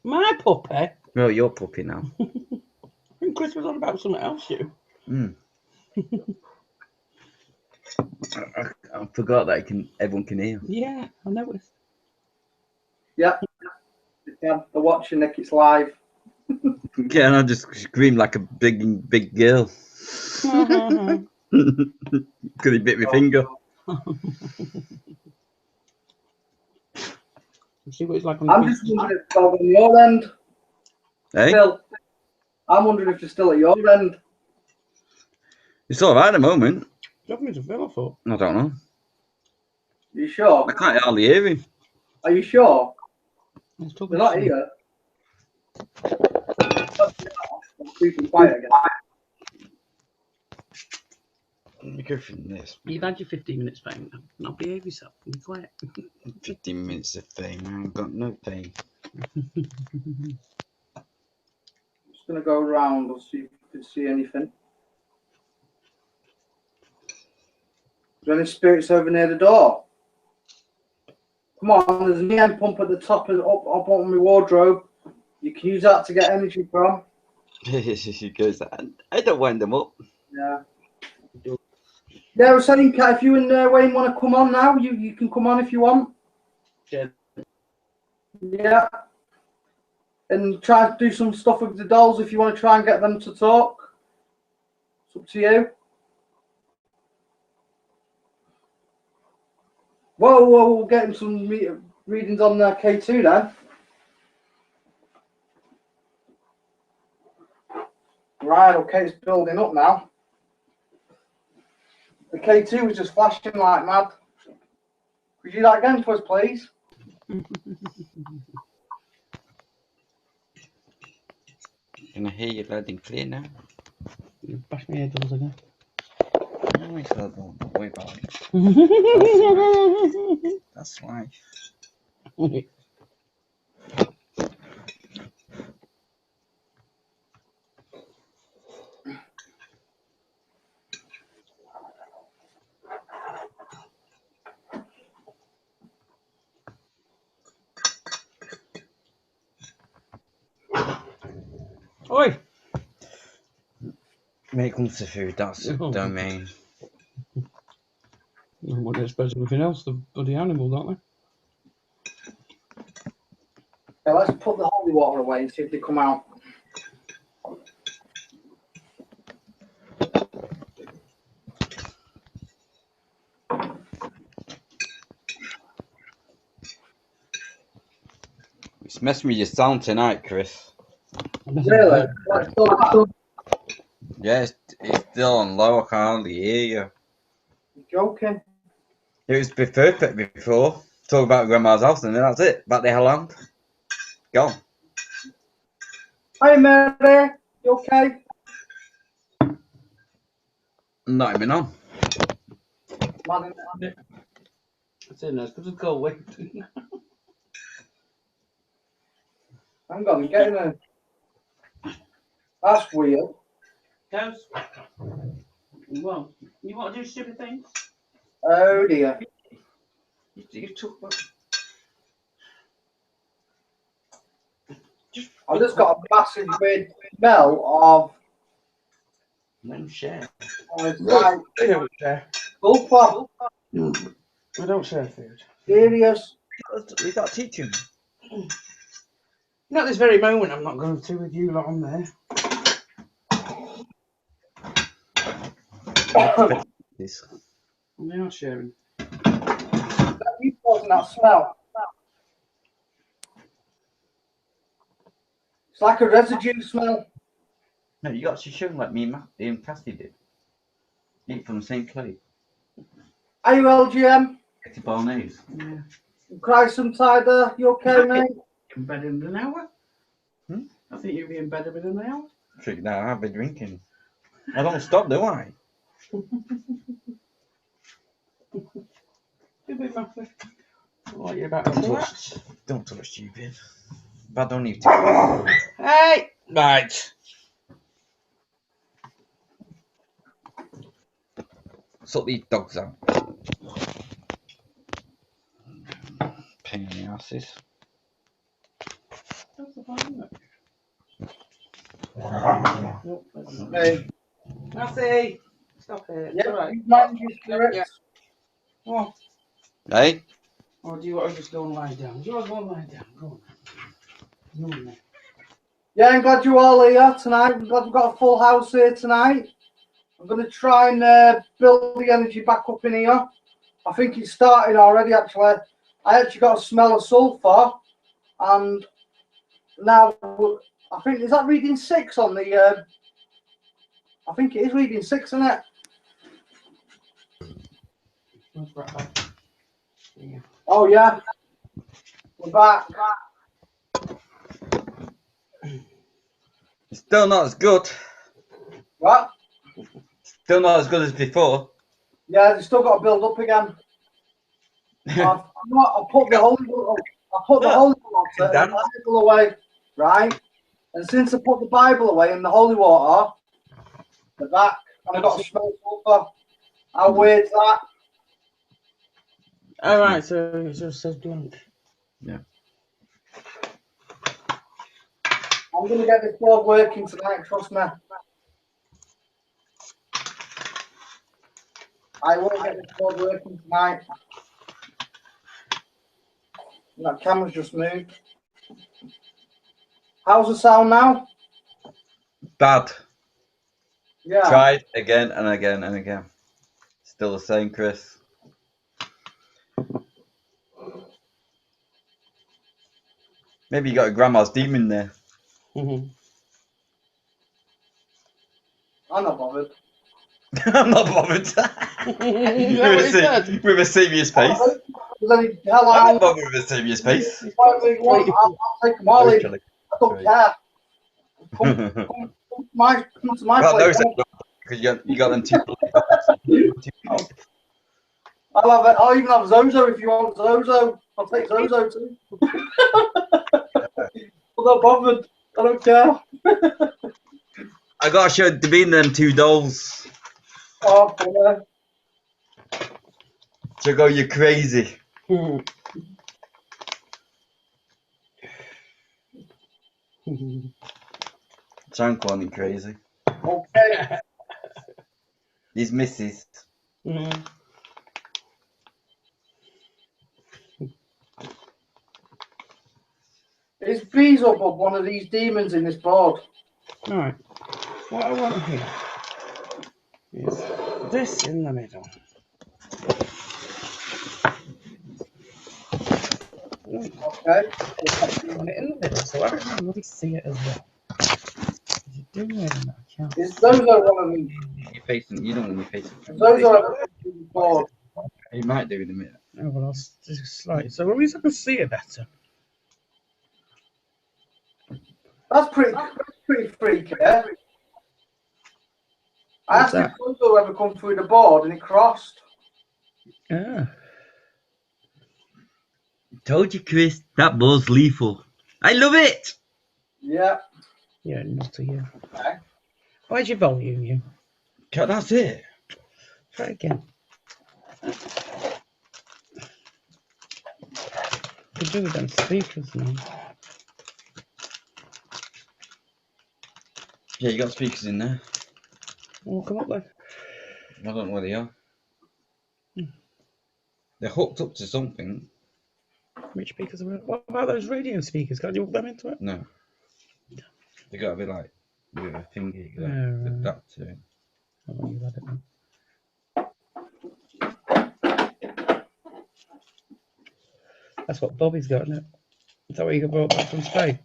My puppy. No, your puppy now. I think Chris was on about something else, you. I forgot that everyone can hear. Yeah, I noticed. Yep. Yeah, they're watching Nick. It's live. Yeah, and I just screamed like a big girl. Because he bit my finger. See what it's like on I'm just wondering if it's still on your end. Hey? Still, I'm wondering if they're still at your end. It's all right at the moment. Drop me to fill, I thought. I don't know. Are you sure? I can't hardly hear him. Are you sure? Let's talk They're about not here. I'm keeping quiet again. Let me go from this. You've had your 15 minutes fame now. Now behave yourself. Be quiet. 15 minutes of fame. I haven't got no fame. I'm just going to go around and see if you can see anything. Is there any spirits over near the door? Come on, there's an EM pump at the top of up on my wardrobe. You can use that to get energy from. She goes, I don't wind them up. Yeah. Yeah, I was saying, Kat, if you and Wayne want to come on now, you can come on if you want. Yeah. Yeah. And try to do some stuff with the dolls if you want to try and get them to talk. It's up to you. Whoa, we're getting some readings on K2 then. Right, okay, it's building up now. The K2 was just flashing like mad. Could you do that again for us, please? Can I hear you loud and clear now? You bash my head again. No, it's not, don't worry about it. That's life. Oi! When it comes to food, that's a domain. I wouldn't expect anything else. The bloody animal, don't they? Yeah, let's put the holy water away and see if they come out. It's messing with your sound tonight, Chris. Really? Yeah, it's still on low. I can hardly hear you. You're joking. It was perfect before. Talk about grandma's house and then that's it. Back the hell on. Gone. Hi, Mary. You okay? Not even on. Man, It's in there. Just go away. hang on, I'm getting a... That's weird. Cows? Well, you want to do stupid things? Oh, dear. You took what? I just got a massive weird smell of... Then share. Right. We don't share. Sulfur. We don't share food. Serious. We got to teach him. Not this very moment. I'm not going to with you lot on there. This. We are sharing. You causing that smell. It's like a residue smell. No, you got to show him like me and Cassie did. Eat from the same plate. Are you LGM? It's a bolognese. Yeah. Cry some cider. You okay, mate? In bed in an hour? Hmm? I think you'll be in bed within an hour. Trick now, I've been drinking. I don't stop, do I? You'll be massive. What you about to touch? Don't touch stupid. But I don't need to. Hey! Right. Sort these dogs out. Pain in the asses. That's the fun, isn't it? Nope, that's not. Hey. Matthew! Stop it. It's Yeah, alright. you mind your spirits. Yeah. What? Hey? Or do you want to just go and lie down? Do you want to go and lie down? Go on. No, no. Yeah, I'm glad you're all here tonight. I'm glad we've got a full house here tonight. I'm going to try and build the energy back up in here. I think it's starting already, actually. I actually got a smell of sulphur. And now, I think, is that reading 6 on the... I think it is reading 6, isn't it? Yeah. Oh, yeah. We're back. It's still not as good. What? Still not as good as before. Yeah, they've still got to build up again. I put the holy water and the Bible away, right? And since I put the Bible away and the holy water, they're back, and I got a smell of sulphur. How weird's that? Alright, so it just says blank. Yeah. I'm going to get this board working tonight, trust me. I will get this board working tonight. That camera's just moved. How's the sound now? Bad. Yeah. Tried again and again and again. Still the same, Chris. Maybe you got a grandma's demon there. I'm not bothered. I'm not bothered. Is that what he said? With a serious face. Bloody hell, I'm I'm not bothered with a serious face. I'll take them all in. Literally. I don't care. Come to my Well, no, place. because you got them two. I'll even have Zozo if you want Zozo. I'll take Zozo too. I'm not bothered. I don't care. I gotta show Davina them two dolls. Oh, boy. So go, you're crazy. Sound calling me crazy. Okay. These misses. Is Bees up of one of these demons in this board? Alright. What I want here is this in the middle. Okay. Want it in the middle so I can really see it as well. You do it in that count. Is Zozo one of them? You're facing. You don't want me facing. Zozo on the board. He might do in a minute. Oh, well, I'll just slightly. So at least I can see it better. That's pretty freaky, yeah? I asked if Zozo ever come through the board and it crossed. Yeah. Told you, Chris. That ball's lethal. I love it. Yeah. Yeah, not to you. Okay. Where's your volume, you? That's it. Try again. Could do with them speakers now. Yeah, you got speakers in there. Oh, come up then. I don't know where they are. They're hooked up to something. Which speakers are? What about those radio speakers? Can't you hook them into it? No. They got to be like with a thingy. Yeah, With that too. Oh, you had it then. That's what Bobby's got, isn't it? Is that what you brought back from Spain?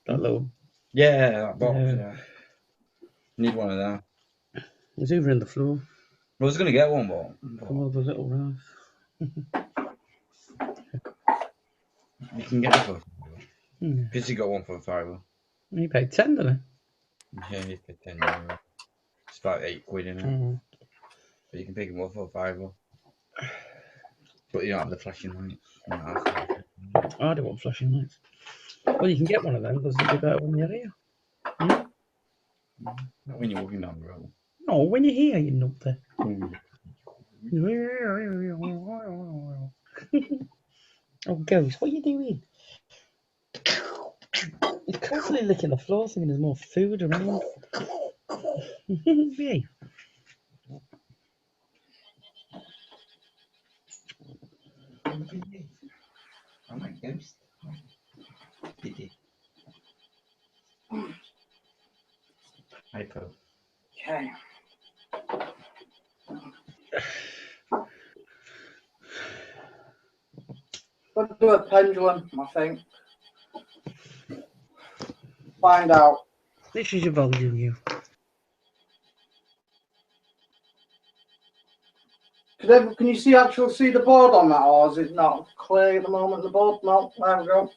That little. Yeah, that box. Yeah. Yeah. Need one of them. It was over in the floor. I was gonna get one, but Come over, little Ralph. you can get one. Hmm. Pissy got one for a £5. You paid 10, didn't Yeah, you paid €10. It's about £8, isn't it? you? But you can pick them up for a £5. But you don't have the flashing lights. Oh, I don't want flashing lights. Well, you can get one of them because they'll be better when you're here. Not when you're walking down the road. No, when you're here, you nutter. Oh, Ghost, what are you doing? You're constantly licking the floor thinking there's more food around. Behave. I'm a ghost. Diddy. Hypo. Okay. Let's do a pendulum, I think. Find out. This is your volume, you. Can you see the board on that, or is it not clear at the moment? The board? No, there we go.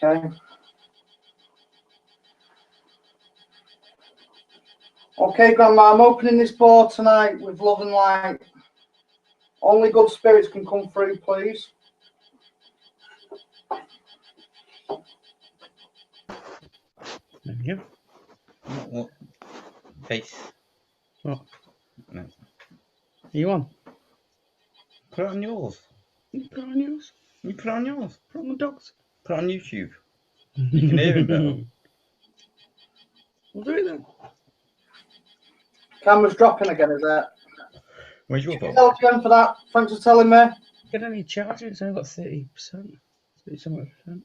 Okay. Okay, Grandma, I'm opening this board tonight with love and light. Only good spirits can come through, please. There you go. What? Face. What? No. Are you on? Put it on yours. You put it on yours. You put it on yours. Put it on the dogs. Put it on YouTube. You can hear him better. We'll do it then. Camera's dropping again, is that? Where's your phone? Tell Jen for that. Thanks for telling me. Get any charging? It's only got 30%. 30-something%.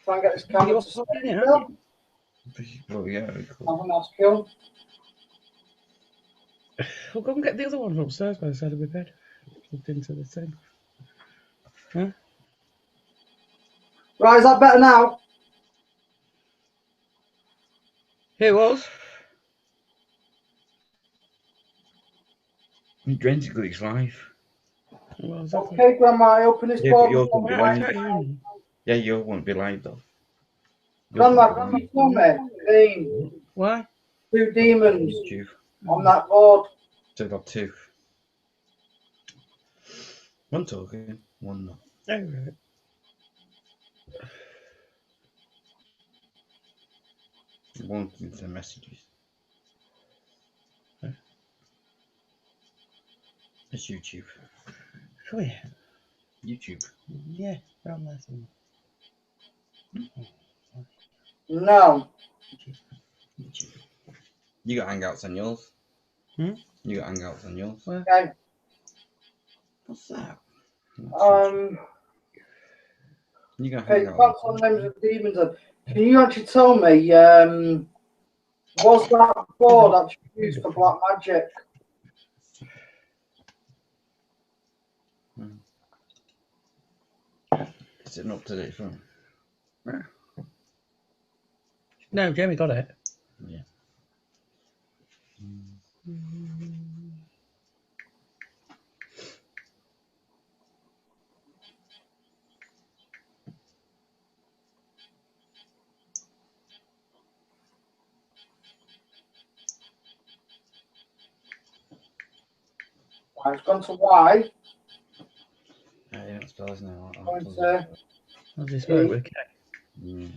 Try and get this camera You're to plugged in, still. aren't Oh, yeah. I think that's cool. you? Well, go and get the other one upstairs by the side of my bed. Plugged into the thing. Huh? Right, is that better now? Here was. Drensically, it's live. Well, exactly. Okay, Grandma, I open this Yeah, board. but yours won't be I live. can't hear you. Yeah, yours won't be live, though. Yours Grandma, won't can be you tell me? Dean, Why? 2 demons live. YouTube. on that board. So I've got 2. One talking, one not. Oh, right. One with the messages. Huh? It's YouTube. Oh, yeah. YouTube. Yeah, around there somewhere. No. YouTube. You got hangouts on yours? Hmm? You got hangouts on yours? Where? Okay. What's that? You got Okay, hangouts that's on names of demons. Can you actually tell me, was that board actually used for black magic? Is it an up-to-date phone? No, Jamie got it. Yeah. I've gone to Y. Yeah, you don't spell his name out. Going to I'll just spell it with a K. Yeah.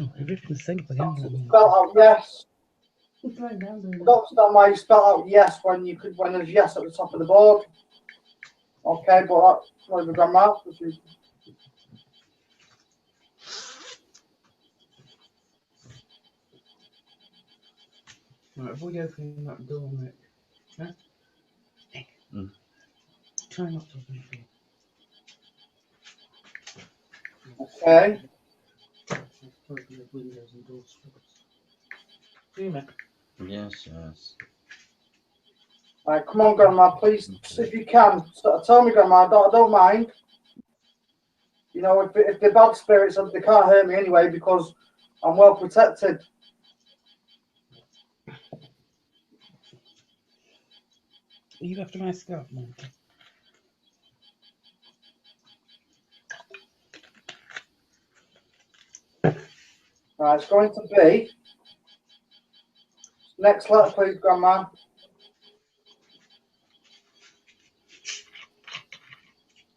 Oh, he ripped the thing again. spell out yes. He's lying down doing I don't understand why you spell out yes when you could when there's yes at the top of the board. Okay, but that's what the grandma. Right, avoid opening that door, Nick. Huh? Nick. Try not to open the door. Okay. Open the windows and doors. Do you, Nick? Yes, yes. Right, come on, grandma, please, if you can, tell me, grandma. I don't mind. You know, if they're bad spirits, they can't hurt me anyway because I'm well protected. You after my scarf, man. Right, it's going to be next letter, please, grandma.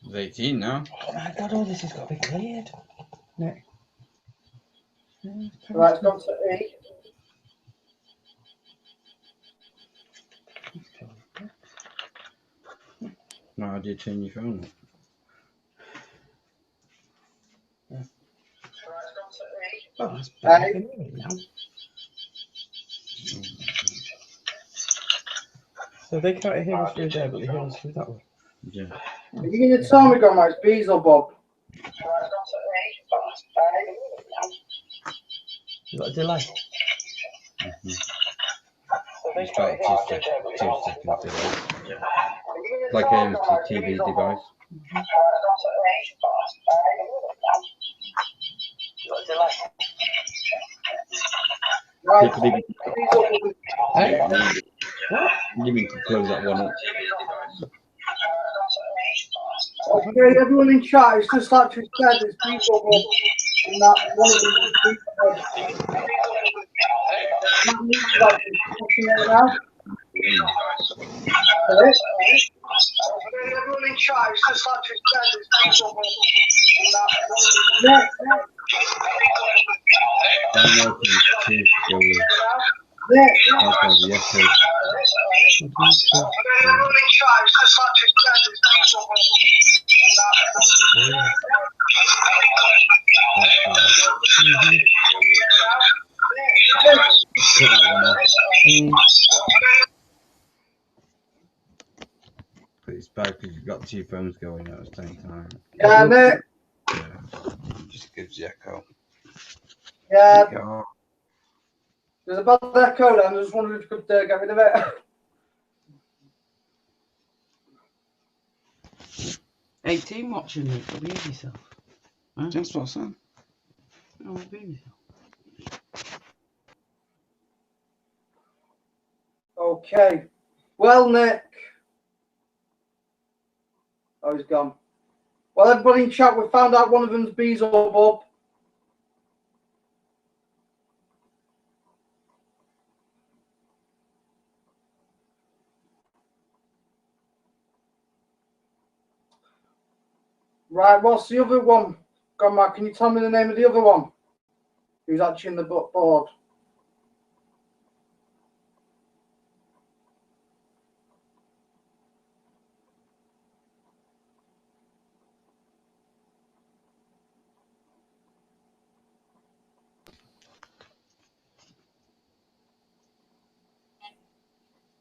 It's 18 now. Oh my god, all this has got to be cleared. Nick. Right, it's gone to E. No, I did turn your phone up. Yeah. Oh, that's better now. So they can't hear us through there, but they hear us through that way. Yeah. Are you going to tell me, grandma, it's bees or Bob? You got a delay? It's about 2 seconds delay. Like a TV device. Right. Hey? You mean to close that one up? Okay, everyone in chat, it's just like you said, it's bees or Bob. And that one of them is bees or Bob. That means that it's now. Everyone in chat, it's just like you said, it's bees or Bob. I'm open to go with. That's why the echo. Cut that one off. it's bad because you've got two phones going at the same time. Yeah, Nick. Yeah. Just gives you echo. Yeah. Yeah. There's a bad echo then. I just wondered if you could get rid of it. 18 watching it. Behave yourself. Huh? That's what I said. Oh, behave yourself. Okay. Well, Nick. Oh, he's gone. Well, everybody in chat, we found out one of them's bees or Bob. Right, what's the other one? Grandma, can you tell me the name of the other one? Who's actually in the board?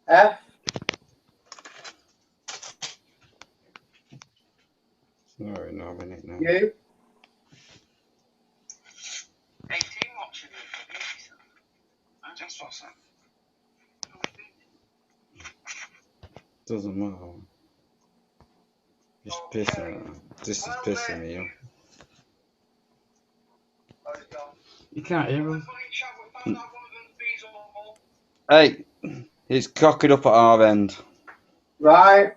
F. Sorry, no, I'm in it now. U. 18 watching it. Behave yourself. That's what I said. Doesn't matter. Just pissing. This is pissing me off. You can't hear us. Hey, it's cocking up at our end. Right.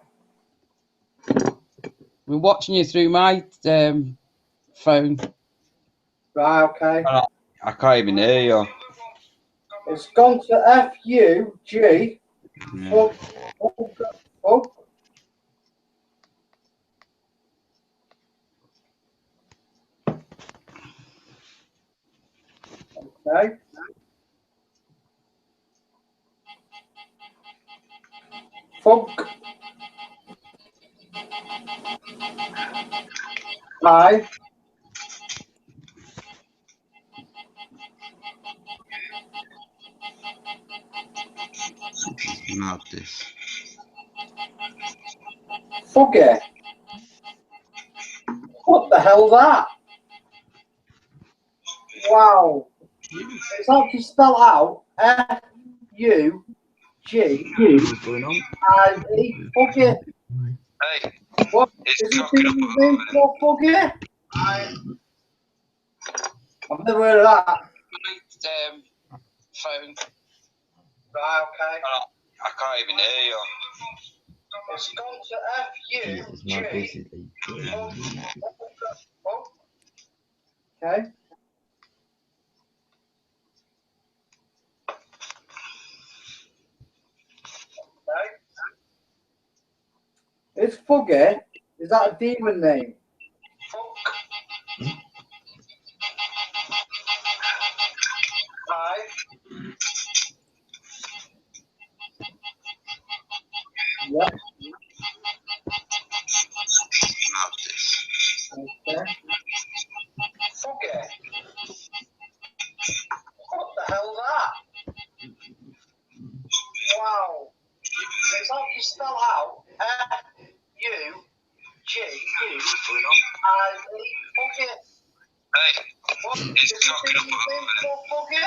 We're watching you through my phone. Right, okay. I can't even hear you. It's gone to F-U-G. Yeah. Oh. Okay. Funk. I. Mad this. Fuggy. What the hell's that? Wow. It's actually spelled out F-U-G-I-E. Fuggy. Hey, What? it's Is he cocking up his at name our end. called Fuggy? I've never heard of that. Phone. Right, okay. I can't even hear you. It's gone to F-U-G. Okay. It's Fuggy. Is that a demon name? Five. Yep. Mad this. Okay. Fuggy. What the hell's that? Wow. It's actually spelled out F-U-G-I-E. Fuggy. Hey, What? it's cocking up at our end. Fuggy?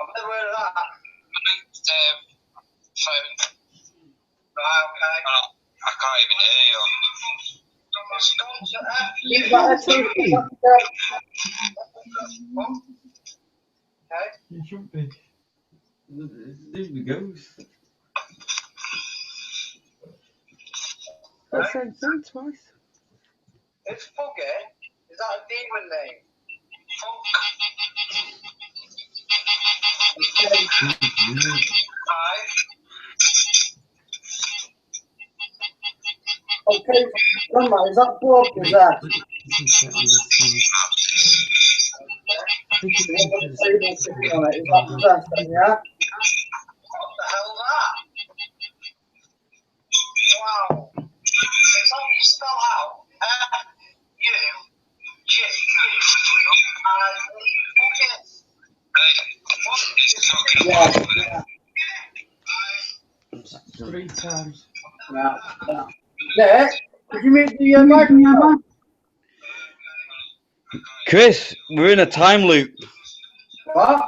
I've never heard of that. Phone. Right, okay. I can't even hear you. It's gone to F-U-G-I-E. Okay. You shouldn't be. It's the ghost. That's the same thing twice. It's Fuggy. Is that a demon name? Okay. Five. Okay, Grandma, is that blood possessed? I think it's Is that possessed then, yeah? What the hell's that? Wow. It's actually spelled out F-U-G-I-E. Okay. Hey, it's cocking up at our end. 3 times. Nah. Nick, did you meet the microphone? Chris, we're in a time loop. What?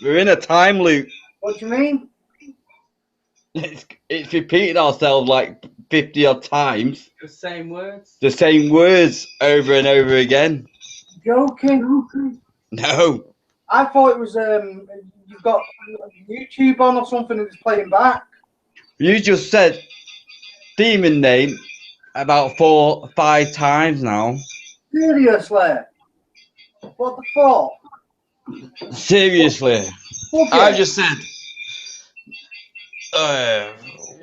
We're in a time loop. What do you mean? It's repeating ourselves like 50 odd times. The same words. The same words over and over again. Joking. No. I thought it was you've got YouTube on or something and it's playing back. You just said demon name about 4 or 5 times now. Seriously? What the fuck? Seriously. Okay. I just said,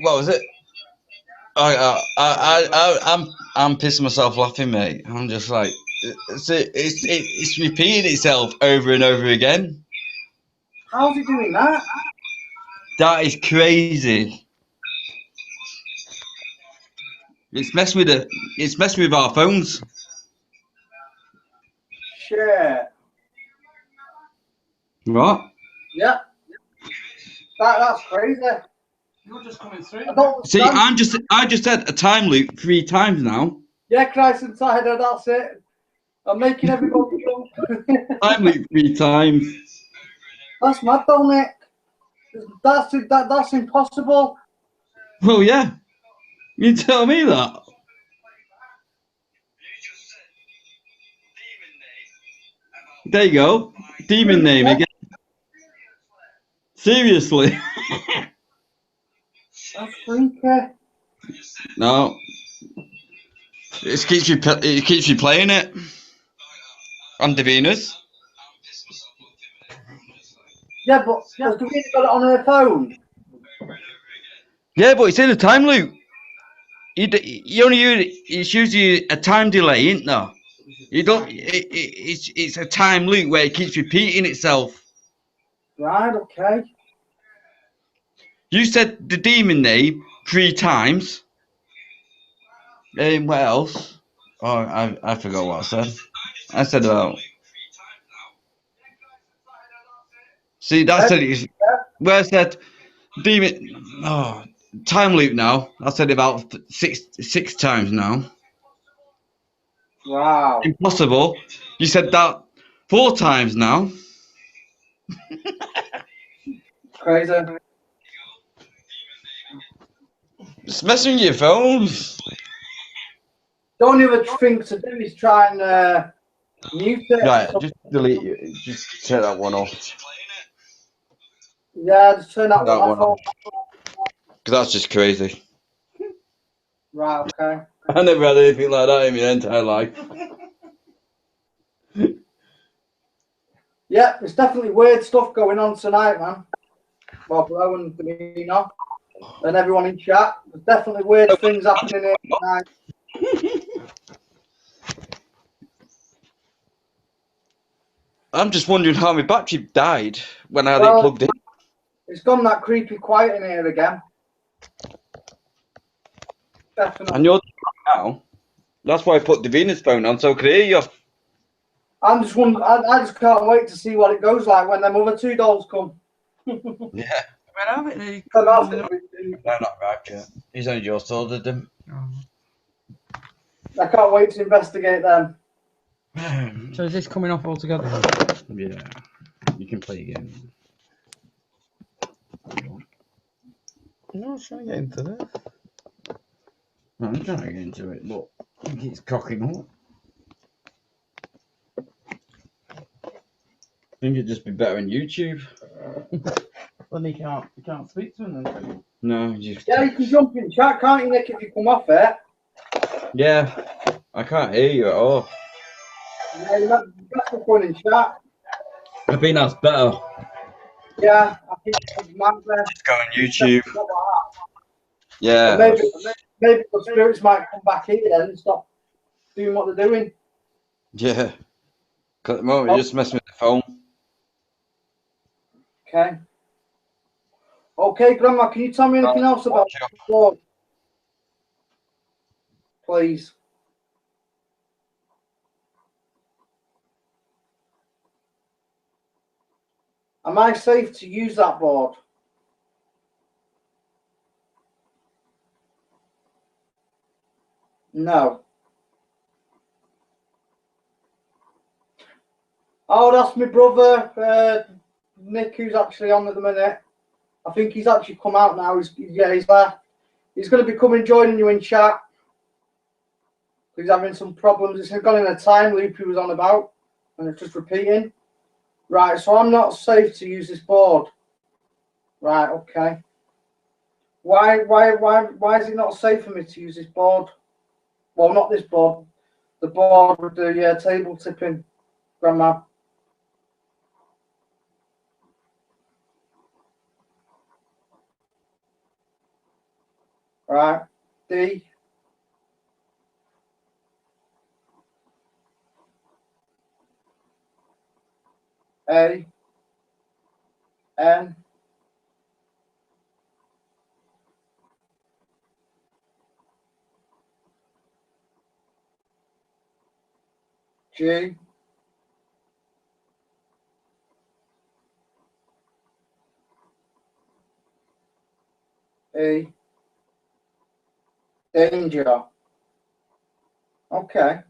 what was it? I'm pissing myself laughing, mate. I'm just like, it's repeating itself over and over again. How's he doing that? That is crazy. It's messing with our phones. Shit. What? Yeah. That's crazy. You're just coming through. I don't See, understand. I just said a time loop 3 times now. Yeah, Christ inside her, that's it. I'm making everybody jump. Time loop 3 times. That's mad though, Nick. That's impossible. Well, yeah. You tell me that. There you go. Demon name again. Seriously. That's freaky. No. It keeps you playing it. On Davina's. Yeah, but has Davina got it on her phone? Yeah, but it's in a time loop. You only it's usually a time delay, isn't there? You don't. It's a time loop where it keeps repeating itself. Right. Okay. You said the demon name 3 times. What else? Oh, I forgot what I said. I said about. See, that's it. Where I said demon. Oh, time loop now. I said about six times now. Wow. Impossible. You said that 4 times now. Crazy. It's messing with your phones. The only other thing to do is try and mute it. Right, just delete it. Just take that one off. Yeah, just turn that one off. Because that's just crazy. Right, okay. I never had anything like that in my entire life. Yeah, there's definitely weird stuff going on tonight, man. Well, Bro and Davina and everyone in chat. There's definitely weird things happening here tonight. I'm just wondering how my battery died when I had it plugged in. It's gone that creepy quiet in here again. Definitely. And you're now. That's why I put Davina's phone on so I could hear you. I'm just wondering, I just can't wait to see what it goes like when them other 2 dolls come. Yeah. Where are they? No, not right yet. He's only just ordered them. I can't wait to investigate them. So is this coming off altogether? Yeah. You can play again. No, I was trying to get into this. No, I'm trying to get into it, but I think it's cocking up. I think it'd just be better on YouTube. Well, you can't speak to him then. No, just. Yeah, you can jump in chat, can't you, Nick, if you come off it? Yeah, I can't hear you at all. Yeah, you have to go in chat. I think that's better. Yeah, I think it might be. Just go on YouTube. Yeah. Maybe the spirits might come back here then and stop doing what they're doing. Yeah. Because at the moment, you're just messing with the phone. Okay. Okay, Grandma, can you tell me anything else about the board? Please. Am I safe to use that board? No. Oh, that's my brother, Nick, who's actually on at the minute. I think he's actually come out now. He's left. He's going to be coming joining you in chat. He's having some problems. It's gone in a time loop he was on about, and it's just repeating. Right, so I'm not safe to use this board. Right, okay. Why is it not safe for me to use this board? Well, not this board. The board with the table tipping, Grandma. Right, D. A. N. G. E. Danger. Okay.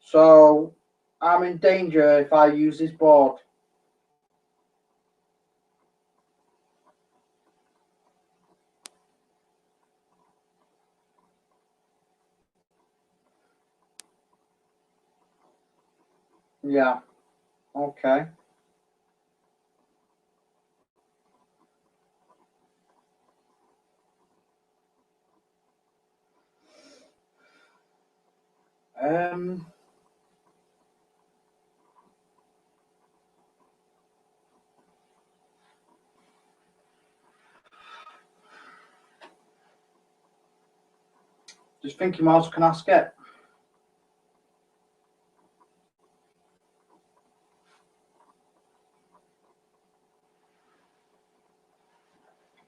So I'm in danger if I use this board. Yeah. Okay. Just thinking what else can I skip?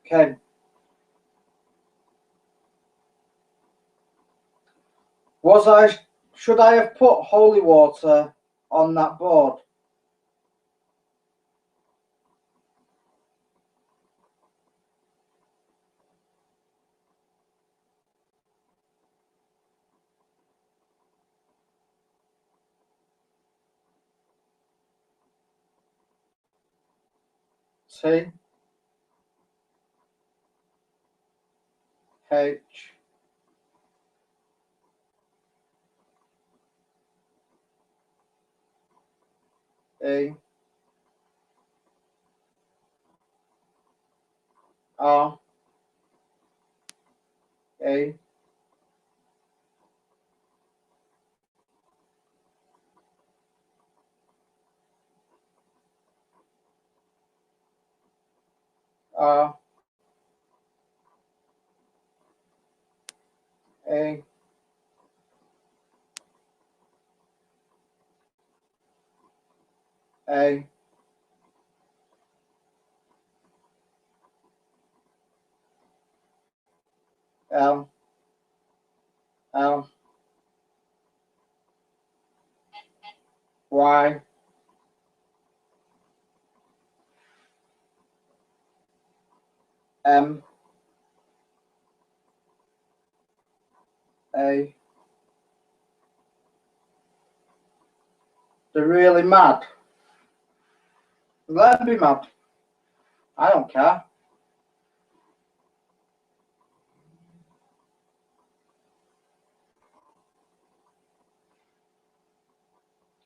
Okay. Should I have put holy water on that board? T. H. E. R. A. R. A. A. L. L. Y. M. A. They're really mad. Let them be mad. I don't care.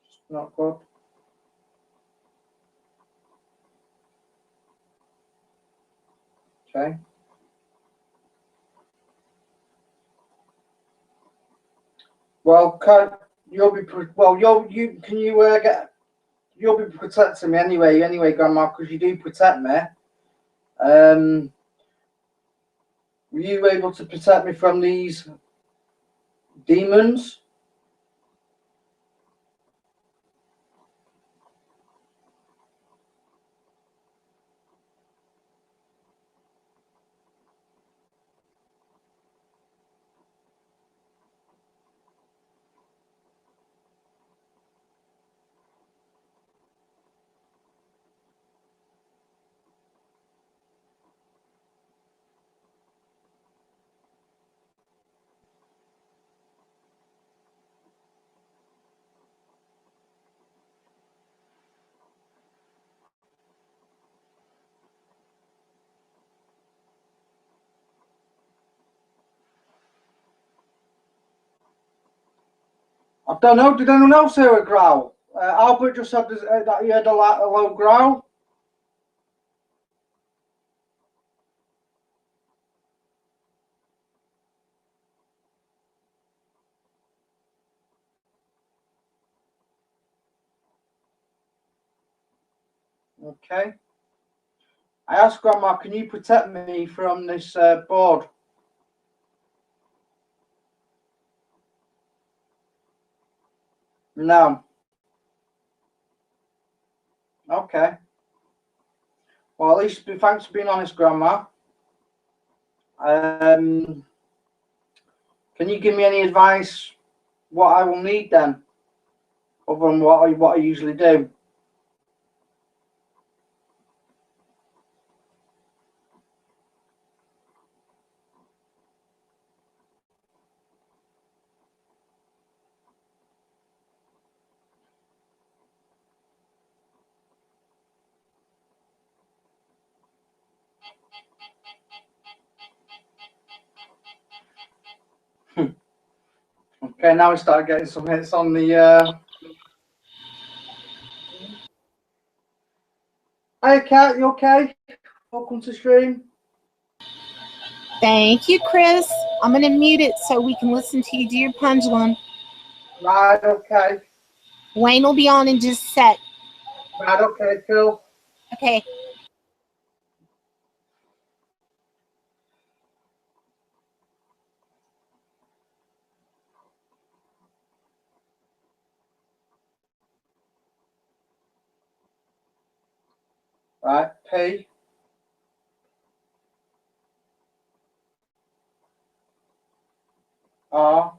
It's not good. Okay. Well, you'll be you'll be protecting me anyway, Grandma, because you do protect me. Were you able to protect me from these demons? I don't know. Did anyone else hear a growl? Albert just said that he heard a low growl. Okay. I asked Grandma, can you protect me from this board? No. Okay. Well, at least thanks for being honest, Grandma. Can you give me any advice what I will need then, other than what I usually do? Okay, now we start getting some hits on the. Hi, Kat, you okay? Welcome to stream. Thank you, Chris. I'm going to mute it so we can listen to you do your pendulum. Right, okay. Wayne will be on in just a sec. Right, okay, cool. Okay. Right, P. R.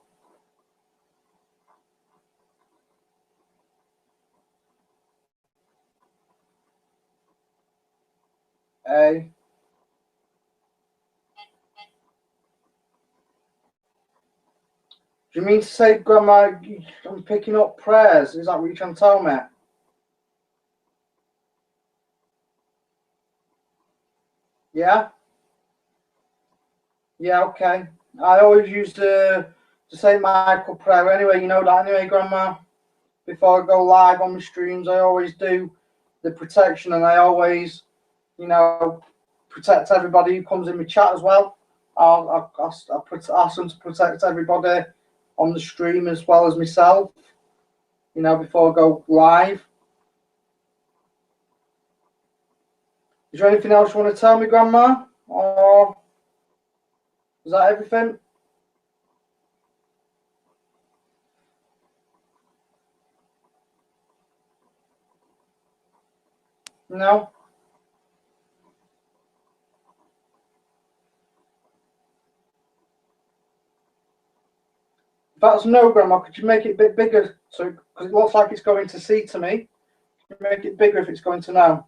A. Do you mean to say, Grandma, I'm picking up prayers? Is that what you're trying to tell me? Yeah? Yeah, okay. I always use the St. Michael prayer anyway, you know that anyway, Grandma. Before I go live on my streams, I always do the protection, and I always, you know, protect everybody who comes in my chat as well. I'll ask them to protect everybody on the stream as well as myself, you know, before I go live. Is there anything else you want to tell me, Grandma? Or is that everything? No? If that's no, Grandma, could you make it a bit bigger? So, because it looks like it's going to C to me. Can you make it bigger if it's going to no?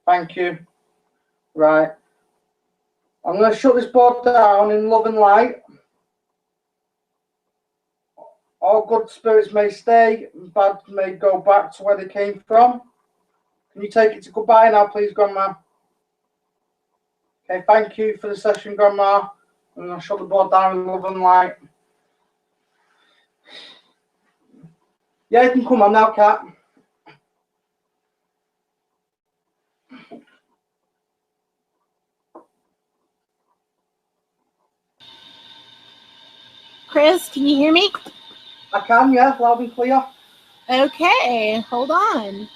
Thank you. Right. I'm going to shut this board down in love and light. All good spirits may stay, bad may go back to where they came from. Can you take it to goodbye now, please, Grandma? Okay, thank you for the session, Grandma. I'm going to shut the board down in love and light. Yeah, you can come on now, Kat. Chris, can you hear me? I can, yeah, loud and clear. Okay, hold on.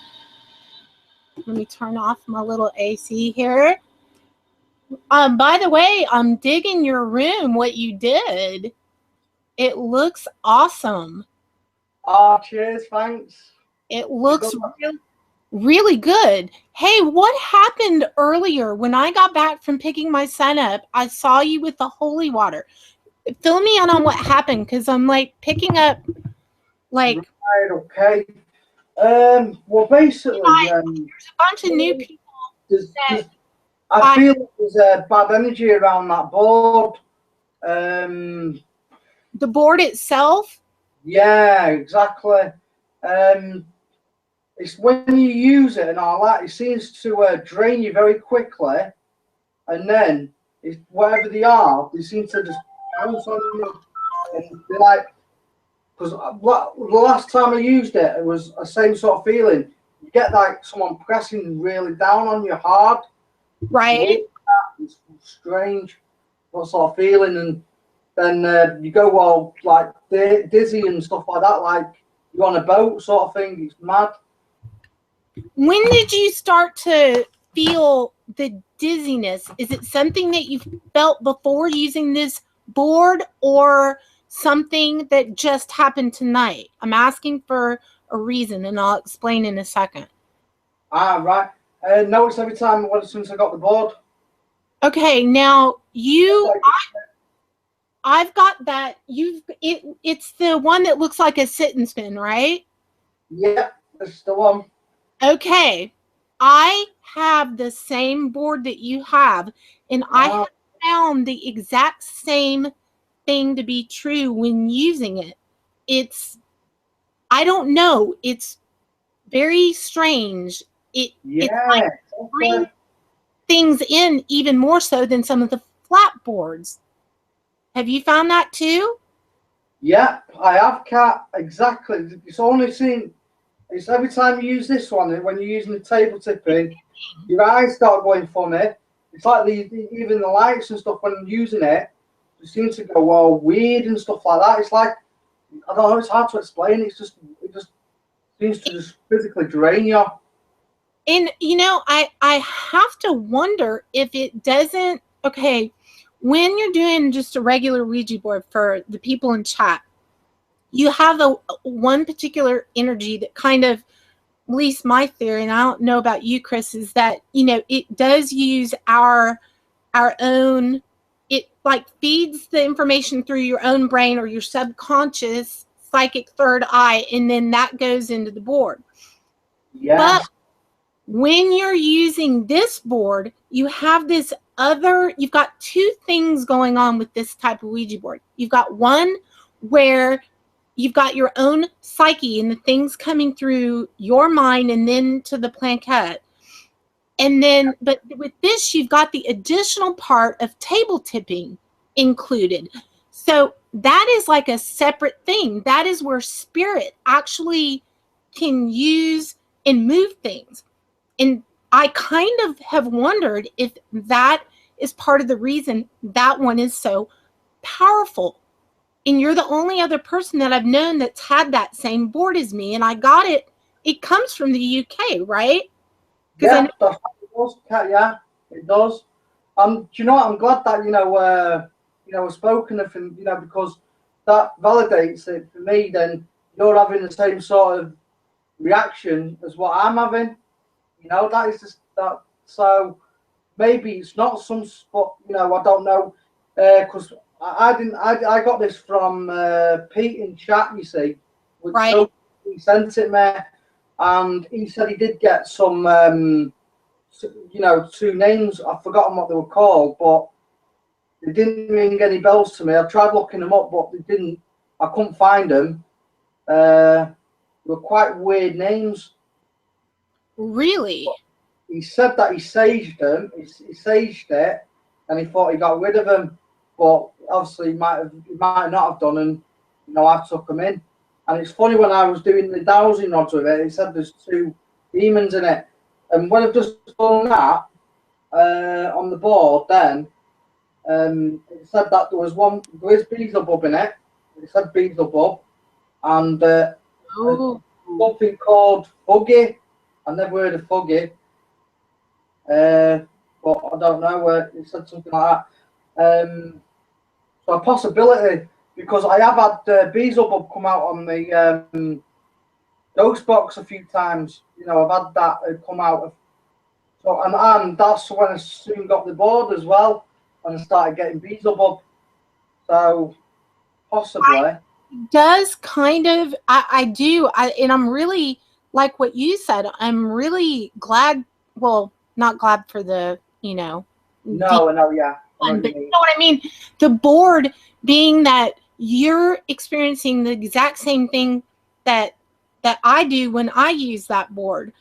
Let me turn off my little AC here. By the way, I'm digging your room, what you did. It looks awesome. Oh, cheers, thanks. It looks really good. Hey, what happened earlier when I got back from picking my son up? I saw you with the holy water. Fill me in on what happened, because I'm like picking up like right, okay. Well, basically, there's a bunch of new people. I feel like there's a bad energy around that board. The board itself? Yeah, exactly. It's when you use it and all that, it seems to drain you very quickly, and then wherever they are, they seem to just bounce on you. And they're like, because the last time I used it, it was the same sort of feeling. You get like someone pressing really down on you hard. Right. It's strange, what sort of feeling, and then you go all like dizzy and stuff like that, like you're on a boat sort of thing. It's mad. When did you start to feel the dizziness? Is it something that you felt before using this board or something that just happened tonight? I'm asking for a reason, and I'll explain in a second. Ah, right. No, it's every time since I got the board. Okay, now I've got that. It's the one that looks like a sit and spin, right? Yeah, that's the one. Okay, I have the same board that you have, and I have found the exact same thing to be true when using it. I don't know, it's very strange. It's like bring things in even more so than some of the flat boards. Have you found that too? Yeah, I have, Kat. Exactly. It's every time you use this one, when you're using the table tipping, your eyes start going funny. It's like even the lights and stuff when I'm using it, they seem to go all weird and stuff like that. It's like, I don't know, it's hard to explain. It just seems to just physically drain you. And I have to wonder if it doesn't. Okay, when you're doing just a regular Ouija board for the people in chat, you have one particular energy that kind of, at least my theory, and I don't know about you, Chris, is that it does use our own. It like feeds the information through your own brain or your subconscious psychic third eye, and then that goes into the board. Yes. But when you're using this board, you have this you've got two things going on with this type of Ouija board. You've got one where you've got your own psyche and the things coming through your mind and then to the planchette. And then, but with this, you've got the additional part of table tipping included. So that is like a separate thing. That is where spirit actually can use and move things. And I kind of have wondered if that is part of the reason that one is so powerful. And you're the only other person that I've known that's had that same board as me. And I got it. It comes from the UK, right? Yeah, it does. Yeah, it does. Do you know what? I'm glad that we've spoken of him. Because that validates it for me. Then you're having the same sort of reaction as what I'm having. That is just that. So maybe it's not some spot. I don't know. Because I didn't. I got this from Pete in chat. You see, right? So he sent it me, and he said he did get some. Two names. I've forgotten what they were called, but they didn't ring any bells to me. I tried looking them up, but they didn't. I couldn't find them. They were quite weird names. Really? But he said that he saged them. He saged it, and he thought he got rid of them. But obviously, he might not have done, and I took them in. And it's funny, when I was doing the dowsing rods with it, it said there's two demons in it. And when I've just done that on the board, then it said that there is Beelzebub in it. It said Beelzebub, and something called Fuggy. I never heard of Fuggy, but I don't know. It said something like that. So a possibility, because I have had Beelzebub come out on the Ghost Box a few times. I've had that come out of. So and that's when I soon got the board as well, and I started getting Beelzebub. So possibly. It does kind of. I do. And I'm really, like what you said. I'm really glad. Well, not glad for the No, yeah. But you know what I mean? The board being that you're experiencing the exact same thing that I do when I use that board.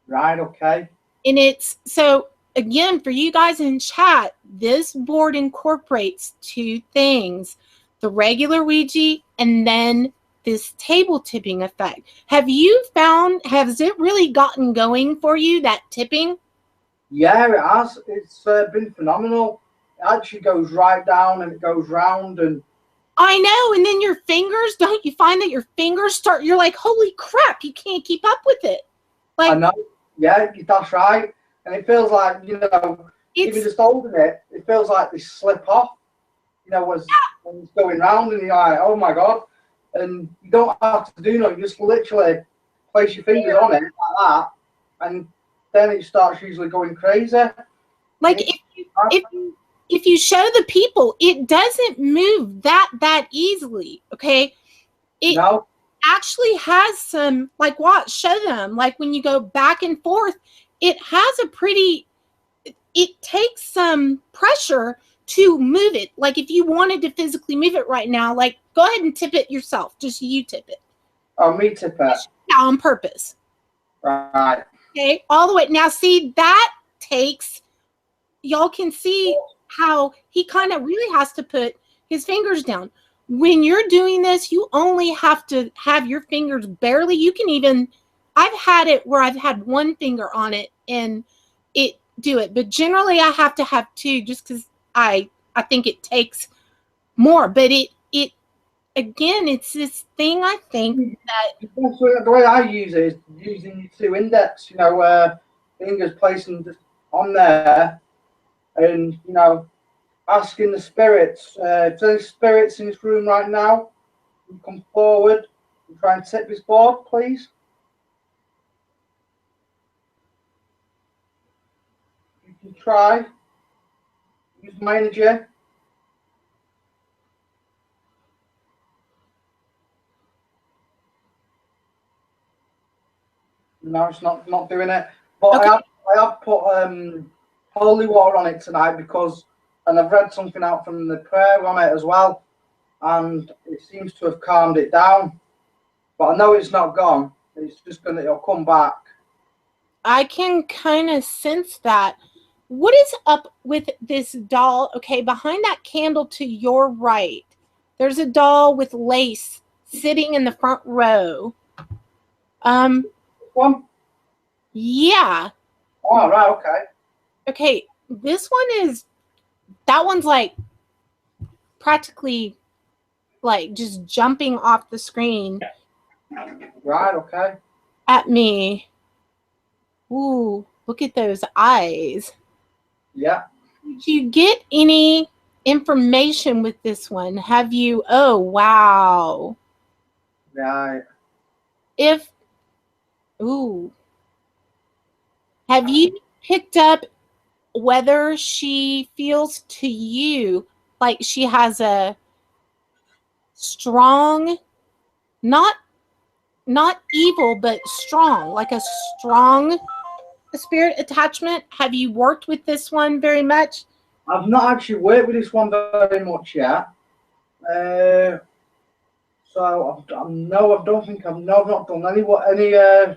Right, okay. And it's, so again, for you guys in chat, this board incorporates two things. the regular Ouija, and then this table tipping effect. Have you found, has it really gotten going for you, that tipping? Yeah, it has. It's been phenomenal. It actually goes right down and it goes round, and I know, and then your fingers, don't you find that your fingers start, you're like, holy crap, you can't keep up with it. Like, I know. Yeah, that's right. And it feels like, you know, even just holding it, it feels like they slip off, you know, when it's going round, and you're like, oh my God. And you don't have to do nothing, you just literally place your fingers on it like that, and then it starts usually going crazy. Like if you show the people, it doesn't move that easily. Okay, it actually has some, like, what, show them, like when you go back and forth, it has a pretty, it takes some pressure to move it. Like if you wanted to physically move it right now, like go ahead and tip it yourself. Just you tip it. Oh, me tip it. Yeah, on purpose. Right. Okay, all the way. Now see, that takes, y'all can see how he kind of really has to put his fingers down. When you're doing this, you only have to have your fingers barely, you can even, I've had it where I've had one finger on it and it do it, but generally I have to have two, just because I think it takes more. But it again, it's this thing, I think, that the way I use it is using your two index, you know, fingers placing just on there, and, you know, asking the spirits, if there's any spirits in this room right now, you come forward and try and tip this board, please. You can try. Use my energy. No, it's not doing it. But okay. I have put holy water on it tonight because, and I've read something out from the prayer on it as well, and it seems to have calmed it down. But I know it's not gone. It's just it'll come back. I can kind of sense that. What is up with this doll? Okay, behind that candle to your right, there's a doll with lace sitting in the front row. One? Yeah. Oh, right, okay. Okay, this one is, that one's like practically like just jumping off the screen. Right, okay. At me. Ooh, look at those eyes. Yeah. Did you get any information with this one? Have you? Oh, wow. Right. Have you picked up whether she feels to you like she has a strong, not evil, but strong, like a strong spirit attachment? Have you worked with this one very much? I've not actually worked with this one very much yet. So I don't think I've not done any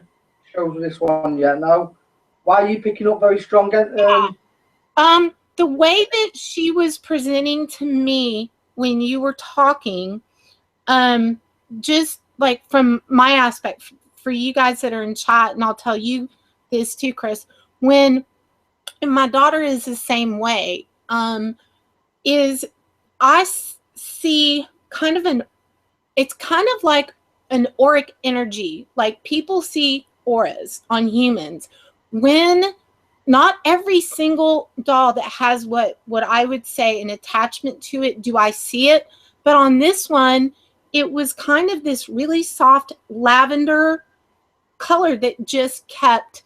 shows with this one yet. No. Why are you picking up very strong? The way that she was presenting to me when you were talking, just like from my aspect, for you guys that are in chat, and I'll tell you this too, Chris, when my daughter is the same way, is I see kind of it's kind of like an auric energy, like people see auras on humans. When not every single doll that has what I would say an attachment to it do I see it, but on this one, it was kind of this really soft lavender color that just kept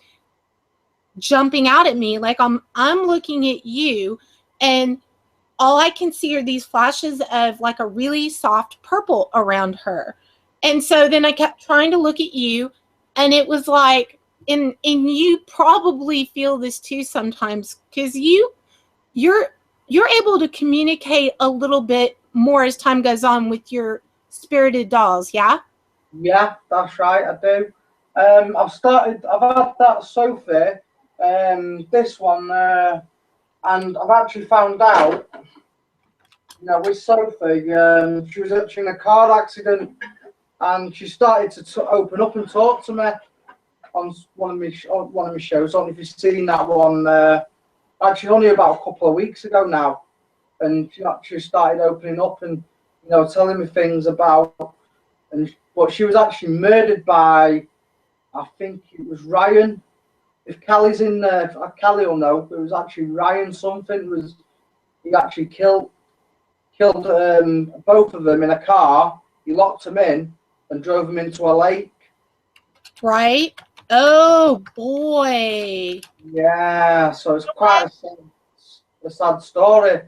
jumping out at me. Like I'm looking at you, and all I can see are these flashes of like a really soft purple around her. And so then I kept trying to look at you, and it was like, and you probably feel this too sometimes, because you're able to communicate a little bit more as time goes on with your spirited dolls, yeah? Yeah, that's right, I do. I've had that sofa, this one, and I've actually found out with Sophie, she was actually in a car accident, and she started to open up and talk to me on one of my shows. I don't know if you've seen that one. Actually, only about a couple of weeks ago now, and she actually started opening up and telling me things about. But she was actually murdered by, I think it was Ryan. If Callie's in there, Callie will know. It was actually Ryan something. He actually killed both of them in a car. He locked them in and drove them into a lake. Right? Oh boy. Yeah, so it's quite a sad story.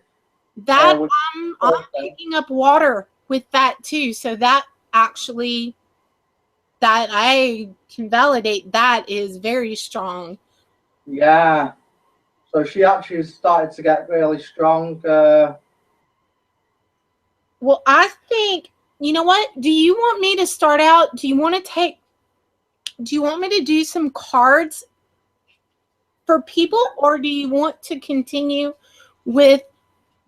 That I'm picking up water with that too. So that actually, that I can validate, that is very strong. Yeah. So she actually started to get really strong. Well, I think, you know what? Do you want me to start out? Do you want me to do some cards for people, or do you want to continue with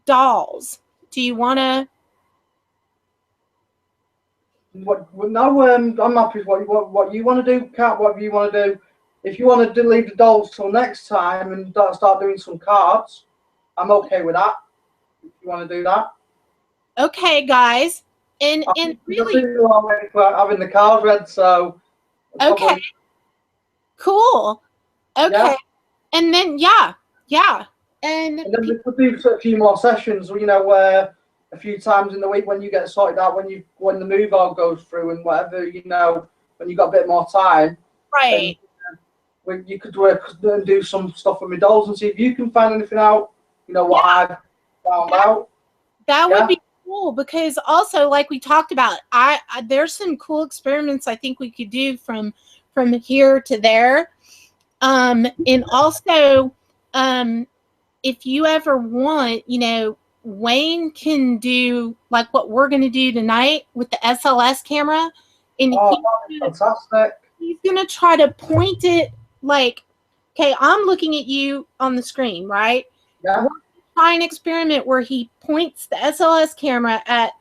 dolls? Do you want to? No, I'm happy with what you want to do, Kat. Whatever you want to do. If you want to leave the dolls till next time and start doing some cards, I'm okay with that. If you want to do that. Okay, guys. And really, having the cards read, so okay, cool. Okay, yeah. And then yeah, and then we could do a few more sessions. Where a few times in the week when you get sorted out, when the move all goes through and whatever, when you got a bit more time, right? You could work and do some stuff with my dolls and see if you can find anything out. What I've found out. That would be cool, because also, like we talked about, I there's some cool experiments I think we could do from here to there, and also, if you ever want, Wayne can do like what we're going to do tonight with the SLS camera, and fantastic. He's going to try to point it like, okay, I'm looking at you on the screen, right? Yeah. We're going to try an experiment where he points the SLS camera at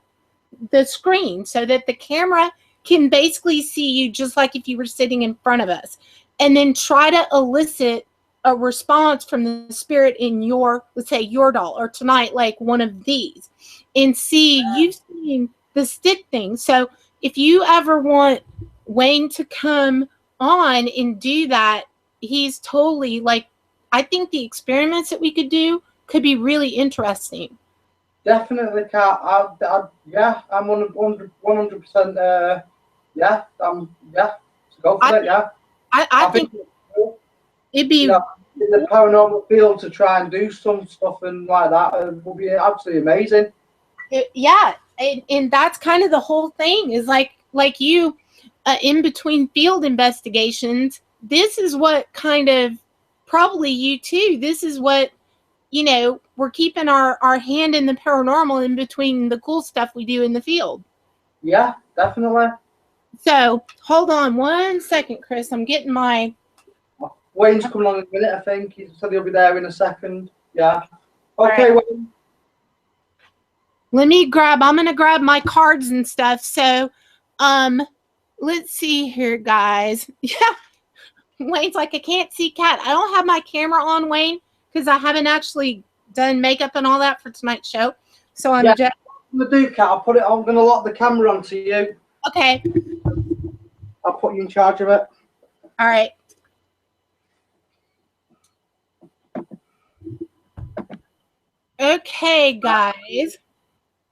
the screen so that the camera can basically see you just like if you were sitting in front of us, and then try to elicit a response from the spirit in your, let's say, your doll, or tonight, like one of these, and see you seeing the stick thing. So if you ever want Wayne to come on and do that, he's totally like, I think the experiments that we could do could be really interesting. Definitely, Kat. Yeah, I'm 100%. Yeah, yeah. So go for it. Yeah. I think it'd be in the paranormal field to try and do some stuff and like that would be absolutely amazing. Yeah, and that's kind of the whole thing, is like you, in between field investigations, this is what kind of, probably you too, this is what, we're keeping our hand in the paranormal in between the cool stuff we do in the field. Yeah, definitely. So hold on one second, Chris. I'm getting my... Wayne's coming on in a minute, I think. He said he'll be there in a second. Yeah. Okay, right. Wayne. I'm going to grab my cards and stuff. So, let's see here, guys. Yeah. Wayne's like, I can't see Kat. I don't have my camera on, Wayne, because I haven't actually done makeup and all that for tonight's show. So I'm just... I'm going to do, Kat. I'm going to lock the camera onto you. Okay. I'll put you in charge of it. All right. Okay, guys.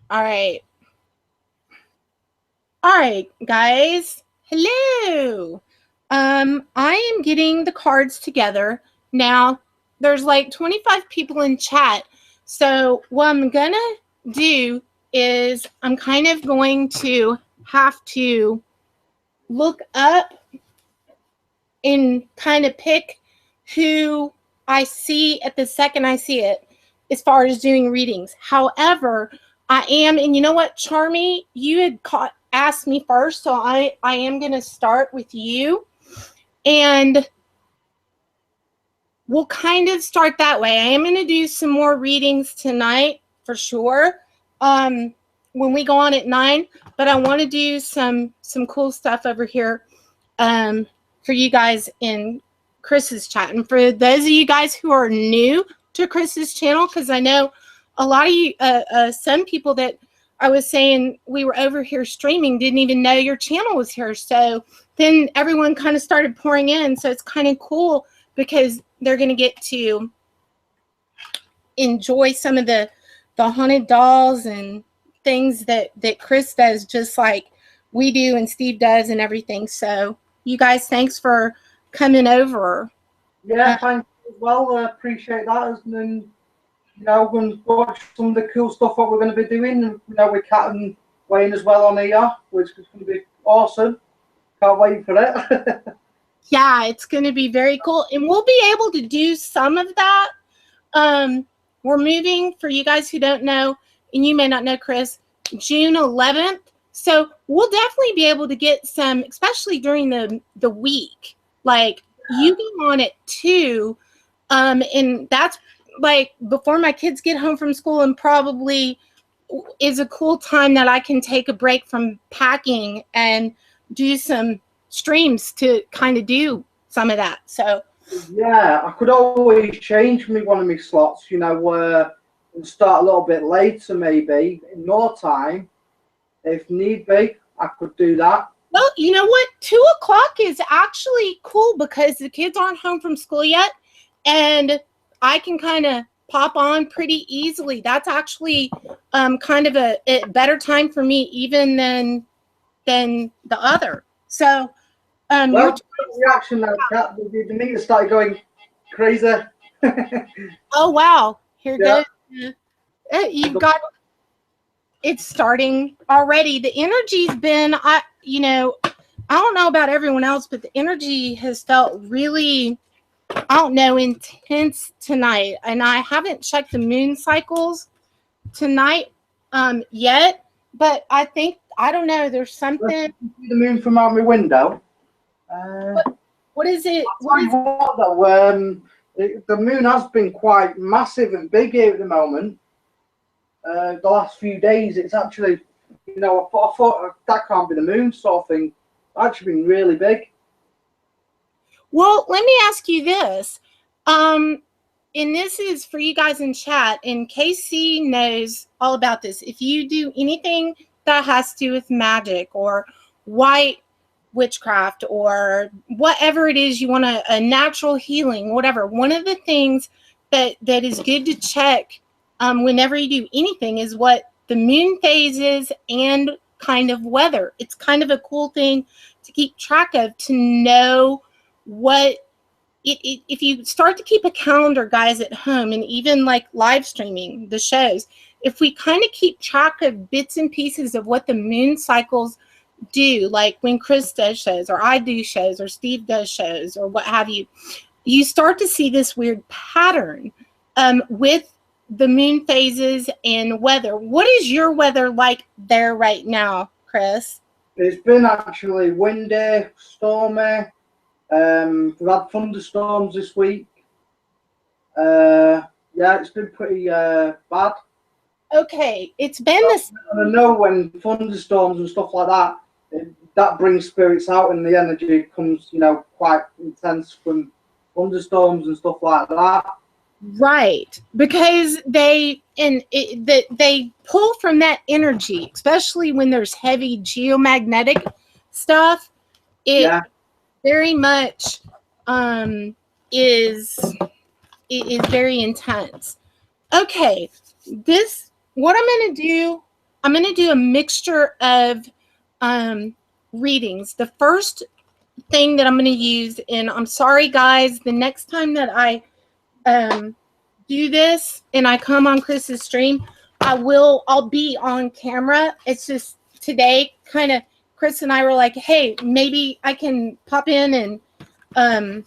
All right. All right, guys. Hello. I am getting the cards together. Now, there's like 25 people in chat. So what I'm going to do is I'm kind of going to have to look up and kind of pick who I see at the second I see it as far as doing readings. However, I am, and you know what, Charmy, you had asked me first, so I am going to start with you. And we'll kind of start that way. I am going to do some more readings tonight for sure. when we go on at 9, but I want to do some cool stuff over here for you guys in Chris's chat. And for those of you guys who are new to Chris's channel, because I know a lot of you, some people that I was saying we were over here streaming didn't even know your channel was here. So then everyone kind of started pouring in. So it's kind of cool because they're going to get to enjoy some of the haunted dolls and things that Chris does, just like we do and Steve does and everything. So you guys, thanks for coming over. Yeah, thank you as well. I appreciate that. And then, you know, we're going to watch some of the cool stuff what we're going to be doing, you know, with Kat and Wayne as well on here, which is going to be awesome. Can't wait for it. Yeah, it's going to be very cool. And we'll be able to do some of that. We're moving, for you guys who don't know, and you may not know, Chris, June 11th. So we'll definitely be able to get some, especially during the week. Like, you get on at 2, and that's like before my kids get home from school, and probably is a cool time that I can take a break from packing and do some streams to kind of do some of that. So yeah, I could always change one of my slots, you know, and start a little bit later maybe in more time. If need be, I could do that. Well, you know what? 2 o'clock is actually cool because the kids aren't home from school yet, and I can kind of pop on pretty easily. That's actually kind of a better time for me even than the other. So, well, reaction now, Kat. The meter started going crazy. Oh wow! Here goes. You've got. It's starting already. The energy's been, I don't know about everyone else, but the energy has felt really, I don't know, intense tonight. And I haven't checked the moon cycles tonight yet, but I think, I don't know, there's something. See the moon from out my window. What is it? The moon has been quite massive and big here at the moment. The last few days, it's actually, you know, I thought that can't be the moon sort of thing. It's actually been really big. Well, let me ask you this. And this is for you guys in chat, and KC knows all about this. If you do anything that has to do with magic or white witchcraft or whatever it is you want, a natural healing, whatever, one of the things that is good to check whenever you do anything is what the moon phase is and kind of weather. It's kind of a cool thing to keep track of, to know what if you start to keep a calendar, guys, at home, and even like live streaming the shows, if we kind of keep track of bits and pieces of what the moon cycles do, like when Chris does shows or I do shows or Steve does shows or what have you, you start to see this weird pattern with the moon phases and weather. What is your weather like there right now, Chris? It's been actually windy, stormy. We've had thunderstorms this week. Yeah, it's been pretty bad. Okay, it's been this. I know when thunderstorms and stuff like that, that brings spirits out, and the energy comes, you know, quite intense from thunderstorms and stuff like that. Right, because they pull from that energy, especially when there's heavy geomagnetic stuff. It very much is very intense. Okay, what I'm going to do a mixture of readings. The first thing that I'm going to use, and I'm sorry guys, the next time that I do this and I come on Chris's stream, I'll be on camera. It's just today kind of Chris and I were like, hey, maybe I can pop in and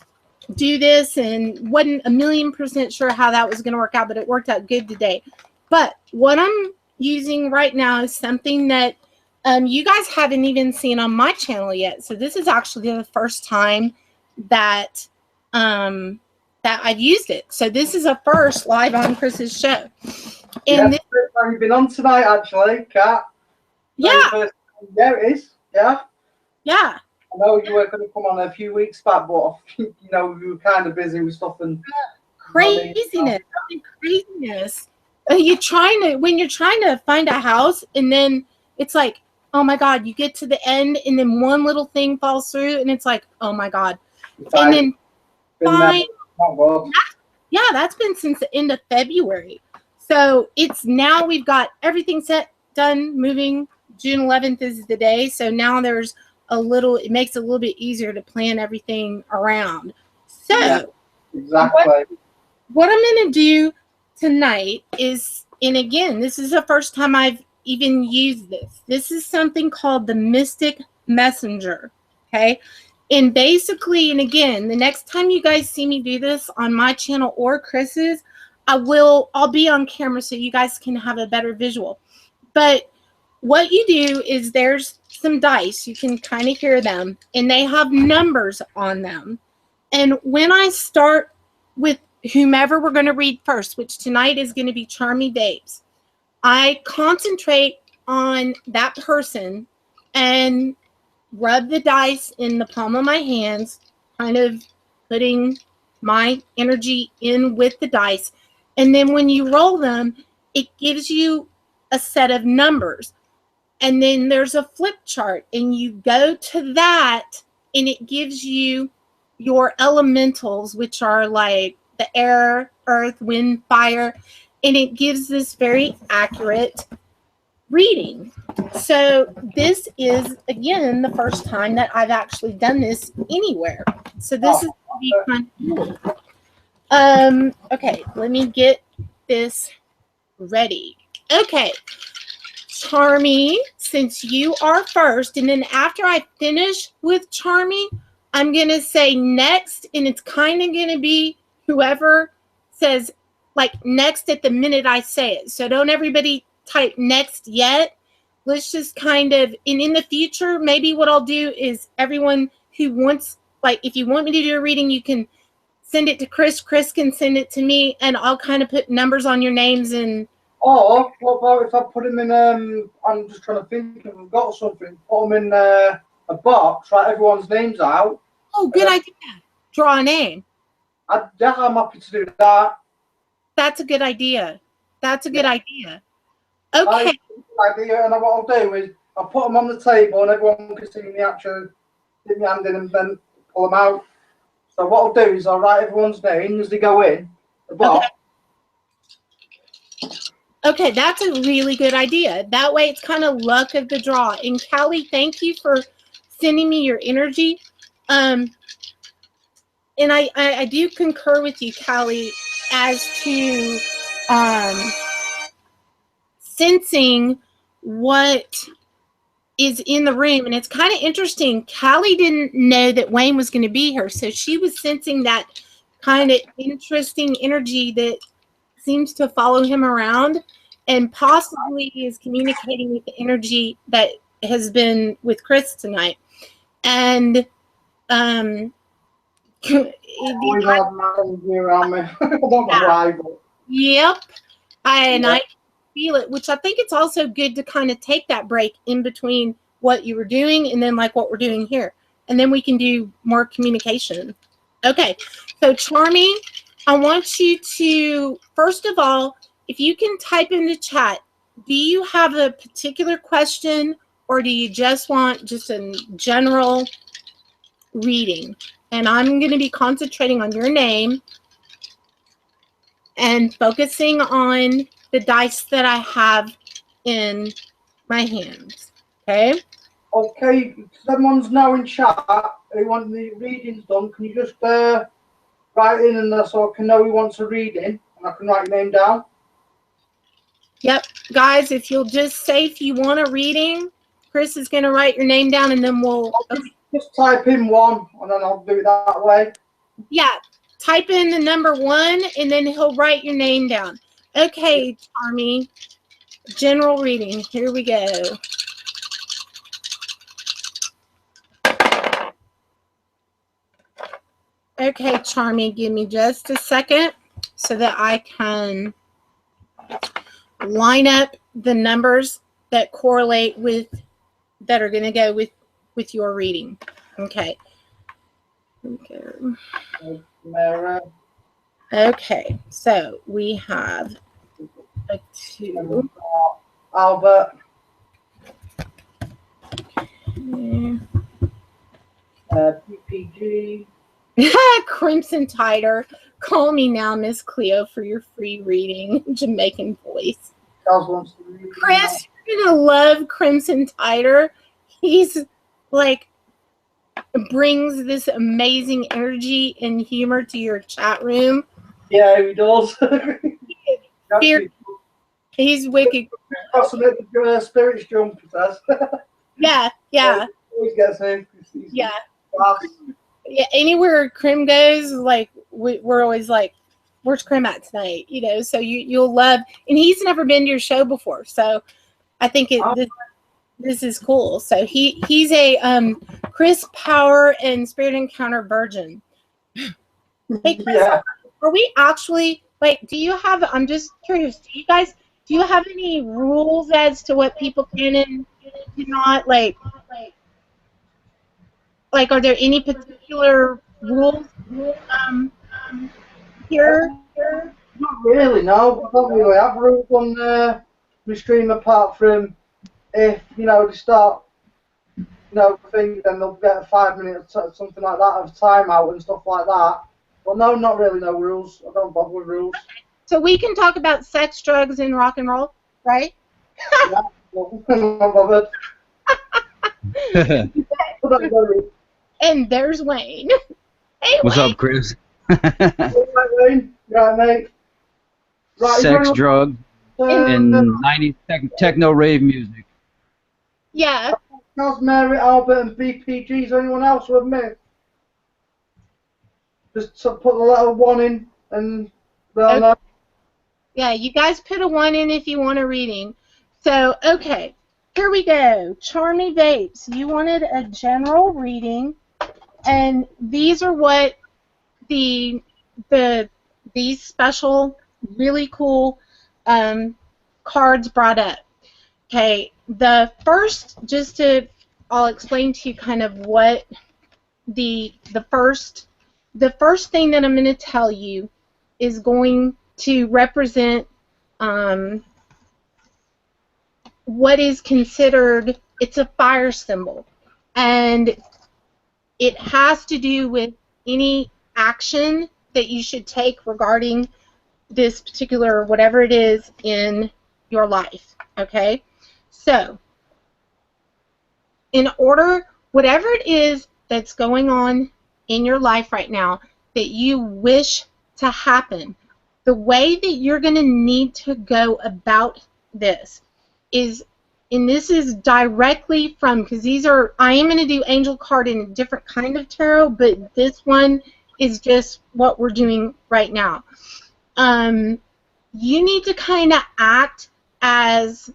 do this, and wasn't 1,000,000% sure how that was going to work out, but it worked out good today. But what I'm using right now is something that you guys haven't even seen on my channel yet. So this is actually the first time that that I've used it. So this is a first live on Chris's show. And yes, you've been on tonight, actually, Kat. yeah, Yeah, it is. Yeah. yeah. I know you were going to come on a few weeks back, but you know you were kind of busy with stuff and Craziness, craziness. When you're trying to find a house, and then it's like, oh my God, you get to the end, and then one little thing falls through, and it's like, oh my God. And then fine. Yeah, that's been since the end of February. So it's now we've got everything set, done, moving. June 11th is the day. So now there's it makes it a little bit easier to plan everything around. So yeah, exactly. What I'm going to do tonight is, and again, this is the first time I've even used this. This is something called the Mystic Messenger. Okay. And basically, and again, the next time you guys see me do this on my channel or Chris's, I'll be on camera so you guys can have a better visual. But what you do is there's some dice, you can kind of hear them, and they have numbers on them. And when I start with whomever we're going to read first, which tonight is going to be Charmy Babes, I concentrate on that person and rub the dice in the palm of my hands, kind of putting my energy in with the dice. And then when you roll them, it gives you a set of numbers. And then there's a flip chart, and you go to that, and it gives you your elementals, which are like the air, earth, wind, fire, and it gives this very accurate reading. So this is, again, the first time that I've actually done this anywhere. So this is going to be kind of cool. Okay, let me get this ready. Okay, Charmy, since you are first, and then after I finish with Charmy, I'm going to say next, and it's kind of going to be whoever says, like, next at the minute I say it. So don't everybody type next yet. Let's just kind of, and in the future, maybe what I'll do is everyone who wants, like, if you want me to do a reading, you can send it to Chris. Chris can send it to me, and I'll kind of put numbers on your names. And or what about if I put them in, I'm just trying to think if I've got something, put them in a box, write everyone's names out. Oh, good idea. Draw a name. Yeah, I'm happy to do that. That's a good idea. That's a good idea. Okay. Idea, and what I'll do is I'll put them on the table and everyone can see me actually get my hand in and then pull them out. So what I'll do is I'll write everyone's name as they go in the box. Okay, that's a really good idea. That way it's kind of luck of the draw. And Callie, thank you for sending me your energy. And I do concur with you, Callie, as to sensing what is in the room. And it's kind of interesting. Callie didn't know that Wayne was going to be here. So she was sensing that kind of interesting energy that seems to follow him around, and possibly is communicating with the energy that has been with Chris tonight. And always have my around me. I don't know why, but yep. I feel it, which I think it's also good to kind of take that break in between what you were doing and then like what we're doing here. And then we can do more communication. Okay, so Charmy, I want you to, first of all, if you can type in the chat, do you have a particular question or do you just want just a general reading? And I'm going to be concentrating on your name and focusing on the dice that I have in my hands. Okay? Okay, someone's now in chat. They want the readings done. Can you just write in and so I can know who wants a reading and I can write your name down? Yep. Guys, if you'll just say if you want a reading, Chris is going to write your name down and then we'll... Just type in 1 and then I'll do it that way. Yeah. Type in the number 1 and then he'll write your name down. Okay, Charmy. General reading. Here we go. Okay, Charmy, give me just a second so that I can line up the numbers that correlate with that are going to go with your reading. Okay. Okay. So we have a 2. Albert. PPG. Crimson Tider. Call me now, Miss Cleo, for your free reading. Jamaican voice. Chris, you're gonna love Crimson Tider. He's like brings this amazing energy and humor to your chat room. Yeah, he does. He's wicked. Spirits jump, he says. Yeah. Always gets him. Yeah. Yeah. Anywhere Crim goes, like we're always like, where's Crim at tonight? You know, so you'll love. And he's never been to your show before, so I think this is cool. So he's a Chris Power and Spirit Encounter virgin. Hey Chris, Yeah. Are we actually like? Do you have? I'm just curious. Do you have any rules as to what people can and cannot like? Like, are there any particular rules here? Not really, no. I don't really have rules on my stream apart from if, they start, things, then they'll get a 5 minutes, something like that, of timeout and stuff like that. But no, not really no rules. I don't bother with rules. So we can talk about sex, drugs, and rock and roll, right? Yeah, not bothered. And there's Wayne. Hey, What's Wayne. up, Chris? Wayne? Right, mate. Right, Sex, drugs, and 90s techno rave music. Yeah. How's Mary, Albert, and BPG? Is anyone else with me? Just put the letter 1 in and they'll know. Yeah, you guys put a 1 in if you want a reading. So, okay, here we go. Charmy Vapes, you wanted a general reading, and these are what these special, really cool cards brought up. Okay, the first, I'll explain to you kind of what the first thing that I'm going to tell you is going to represent what is considered, it's a fire symbol, and it has to do with any action that you should take regarding this particular whatever it is in your life. Okay, so in order, whatever it is that's going on in your life right now that you wish to happen, the way that you're going to need to go about this is, and this is directly from, because I am going to do angel card in a different kind of tarot, but this one is just what we're doing right now. You need to kind of act as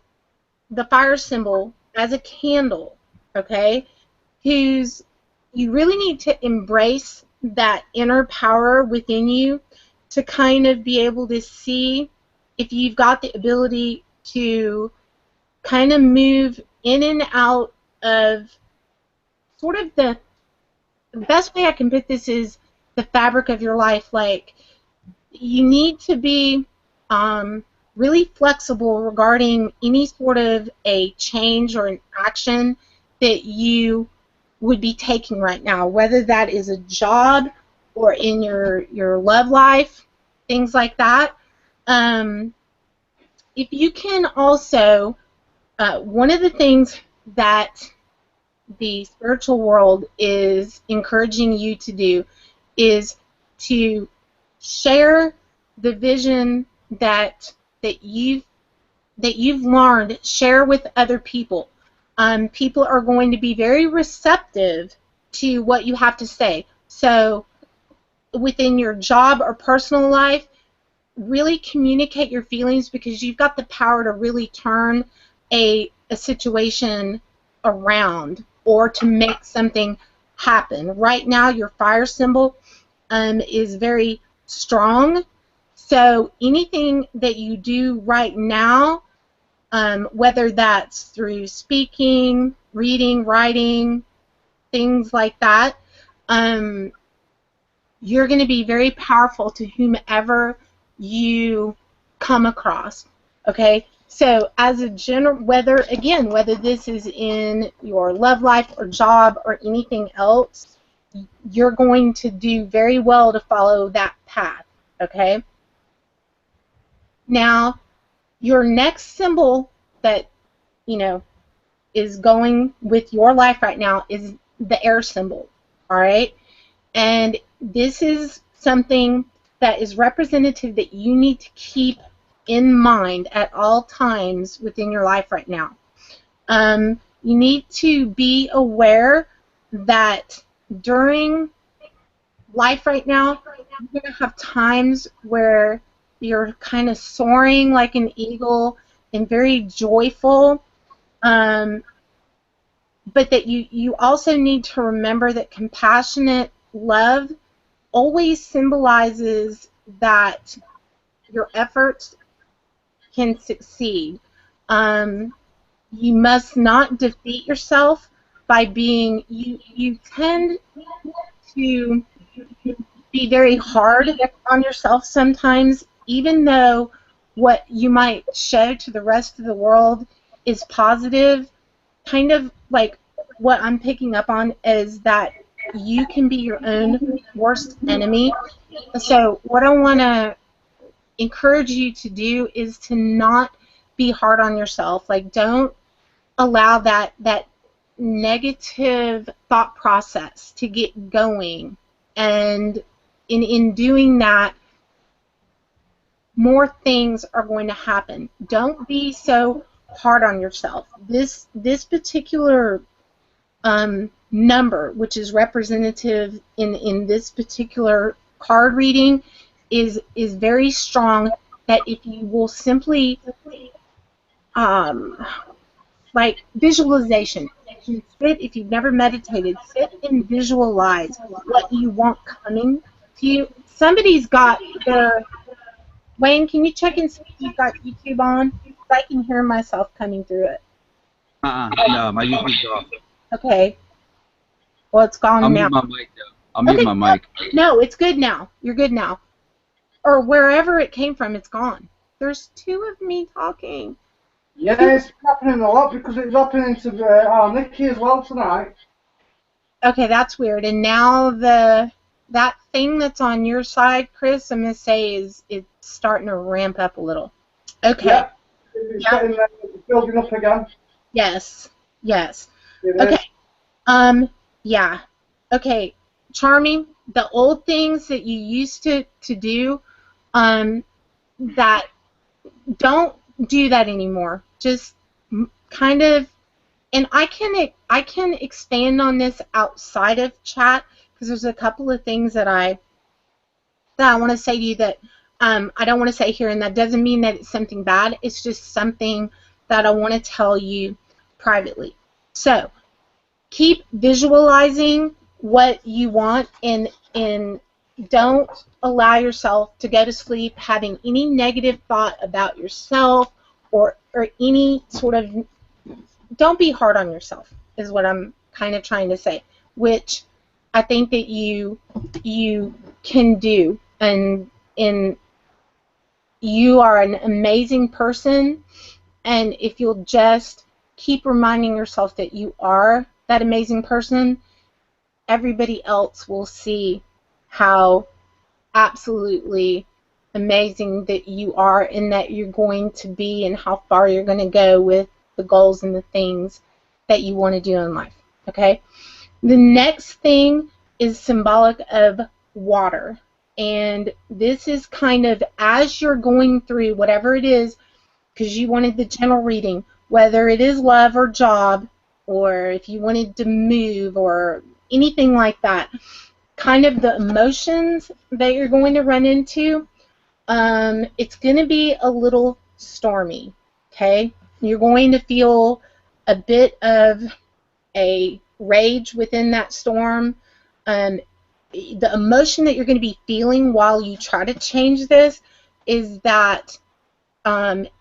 the fire symbol, as a candle, okay? You really need to embrace that inner power within you to kind of be able to see if you've got the ability to kind of move in and out of sort of the best way I can put this is the fabric of your life. Like, you need to be really flexible regarding any sort of a change or an action that you would be taking right now, whether that is a job or in your love life, things like that. If you can also, one of the things that the spiritual world is encouraging you to do is to share the vision that you've learned, share with other people. People are going to be very receptive to what you have to say. So within your job or personal life, really communicate your feelings, because you've got the power to really turn a situation around or to make something happen. Right now, your fire symbol is very strong, So anything that you do right now, whether that's through speaking, reading, writing, things like that, you're going to be very powerful to whomever you come across. Okay? So as a general, whether this is in your love life or job or anything else, you're going to do very well to follow that path. Okay? Now, your next symbol that, is going with your life right now is the air symbol. All right? And this is something that is representative that you need to keep in mind at all times within your life right now. You need to be aware that during life right now, you're going to have times where you're kind of soaring like an eagle and very joyful, but that you also need to remember that compassionate love always symbolizes that your efforts can succeed. You must not defeat yourself by being, you tend to be very hard on yourself sometimes, even though what you might show to the rest of the world is positive. Kind of like what I'm picking up on is that you can be your own worst enemy. So what I want to encourage you to do is to not be hard on yourself. Like, don't allow that negative thought process to get going. And in doing that, more things are going to happen. Don't be so hard on yourself. This particular number, which is representative in this particular card reading, is very strong. That if you will simply like visualization, if you've never meditated, sit and visualize what you want coming to you. Somebody's got their, Wayne, can you check and see if you've got YouTube on? I can hear myself coming through it. No, my YouTube's off. Okay. Well, it's gone now. I'll mute my mic now. I'll mute my mic. No, it's good now. You're good now. Or wherever it came from, it's gone. There's two of me talking. Yeah, it's happening a lot because it's happening to our Nikki as well tonight. Okay, that's weird. And now that thing that's on your side, Chris, I'm going to say it's starting to ramp up a little. Okay. Yeah, it's getting building up again. Yes. Yes. It okay. is. Yeah. Okay. Charming, the old things that you used to do, that don't do that anymore. Just kind of, and I can expand on this outside of chat because there's a couple of things that I want to say to you that I don't want to say here, and that doesn't mean that it's something bad. It's just something that I want to tell you privately. So keep visualizing what you want, and don't allow yourself to go to sleep having any negative thought about yourself or any sort of, don't be hard on yourself is what I'm kind of trying to say, which I think that you can do, and you are an amazing person, and if you'll just keep reminding yourself that you are that amazing person, everybody else will see how absolutely amazing that you are and that you're going to be and how far you're going to go with the goals and the things that you want to do in life. Okay? The next thing is symbolic of water. And this is kind of as you're going through whatever it is, because you wanted the general reading, whether it is love or job, or if you wanted to move or anything like that, kind of the emotions that you're going to run into, it's going to be a little stormy, okay? You're going to feel a bit of a rage within that storm. The emotion that you're going to be feeling while you try to change this is that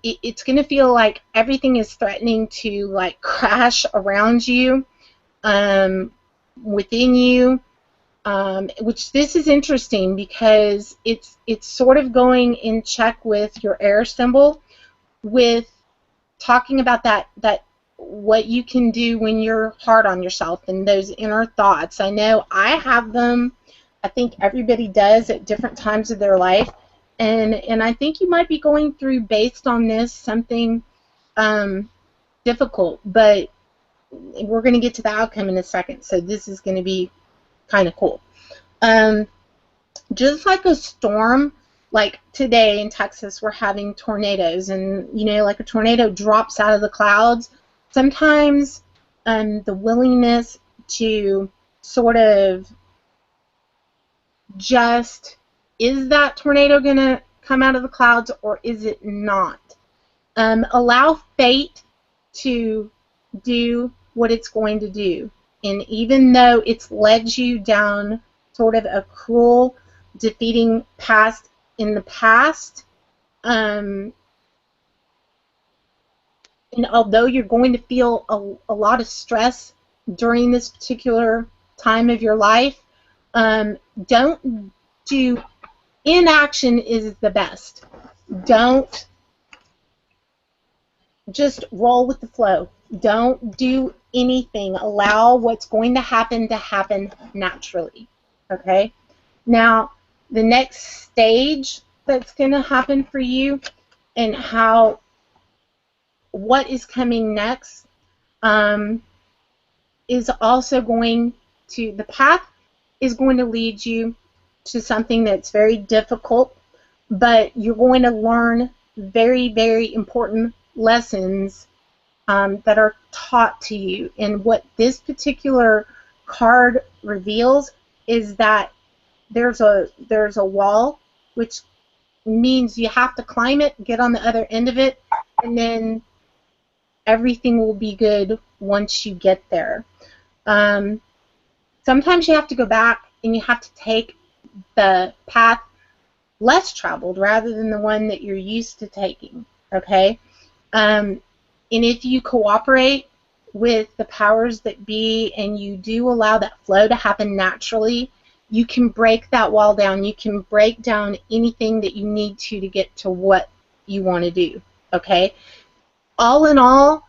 it's going to feel like everything is threatening to like crash around you, within you. Which this is interesting because it's sort of going in check with your air symbol, with talking about that what you can do when you're hard on yourself and those inner thoughts. I know I have them. I think everybody does at different times of their life, and I think you might be going through, based on this, something difficult. But we're going to get to the outcome in a second, so this is going to be kind of cool. Just like a storm, like today in Texas, we're having tornadoes, and you know, like a tornado drops out of the clouds. Sometimes the willingness to sort of just, is that tornado going to come out of the clouds or is it not? Allow fate to do what it's going to do. And even though it's led you down sort of a cruel, defeating past in the past, and although you're going to feel a lot of stress during this particular time of your life, don't do, inaction is the best. Don't just roll with the flow. Don't do anything. Allow what's going to happen naturally. Okay? Now, the next stage that's going to happen for you, and what is coming next, is also going to, the path is going to lead you to something that's very difficult, but you're going to learn very, very important lessons that are taught to you. And what this particular card reveals is that there's a wall, which means you have to climb it, get on the other end of it, and then everything will be good once you get there. Sometimes you have to go back and you have to take the path less traveled rather than the one that you're used to taking. Okay? And if you cooperate with the powers that be and you do allow that flow to happen naturally, you can break that wall down. You can break down anything that you need to get to what you want to do. Okay? All in all,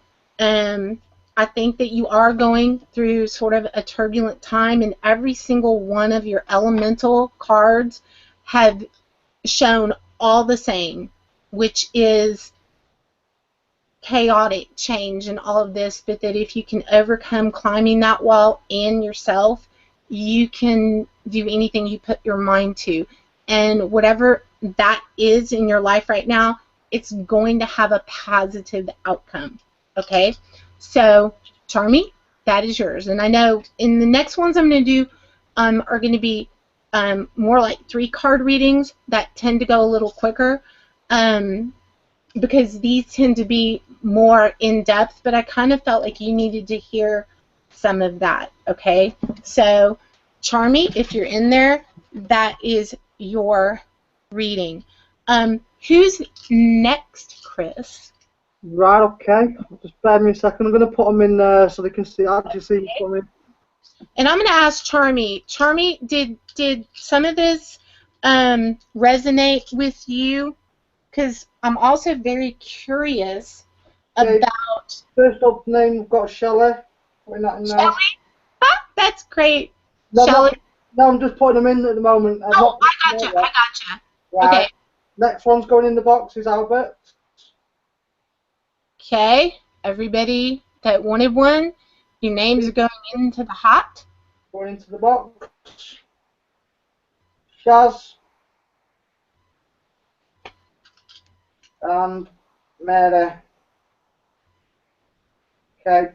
I think that you are going through sort of a turbulent time, and every single one of your elemental cards have shown all the same, which is chaotic change and all of this, but that if you can overcome climbing that wall and yourself, you can do anything you put your mind to. And whatever that is in your life right now, it's going to have a positive outcome. Okay? So, Charmy, that is yours. And I know in the next ones I'm going to do are going to be more like 3-card readings that tend to go a little quicker, because these tend to be more in-depth, but I kind of felt like you needed to hear some of that. Okay? So, Charmy, if you're in there, that is your reading. Who's next, Chris? Right, okay. Just bear me a second. I'm going to put them in there so they can actually see what's coming. And I'm going to ask Charmy. Charmy, did some of this resonate with you? Because I'm also very curious about... First up name, we've got Shelley. Putting that in there. Shelley? Ah, that's great. No, Shelley? No, I'm just putting them in at the moment. Oh, I gotcha. I gotcha. Right. Okay. Next one's going in the box is Albert. Okay. Everybody that wanted one, your names are going into the hat. Going into the box. Shaz. And Mary. Okay.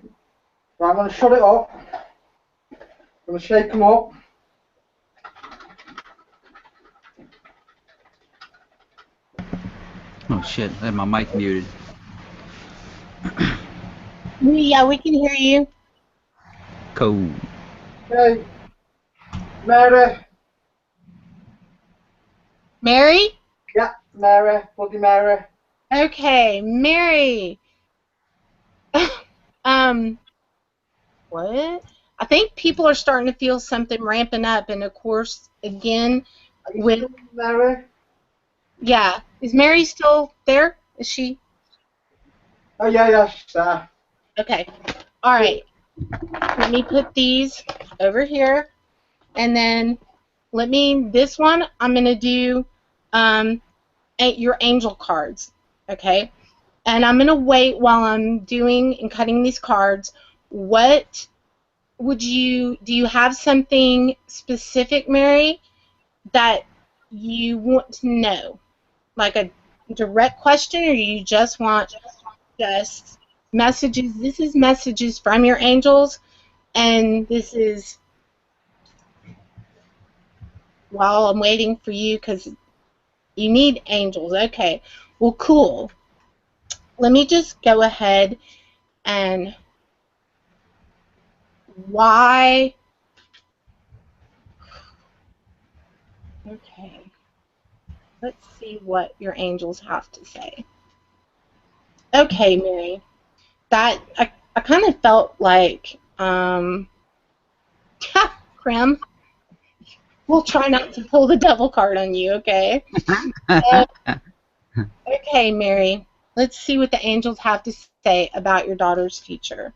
Right, I'm going to shut it up. I'm going to shake them up. Oh shit, I had my mic muted. Yeah, we can hear you. Cool. Okay. Mary. Mary? Yeah. Mary, Bloody Mary. Okay, Mary. What? I think people are starting to feel something ramping up, and of course, again, Are you with still Mary? yeah, is Mary still there? Is she? Oh yeah, she's there. Okay. All right. Let me put these over here, and then this one I'm gonna do your angel cards. Okay. And I'm gonna wait while I'm doing and cutting these cards. What do you have something specific, Mary, that you want to know? Like a direct question, or you just want just messages? This is messages from your angels, and this is while I'm waiting for you because you need angels. Okay, well, cool. Let me just go ahead and why. Okay, let's see what your angels have to say. Okay, Mary, that I kind of felt like Krim. We'll try not to pull the devil card on you, okay? Okay, Mary. Let's see what the angels have to say about your daughter's future.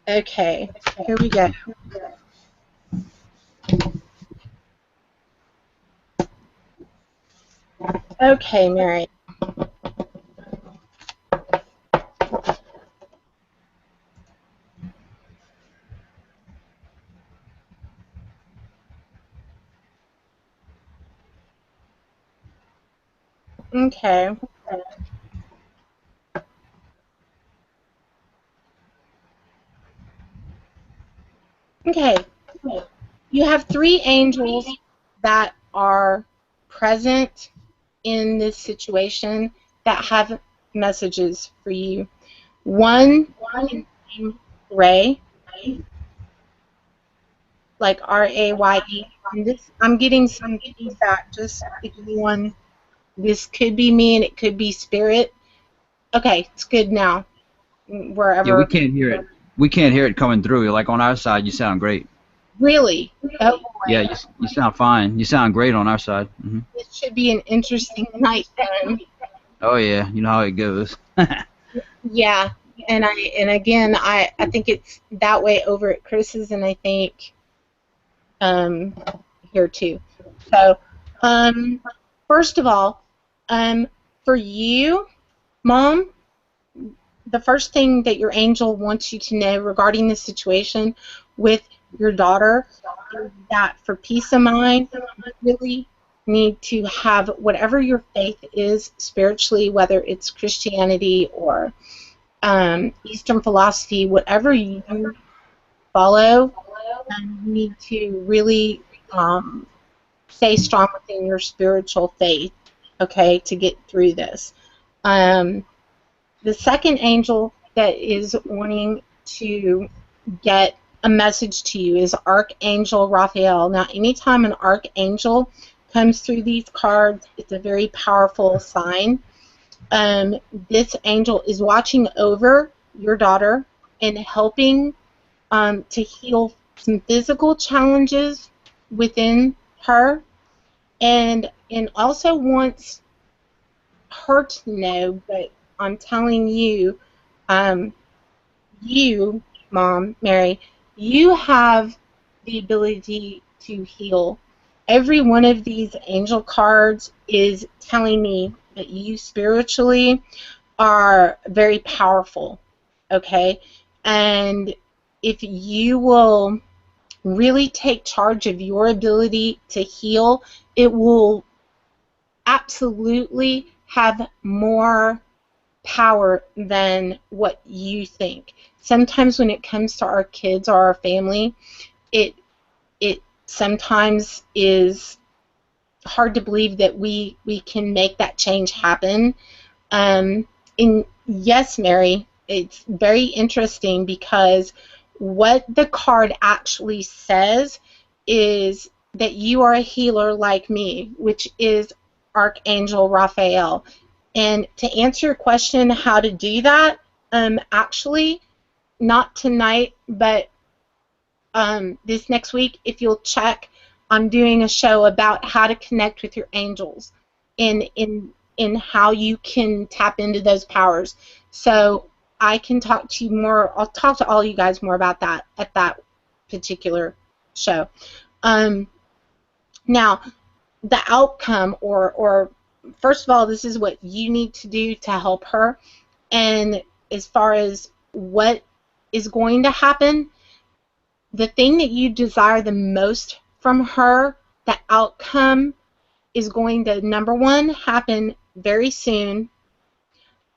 Okay, here we go. Okay, Mary. Okay. Okay. You have 3 angels that are present in this situation that have messages for you. One is named Ray, like R-A-Y-E. And this, I'm getting some feedback. Just if anyone, this could be me and it could be spirit. Okay, it's good now. Wherever. Yeah, we can't hear it. We can't hear it coming through. Like on our side, you sound great. Really? Oh, Yeah, you sound fine. You sound great on our side. It should be an interesting night then. Oh yeah, you know how it goes. Yeah, and again, I think it's that way over at Chris's, and I think here too. So, first of all, for you, Mom, the first thing that your angel wants you to know regarding the situation with your daughter is that for peace of mind, you really need to have whatever your faith is spiritually, whether it's Christianity or Eastern philosophy, whatever you follow, you need to really stay strong within your spiritual faith, okay, to get through this. The second angel that is wanting to get a message to you is Archangel Raphael. Now, anytime an archangel comes through these cards, it's a very powerful sign. This angel is watching over your daughter and helping to heal some physical challenges within her, and also wants her to know, but I'm telling you, you, Mom, Mary, you have the ability to heal. Every one of these angel cards is telling me that you spiritually are very powerful, okay? And if you will really take charge of your ability to heal, it will absolutely have more power than what you think. Sometimes when it comes to our kids or our family, it sometimes is hard to believe that we can make that change happen. And yes, Mary, it's very interesting because what the card actually says is that you are a healer like me, which is Archangel Raphael. And to answer your question, how to do that, actually, not tonight, but this next week, if you'll check, I'm doing a show about how to connect with your angels in how you can tap into those powers. So I can talk to you more. I'll talk to all you guys more about that at that particular show. Now, the outcome, or first of all, this is what you need to do to help her. And as far as what is going to happen, the thing that you desire the most from her, the outcome is going to, number one, happen very soon.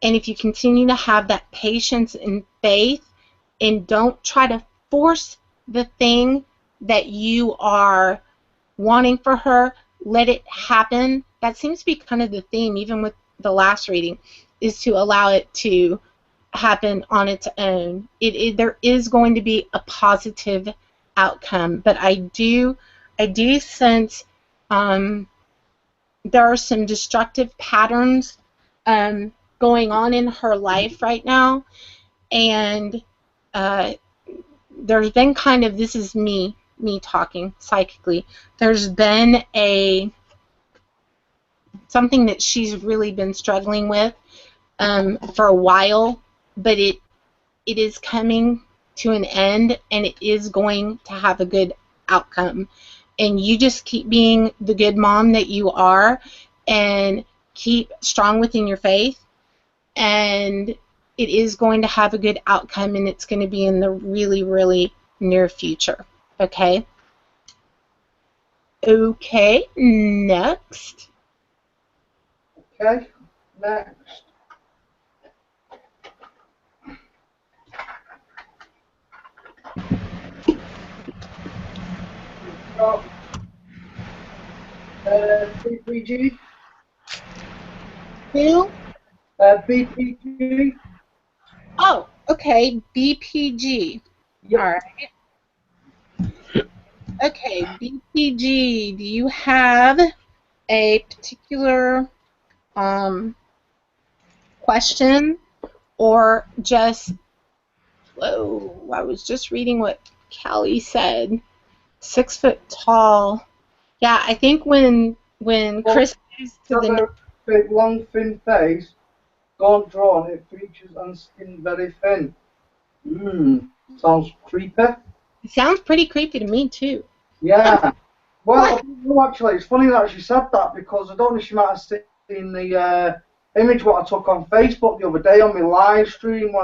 And if you continue to have that patience and faith and don't try to force the thing that you are wanting for her, let it happen. That seems to be kind of the theme, even with the last reading, is to allow it to happen on its own. There is going to be a positive outcome, but I do sense there are some destructive patterns going on in her life right now, and there's been kind of, this is me talking psychically, there's been something that she's really been struggling with for a while, but it is coming to an end, and it is going to have a good outcome. And you just keep being the good mom that you are, and keep strong within your faith, and it is going to have a good outcome, and it's going to be in the really, really near future. Okay? Okay, next. Okay, next. Got BPG. Who? BPG. Oh, okay, BPG. Yep. All right. Okay, BPG, do you have a particular question, or just, whoa, I was just reading what Callie said. 6 foot tall. Yeah, I think when Chris goes to the big, long, thin face, gaunt drawn, it features and skin very thin. Sounds creepy. It sounds pretty creepy to me too. Yeah. Well, I don't know, actually, it's funny that she said that, because I don't know if she might have seen the image what I took on Facebook the other day on my live stream,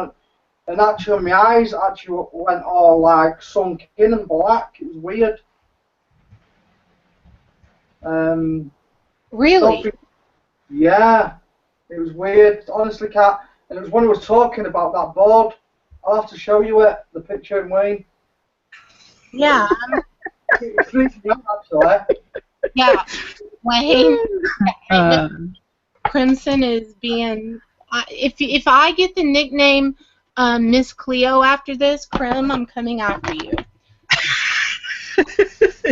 and actually my eyes actually went all like sunk in and black. It was weird. Really? Yeah, it was weird. Honestly, Kat, and it was when he was talking about that board. I'll have to show you it, the picture in Wayne. Yeah. It freaked me out, actually. Yeah. Wayne. Crimson is being. If I get the nickname Miss Cleo after this, Crim, I'm coming after you.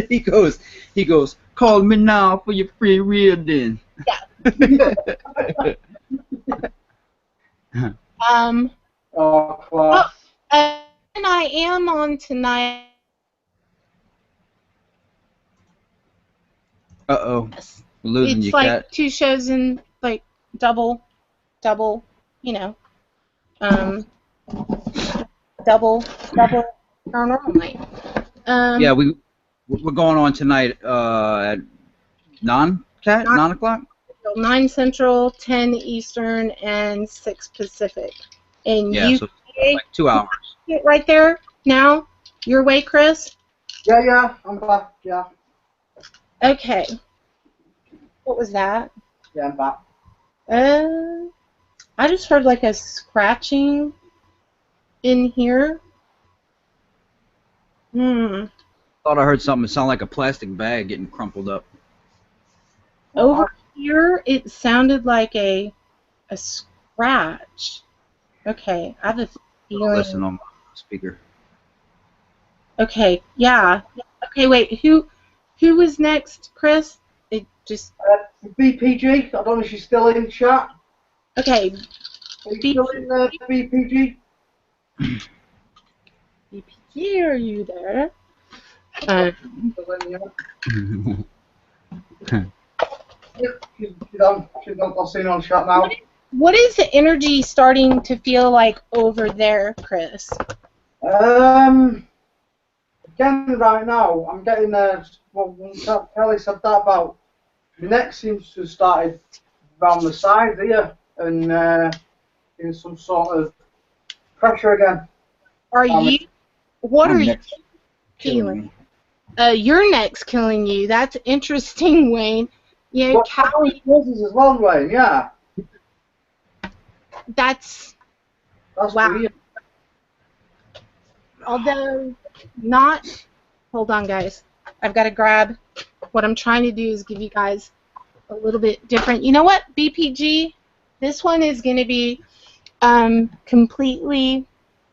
He goes, call me now for your free reading. Yeah. Oh, class. And I am on tonight. Uh-oh. We're losing It's you, like Kat. 2 shows in like double, you know, double paranormal night. Yeah, we're going on tonight at 9 o'clock? 9 Central, 10 Eastern, and 6 Pacific. And yeah, you so like 2 hours. Right there now, your way, Chris? Yeah, I'm back, yeah. Okay. What was that? Yeah, I'm back. I just heard like a scratching in here. Thought I heard something that sounded like a plastic bag getting crumpled up. Over here, it sounded like a scratch. Okay, I have a feeling. Listen on my speaker. Okay, yeah. Okay, wait. Who Who was next, Chris? It just BPG. I don't know if she's still in chat. okay. Are you still in BPG? BPG, are you there? She's on. I've seen her on chat now. What is the energy starting to feel like over there, Chris? Again, right now, I'm getting well, Kelly said that about my neck seems to have started around the side here and in some sort of pressure again. Are you? What are you feeling? Your neck's killing you. That's interesting, Wayne. You know, as well, Wayne. Yeah. That's wow. Weird. Although not, hold on, guys. I've got to grab. What I'm trying to do is give you guys a little bit different. You know what, BPG? This one is going to be completely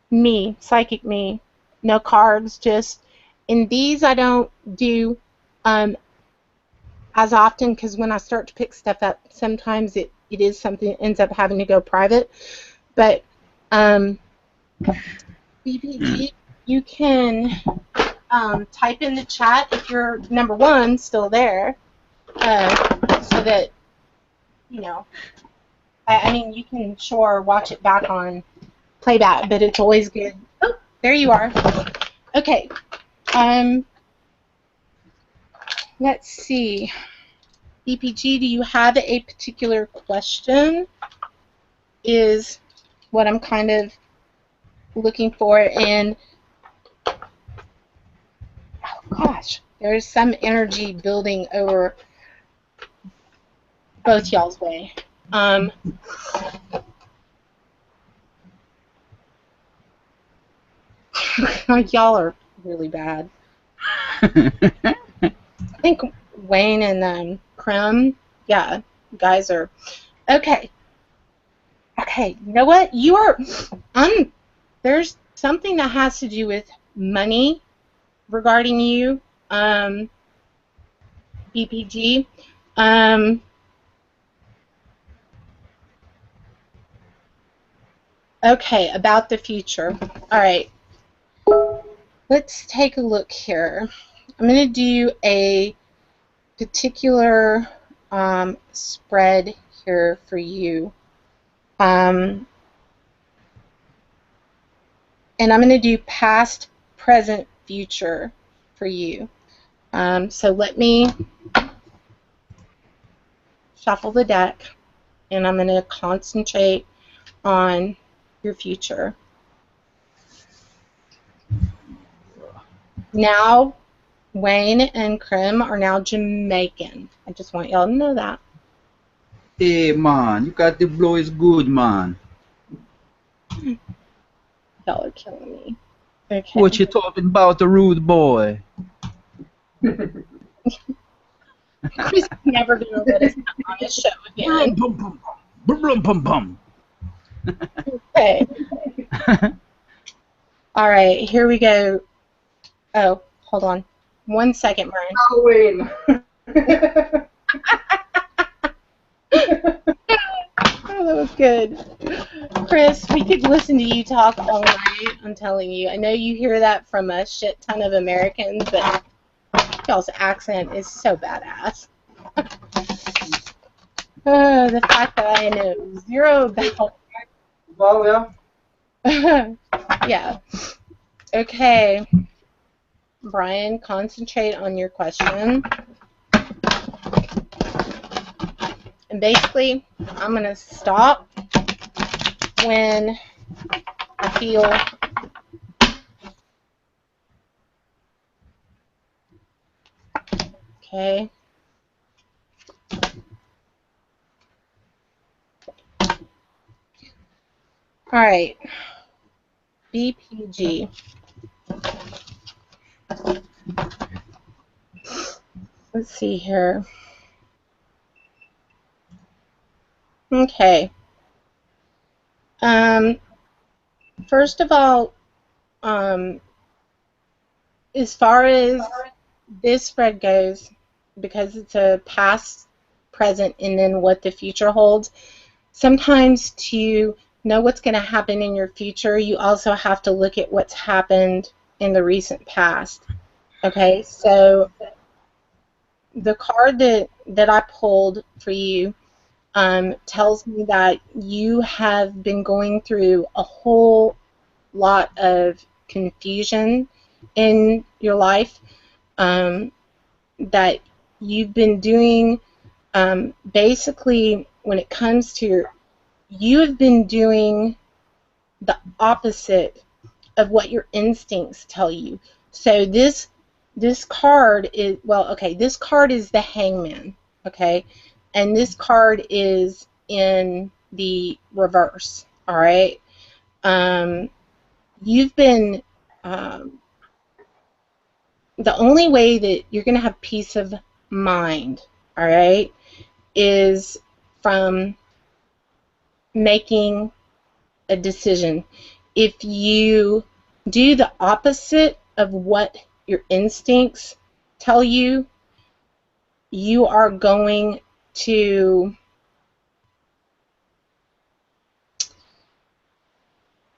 me, psychic me. No cards, just in these I don't do as often because when I start to pick stuff up, sometimes it is something that ends up having to go private. But BPG, you can type in the chat if you're number one still there, so that you know. I mean, you can sure watch it back on playback, but it's always good. Oh, there you are. Okay. Let's see. BPG, do you have a particular question? Is what I'm kind of looking for. And oh gosh, there's some energy building over both y'all's way. Y'all are really bad. I think Wayne and Krim, yeah, you guys are okay. Okay, you know what? You are there's something that has to do with money regarding you, BPG. Okay, about the future. All right. Let's take a look here. I'm going to do a particular spread here for you. And I'm going to do past, present, future for you. So let me shuffle the deck, and I'm going to concentrate on your future. Now, Wayne and Krim are now Jamaican. I just want y'all to know that. Hey, man, you got the blow is good, man. Y'all are killing me. Okay. What you talking about, the rude boy? Chris is never going to let us on this show again. Okay. All right, here we go. Oh, hold on. 1 second, Brian. Halloween. Oh, that was good. Chris, we could listen to you talk all night, I'm telling you. I know you hear that from a shit ton of Americans, but y'all's accent is so badass. The fact that I know zero about... Well, yeah. Yeah. Okay. Brian, concentrate on your question. And basically, I'm going to stop when I feel okay. All right. BPG. Let's see here. Okay. First of all, as far as this spread goes, because it's a past, present, and then what the future holds, sometimes to know what's going to happen in your future, you also have to look at what's happened in the recent past. Okay, so the card that I pulled for you tells me that you have been going through a whole lot of confusion in your life, that you've been doing, basically, when it comes to you have been doing the opposite of what your instincts tell you. So this card is, well, okay, this card is the Hangman, okay, and this card is in the reverse. All right, you've been the only way that you're going to have peace of mind, all right, is from making a decision. If you do the opposite of what your instincts tell you, you are going to,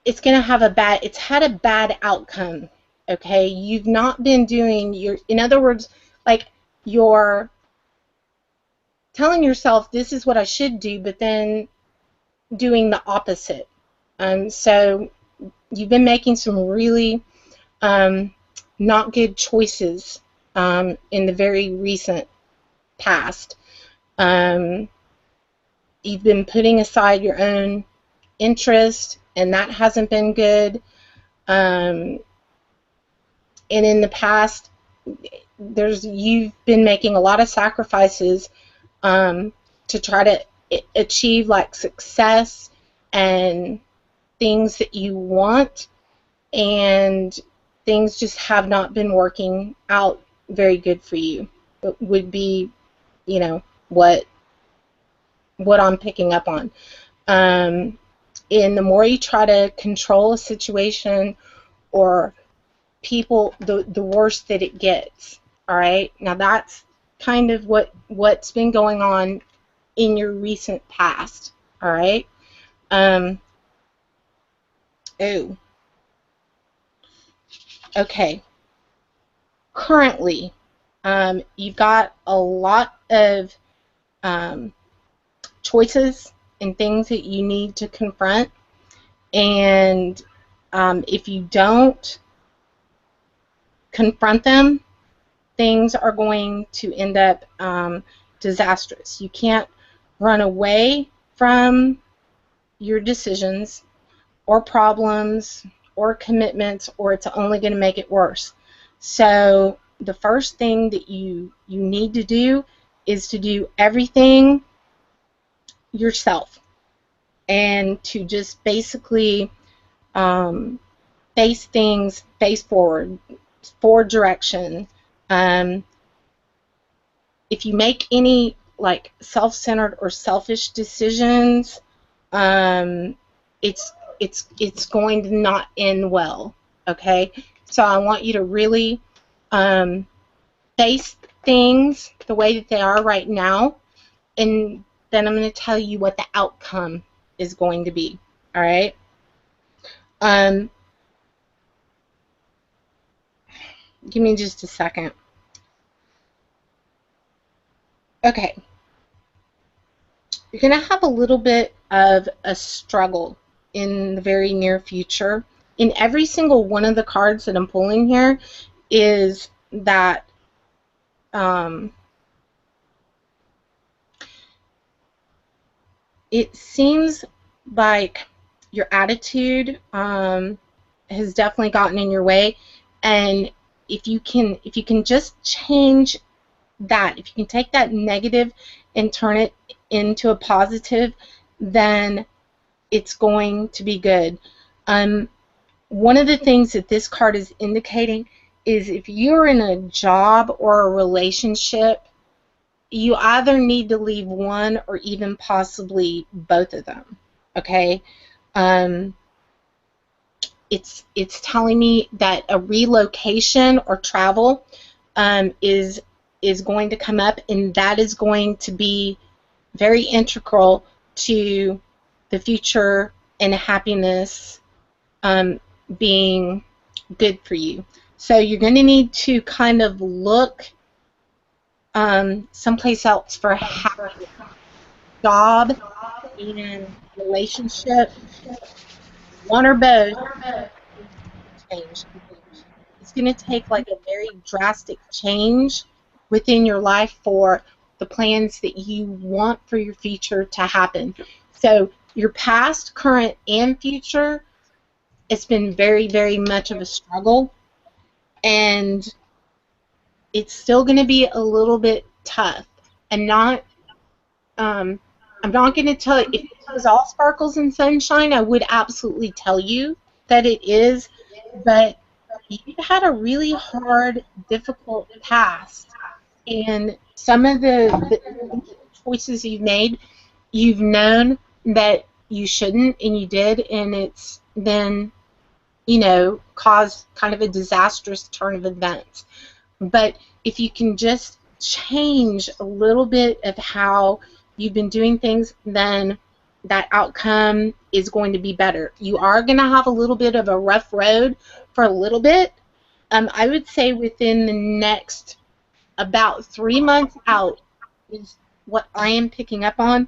it's going to have it's had a bad outcome, okay? You've not been doing in other words, like, you're telling yourself this is what I should do, but then doing the opposite. So you've been making some really not good choices in the very recent past. You've been putting aside your own interest, and that hasn't been good. And in the past, you've been making a lot of sacrifices to try to achieve, like, success and things that you want, and things just have not been working out very good for you. It would be, you know, what I'm picking up on. And the more you try to control a situation or people, the worse that it gets. All right, now that's kind of what's been going on in your recent past. All right. Oh. Okay. Currently, you've got a lot of choices and things that you need to confront, and if you don't confront them, things are going to end up disastrous. You can't run away from your decisions or problems or commitments, or it's only going to make it worse. So the first thing that you need to do is to do everything yourself, and to just basically face things face forward direction. If you make any, like, self-centered or selfish decisions, it's going to not end well. Okay, so I want you to really face things the way that they are right now, and then I'm going to tell you what the outcome is going to be. All right. Give me just a second. Okay. You're going to have a little bit of a struggle in the very near future. In every single one of the cards that I'm pulling here is that it seems like your attitude has definitely gotten in your way, and if you can just change that, if you can take that negative and turn it into a positive, then it's going to be good. One of the things that this card is indicating is if you're in a job or a relationship, you either need to leave one or even possibly both of them. Okay? It's telling me that a relocation or travel is going to come up, and that is going to be very integral to the future and happiness being good for you. So you're going to need to kind of look someplace else for happiness. Job and relationship, one or both, change. It's going to take like a very drastic change within your life for the plans that you want for your future to happen. So your past, current, and future, it's been very, very much of a struggle, and it's still going to be a little bit tough. And not, I'm not going to tell you, if it was all sparkles and sunshine, I would absolutely tell you that it is, but you've had a really hard, difficult past, and some of the choices you've made, you've known that you shouldn't, and you did, and it's then, you know, caused kind of a disastrous turn of events. But if you can just change a little bit of how you've been doing things, then that outcome is going to be better. You are going to have a little bit of a rough road for a little bit. I would say within the next about 3 months out is what I am picking up on.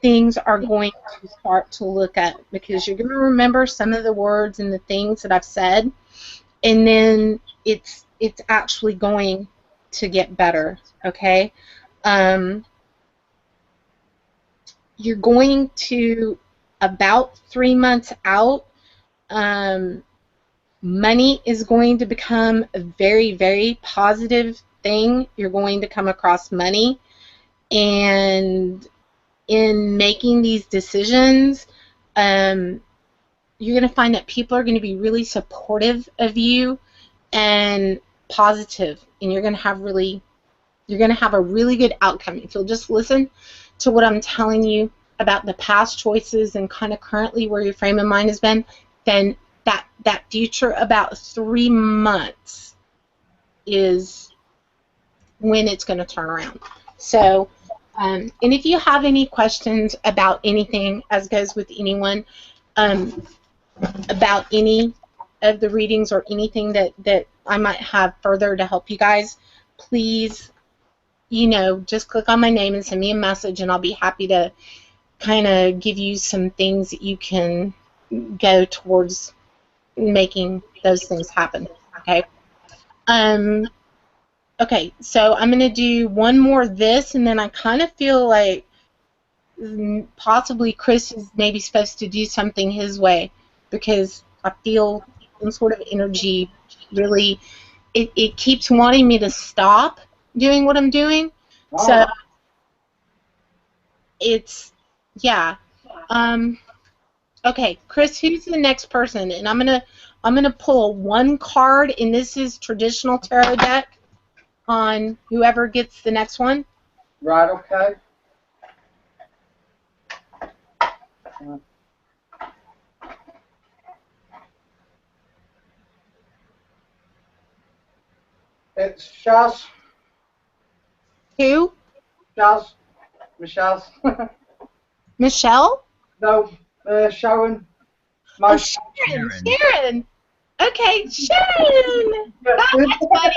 Things are going to start to look up, because you're going to remember some of the words and the things that I've said, and then it's actually going to get better, okay? You're going to, about 3 months out, money is going to become a very, very positive thing. You're going to come across money, and in making these decisions, you're going to find that people are going to be really supportive of you and positive, and you're going to have a really good outcome. If you'll just listen to what I'm telling you about the past choices and kind of currently where your frame of mind has been, then that future about 3 months is when it's going to turn around. So, and if you have any questions about anything, as goes with anyone, about any of the readings or anything that I might have further to help you guys, please, you know, just click on my name and send me a message, and I'll be happy to kind of give you some things that you can go towards making those things happen, okay? Okay, so I'm going to do one more of this, and then I kind of feel like possibly Chris is maybe supposed to do something his way, because I feel some sort of energy really, it keeps wanting me to stop doing what I'm doing. Oh. So it's, yeah. Okay, Chris, who's the next person? And I'm gonna pull one card, and this is traditional tarot deck, on whoever gets the next one. Right, okay. It's Shaz. Who? Shaz. Michelle. Michelle? No, Sharon. Oh, Sharon. Sharon. Okay, Sharon. That's funny.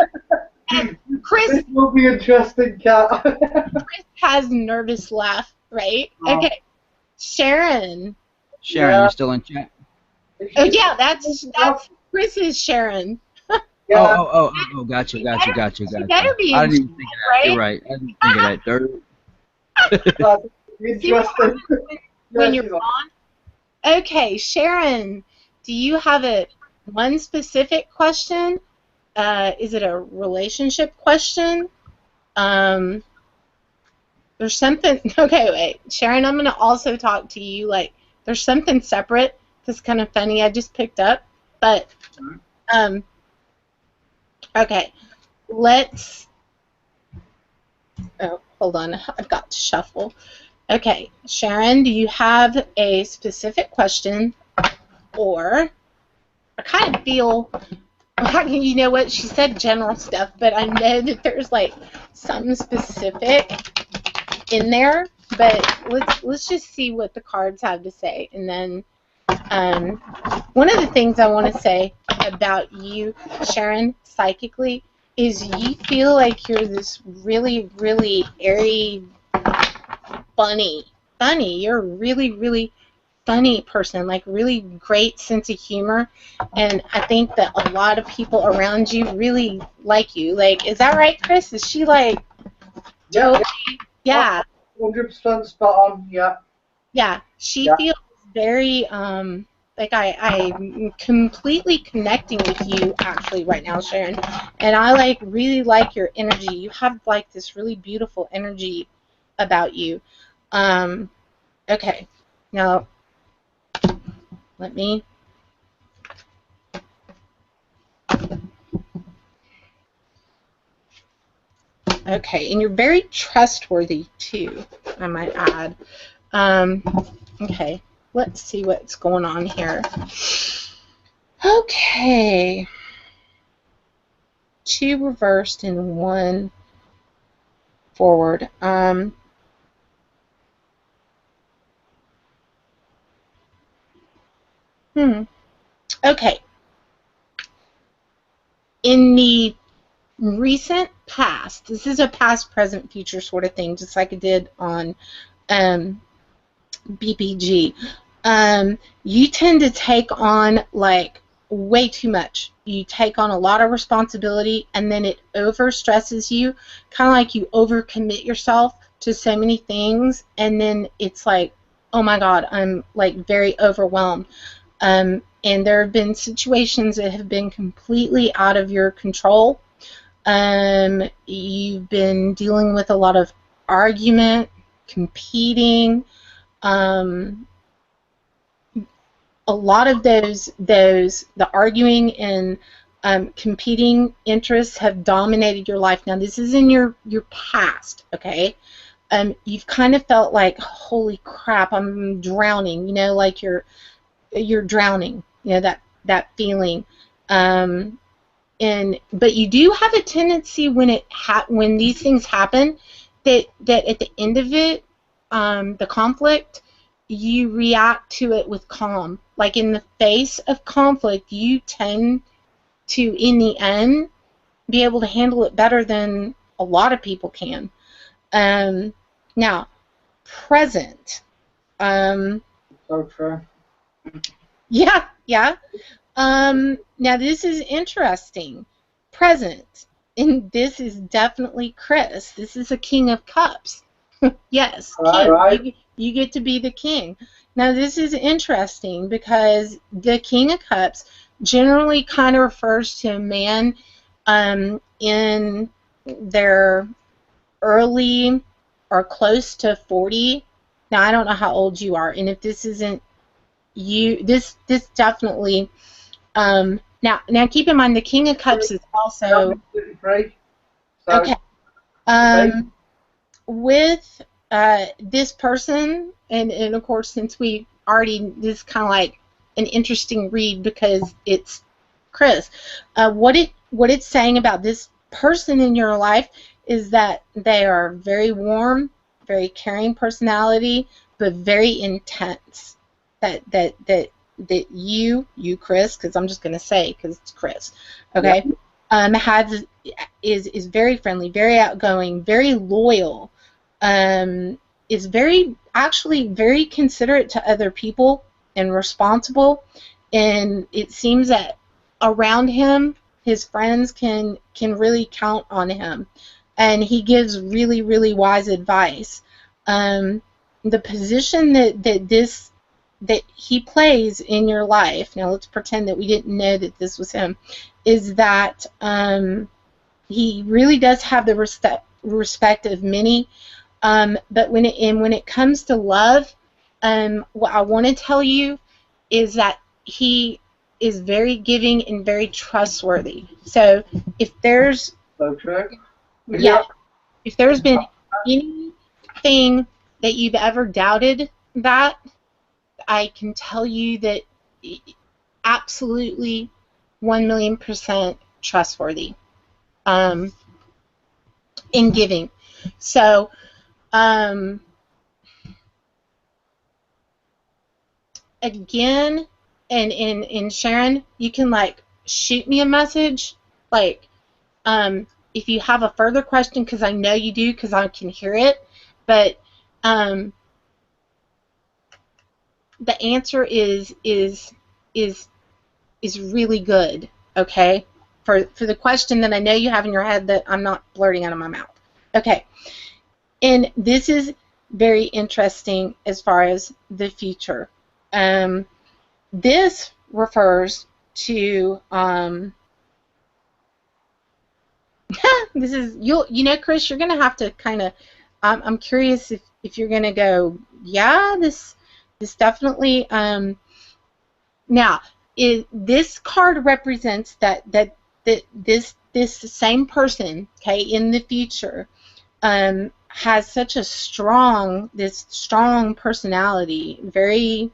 And Chris. This will be interesting, Kat. Chris has nervous laugh, right? Oh. Okay, Sharon. Sharon, yeah. You're still in chat. Oh yeah, that's Chris's Sharon. Yeah. Oh, gotcha. Better be I didn't even think of that. Right? You're right. I didn't think of that. Dirt. Interesting. When you're on. Okay, Sharon, do you have one specific question? Is it a relationship question? There's something. Okay, wait, Sharon, I'm gonna also talk to you. Like, there's something separate that's kind of funny. I just picked up, but okay, let's. Oh, hold on. I've got to shuffle. Okay, Sharon, do you have a specific question, or I kind of feel You know what? She said general stuff, but I know that there's like something specific in there. But let's just see what the cards have to say, and then one of the things I want to say about you, Sharon, psychically, is you feel like you're this really, really airy, funny. You're a really, really funny person, like really great sense of humor, and I think that a lot of people around you really like you. Like, is that right, Chris? Is she like totally? Yeah. 100% spot on. Yeah. Yeah. She feels very like I'm completely connecting with you actually right now, Sharon, and I like really like your energy. You have like this really beautiful energy about you. Okay, now let me. Okay, and you're very trustworthy too, I might add. Okay, let's see what's going on here. Okay. 2 reversed and 1 forward. Okay. In the recent past, this is a past, present, future sort of thing, just like I did on BPG. You tend to take on like way too much. You take on a lot of responsibility, and then it over stresses you, kind of like you overcommit yourself to so many things, and then it's like, oh my God, I'm like very overwhelmed. And there have been situations that have been completely out of your control. You've been dealing with a lot of argument, competing. A lot of the arguing and competing interests have dominated your life. Now, this is in your past, okay? You've kind of felt like, holy crap, I'm drowning, you know, like you're drowning, you know, that feeling. But you do have a tendency when these things happen, that at the end of it, the conflict, you react to it with calm. Like in the face of conflict, you tend to, in the end, be able to handle it better than a lot of people can. Now, present. So true. Yeah. Now this is interesting. Present, and this is definitely Chris. This is a King of Cups. Yes, King. Right. You get to be the king. Now this is interesting because the King of Cups generally kind of refers to a man in their early or close to 40. Now I don't know how old you are, and if this isn't you, this definitely. Now keep in mind the King of Cups is also okay. With this person, and of course, since we already, this is kind of like an interesting read because it's Chris. What it's saying about this person in your life is that they are very warm, very caring personality, but very intense. That you Chris, because I'm just gonna say because it's Chris, okay, is very friendly, very outgoing, very loyal, is actually very considerate to other people and responsible, and it seems that around him, his friends can really count on him, and he gives really, really wise advice. The position that he plays in your life, now let's pretend that we didn't know that this was him, is that he really does have the respect of many, but when it comes to love, what I want to tell you is that he is very giving and very trustworthy. So if there's if there's been anything that you've ever doubted, that I can tell you that absolutely 1,000,000% trustworthy in giving. So, again, and Sharon, you can like shoot me a message, like if you have a further question, because I know you do, because I can hear it. But the answer is really good. Okay, for the question that I know you have in your head that I'm not blurting out of my mouth. Okay, and this is very interesting as far as the future. This refers to this is you know, Chris, you're gonna have to kind of I'm curious if you're gonna go, yeah, this definitely now this card represents that this same person, okay, in the future has such a strong personality, very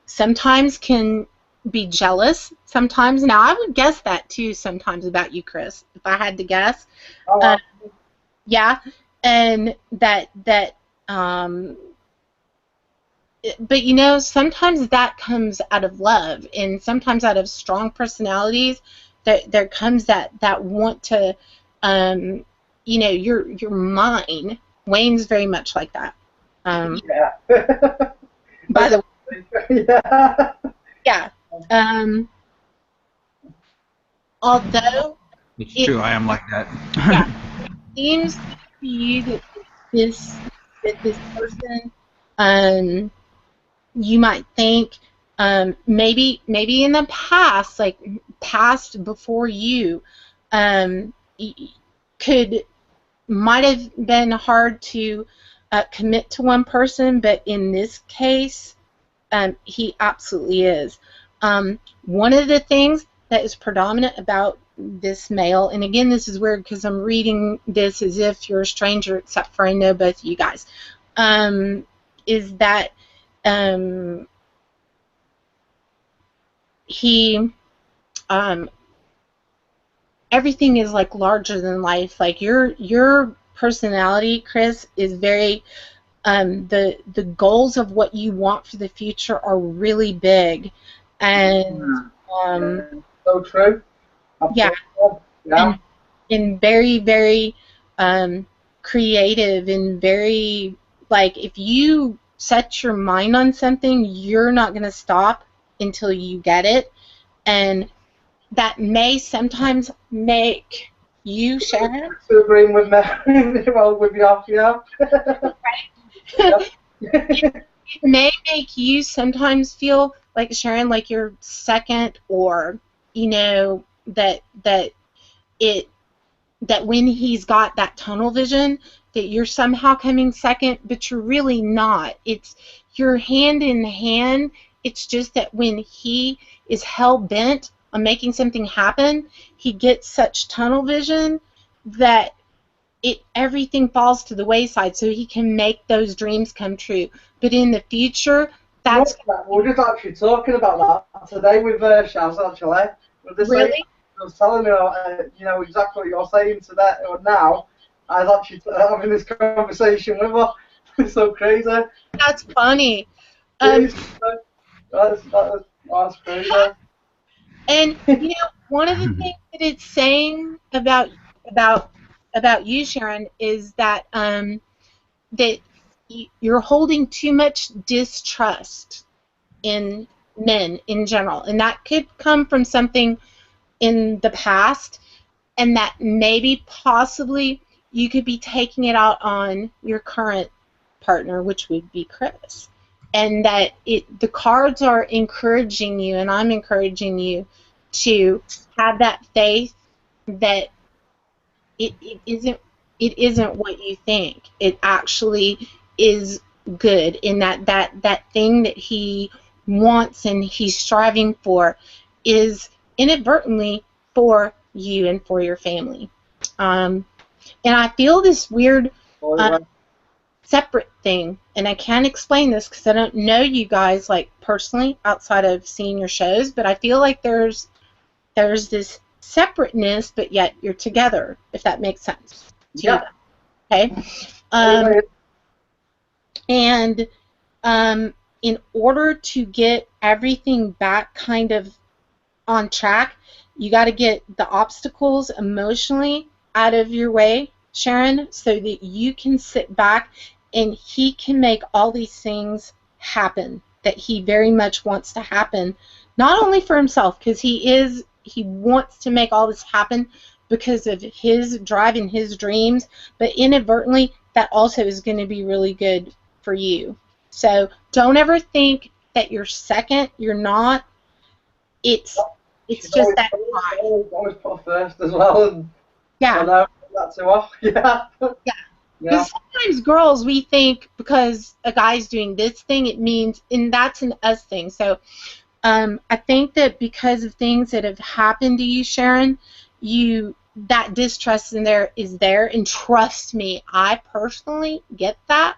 sometimes can be jealous sometimes. Now I would guess that too sometimes about you, Chris, if I had to guess. Yeah, and that but you know, sometimes that comes out of love, and sometimes out of strong personalities that there comes that want to you know, you're mine. Wayne's very much like that. Yeah. By the way, yeah. Although It's true, I am like that. Yeah, it seems to you that this person, you might think maybe in the past, like past before you, might have been hard to commit to one person, but in this case, he absolutely is. One of the things that is predominant about this male, and again, this is weird because I'm reading this as if you're a stranger, except for I know both of you guys, is that he everything is like larger than life. Like your personality, Chris, is very the goals of what you want for the future are really big, and so true. Yeah, yeah, and very, very creative, and very, like, if you set your mind on something, you're not going to stop until you get it, and that may sometimes make you, Sharon, agreeing with me. Well, with you, yeah. It may make you sometimes feel like, Sharon, like you're second, or you know that when he's got that tunnel vision, that you're somehow coming second, but you're really not. You're hand in hand. It's just that when he is hell-bent on making something happen, he gets such tunnel vision that everything falls to the wayside, so he can make those dreams come true. But in the future, that's... We're just actually talking about that today with Shaz, actually. Really? I was telling her, you know, exactly what you're saying today, or now. I was actually having this conversation with her. It's so crazy. That's funny. That's crazy. And you know, one of the things that it's saying about you, Sharon, is that that you're holding too much distrust in men in general, and that could come from something in the past, and that maybe possibly you could be taking it out on your current partner, which would be Chris, and that the cards are encouraging you, and I'm encouraging you to have that faith that it isn't what you think. It actually is good, in that thing that he wants and he's striving for is inadvertently for you and for your family. And I feel this weird separate thing, and I can't explain this because I don't know you guys like personally outside of seeing your shows, but I feel like there's there's this separateness, but yet you're together, if that makes sense to you. Okay? And in order to get everything back kind of on track, you got to get the obstacles emotionally out of your way, Sharon, so that you can sit back and he can make all these things happen that he very much wants to happen, not only for himself, because he wants to make all this happen because of his drive and his dreams, but inadvertently that also is going to be really good for you. So don't ever think that you're second. You're not. It's just that always put first as well. And yeah. I know that's off. Yeah. Yeah. Because sometimes girls, we think because a guy's doing this thing, it means, and that's an us thing. So I think that because of things that have happened to you, Sharon, that distrust is there, and trust me, I personally get that.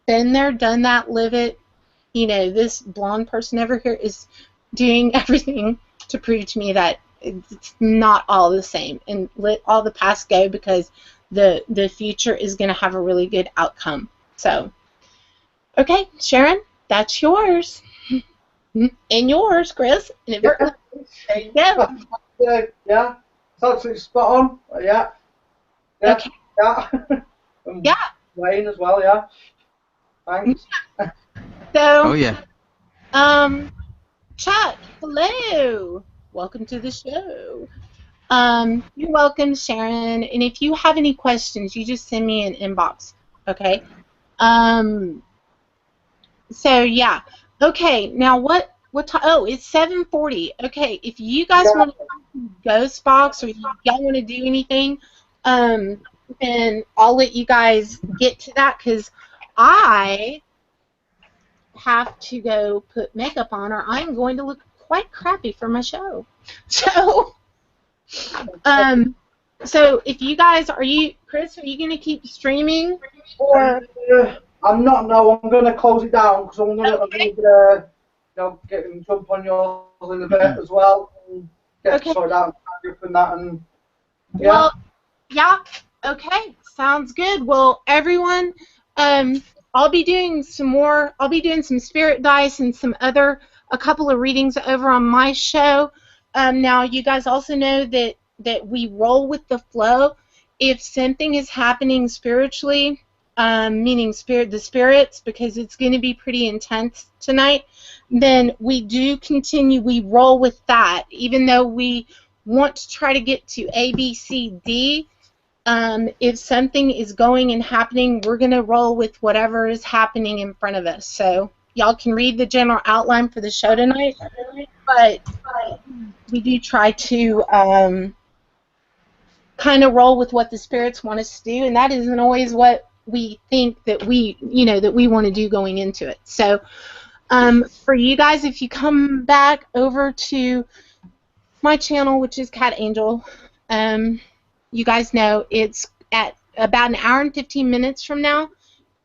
Been there, done that, live it. You know, this blonde person over here is doing everything to prove to me that it's not all the same, and let all the past go, because the future is going to have a really good outcome. So, okay, Sharon, that's yours. And yours, Chris. Inadvertently. There you go. Yeah. It's absolutely spot on. Yeah. Okay. Yeah. Yeah. Wayne as well, yeah. Thanks. So, yeah. Chuck, hello. Welcome to the show. You're welcome, Sharon. And if you have any questions, you just send me an inbox. Okay. So yeah. Okay. Now what time? Oh, it's 7:40. Okay. If you guys want to come to Ghost Box, or y'all want to do anything, then I'll let you guys get to that, because I have to go put makeup on, or I'm going to look quite crappy for my show. So. So if you guys, Chris, are you going to keep streaming, or? I'm not. No, I'm going to close it down, because I'm going to jump on yours in a bit as well, and get sorted out and that, and yeah. Well, yeah. Okay, sounds good. Well, everyone, I'll be doing some spirit dice and a couple of readings over on my show. Now, you guys also know that we roll with the flow. If something is happening spiritually, meaning the spirits, because it's going to be pretty intense tonight, then we do continue. We roll with that, even though we want to try to get to A, B, C, D. If something is going and happening, we're going to roll with whatever is happening in front of us. So y'all can read the general outline for the show tonight, but we do try to kind of roll with what the spirits want us to do, and that isn't always what we think that we want to do going into it. So for you guys, if you come back over to my channel, which is Cat Angel, you guys know it's at about an hour and 15 minutes from now,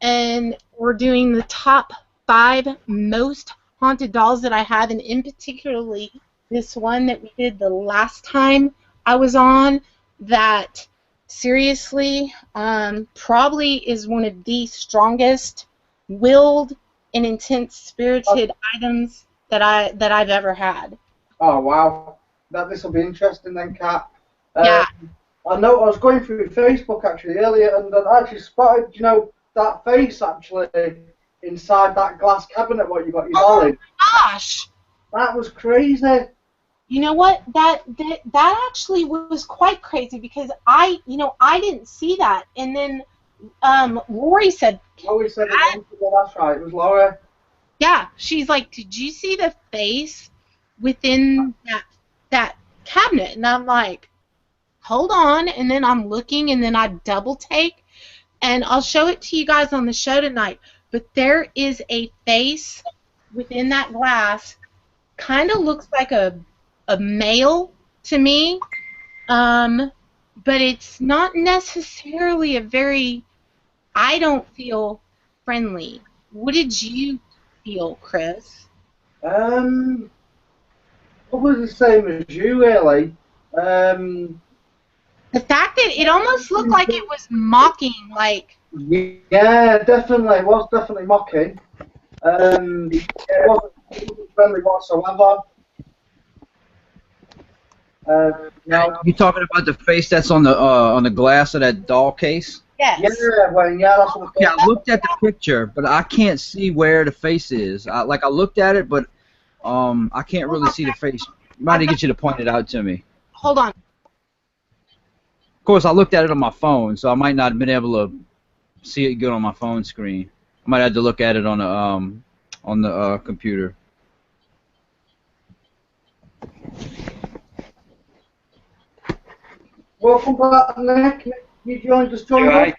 and we're doing the top 5 most haunted dolls that I have, and in particularly this one that we did the last time I was on, that seriously probably is one of the strongest willed and intense spirited items that I've ever had. Oh wow, this will be interesting then, Kat. Yeah. I know I was going through Facebook actually earlier, and I actually spotted, that face actually inside that glass cabinet what you got your doll in. Gosh, that was crazy. You know what? That actually was quite crazy, because I didn't see that, and then Lori said. Lori said it. That's right. It was Lori. Yeah, she's like, "Did you see the face within that cabinet?" And I'm like, "Hold on," and then I'm looking, and then I double take, and I'll show it to you guys on the show tonight. But there is a face within that glass, kind of looks like a male to me, but it's not necessarily I don't feel friendly. What did you feel, Chris? Well, probably the same as you, really. The fact that it almost looked like it was mocking, like. Yeah, definitely. It was definitely mocking. It wasn't friendly whatsoever. No. You talking about the face that's on the glass of that doll case? Yes. Yeah, well, yeah, that's what Yeah, I looked at the picture, but I can't see where the face is. I looked at it, but I can't really see the face. Might get you to point it out to me. Hold on. Of course, I looked at it on my phone, so I might not have been able to see it good on my phone screen. I might have to look at it on the computer. Welcome back, Nick. You joined us, joined us.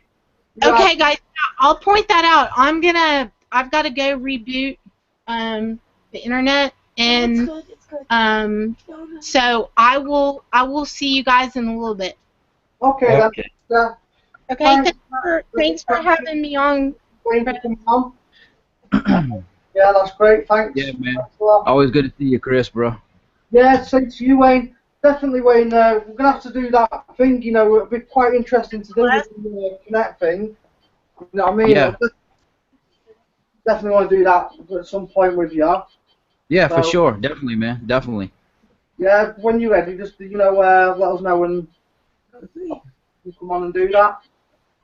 Okay, guys, I'll point that out. I've got to go reboot the internet, and so I will see you guys in a little bit. Okay. Okay, thanks for having me on. Yeah, that's great. Thanks. Yeah, man. Always good to see you, Chris, bro. Yeah, same to you, Wayne. Definitely, Wayne. We're gonna have to do that thing. You know, it'll be quite interesting to do with the Connect thing. You know what I mean? Yeah. Definitely want to do that at some point with you. Yeah, for sure. Definitely, man. Definitely. Yeah, when you're ready, just let us know when you come on and do that.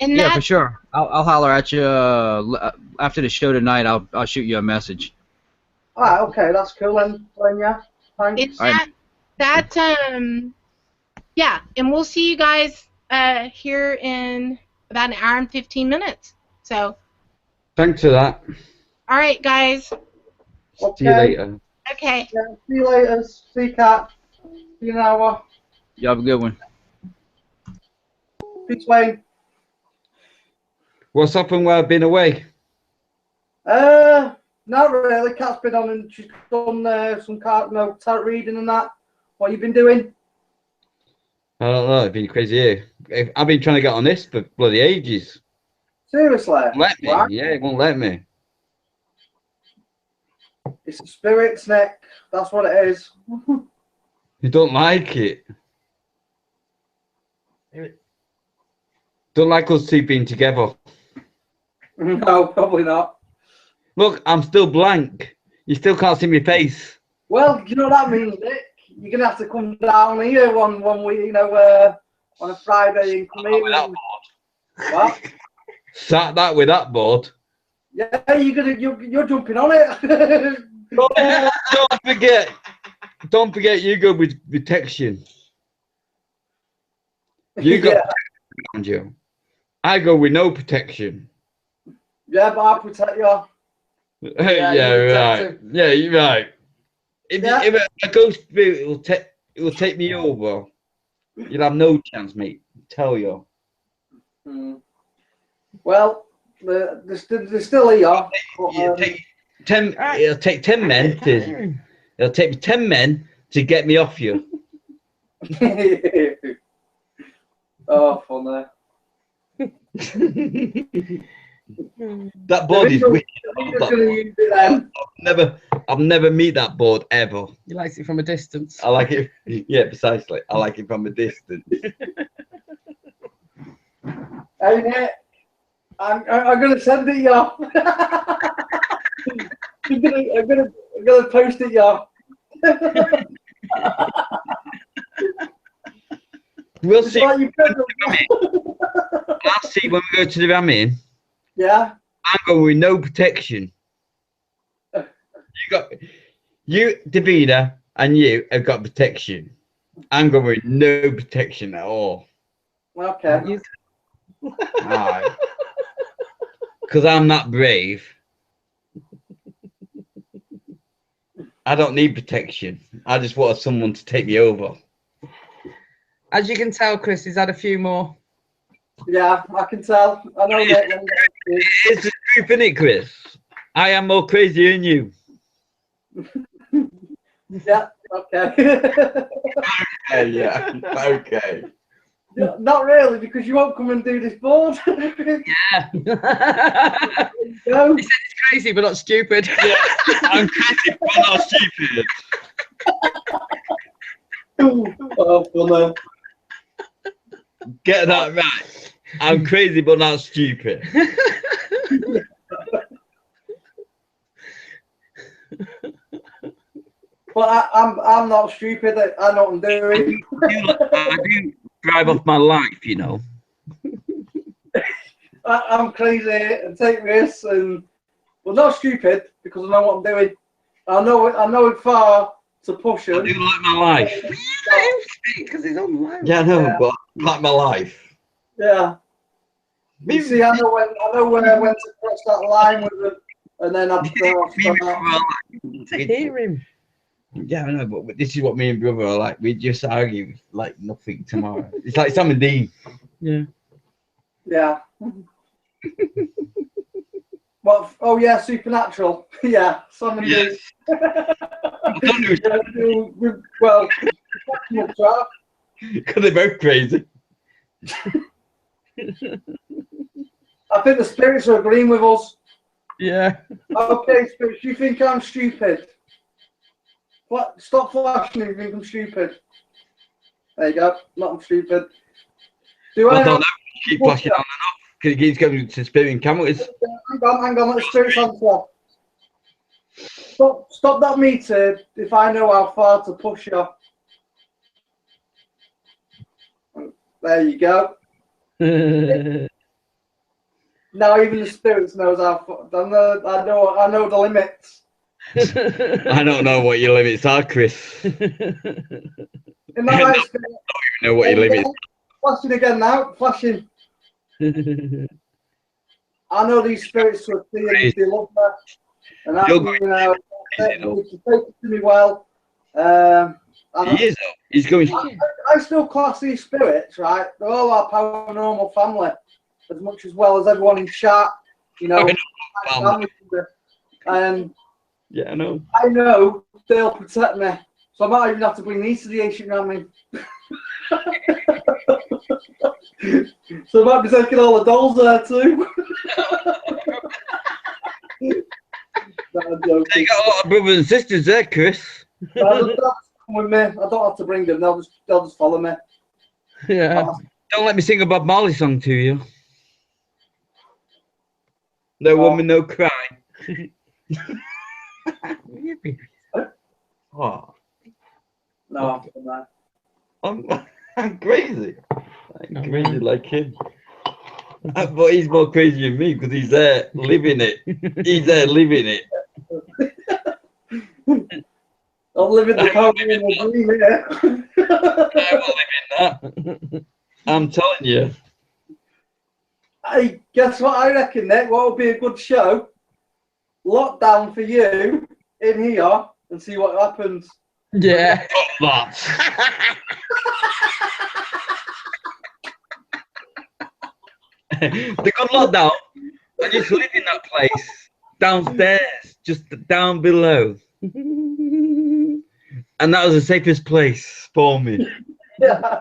And yeah, for sure. I'll holler at you after the show tonight. I'll shoot you a message. Alright, okay, that's cool then, yeah. Thanks. Yeah, and we'll see you guys here in about an hour and 15 minutes. So. Thanks for that. All right, guys. Okay. See you later. Okay. Yeah, see you later. See you, Kat. See you in an hour. You have a good one. Peace, Wayne. What's happened while I've been away? Not really. Kat's been on and she's done some tarot reading and that. What you been doing? I don't know. It's been crazy here. I've been trying to get on this for bloody ages. Seriously? Let me. What? Yeah, it won't let me. It's a spirit, Nick. That's what it is. You don't like it. Don't like us two being together. No, probably not. Look, I'm still blank. You still can't see my face. Well, you know what that means, Nick? You're going to have to come down here one week, you know, on a Friday and come here. What? Sat that with that board. Yeah, you're jumping on it. Don't forget you go with protection. You got protection around you. I go with no protection. Yeah, but I'll protect you. Yeah, right. Yeah, you're right. If a ghost spirit will take me over, you'll have no chance, mate. Tell you. Well, they're still here. It'll take 10 men to. It'll take me 10 men to get me off you. Oh, funny. That board is wicked. I've never meet that board ever. You like it from a distance. I like it. Yeah, precisely. I like it from a distance. Hey, Nick, I'm gonna send it you. I'm gonna post it you. We'll see. I'll see when we go to the ramming. Yeah. I'm going with no protection. You, Davina, and you have got protection. I'm going with no protection at all. Okay. Alright. Because I'm not brave. I don't need protection. I just want someone to take me over. As you can tell, Chris, he's had a few more. Yeah, I can tell. I know that. It's the truth, isn't it, Chris? I am more crazy than you. Yeah, okay. Yeah, okay. Not really, because you won't come and do this board. Yeah. He said it's crazy, but not stupid. Yeah, I'm crazy, but not stupid. Oh, funny. Get that right. I'm crazy, but not stupid. But I'm not stupid. I know what I'm doing. I do drive off my life, you know. I'm crazy and take risks, and well, not stupid because I know what I'm doing. I know it far to push I him. do like my life. Because he's on live. Yeah, I know, Yeah. but like my life. Yeah. You see, I know when to cross that line with it, and then I've To hear him. Yeah, I know, but this is what me and brother are like. We just argue like nothing tomorrow. It's like Sam and Dean. Yeah. Yeah. Well, oh yeah, Supernatural. Yeah, Sam and Dean. Well, because they're both crazy. I think the spirits are agreeing with us. Yeah. Okay, spirits, you think I'm stupid? What? Stop flashing if you think I'm stupid. There you go. Not I'm stupid. Do I I don't have... know. Keep flashing on and off because it keeps going to spinning cameras. Hang on, let the spirits answer. Stop that meter if I know how far to push you. There you go. Now even the spirits knows how far. I know the limits. I don't know what your limits are, Chris. In that right, spirit? I don't even know what your limits are. Flashing again now. Flashing. I know these spirits will see and they love me. And that's, they take it to me well. He is, though. He's going. I still class these spirits, right? They're all our paranormal family, as much as well as everyone in chat. You know, and yeah, I know. I know they'll protect me, so I might even have to bring these to the ancient ramming. So I might be taking all the dolls there too. You got a lot of brothers and sisters there, Chris. They'll just come with me. I don't have to bring them. They'll just follow me. Yeah. Don't let me sing a Bob Marley song to you. No woman, no cry. Oh. No, I'm crazy. I'm crazy like him. But he's more crazy than me because he's there living it. He's there living it. I'm living the power in the dream here. I'm not living that. I'm telling you. Hey, guess what I reckon, Nick? What would be a good show? Lockdown for you in here and see what happens. Yeah. That. The good lockdown. I just live in that place downstairs, just down below. And that was the safest place for me. Yeah.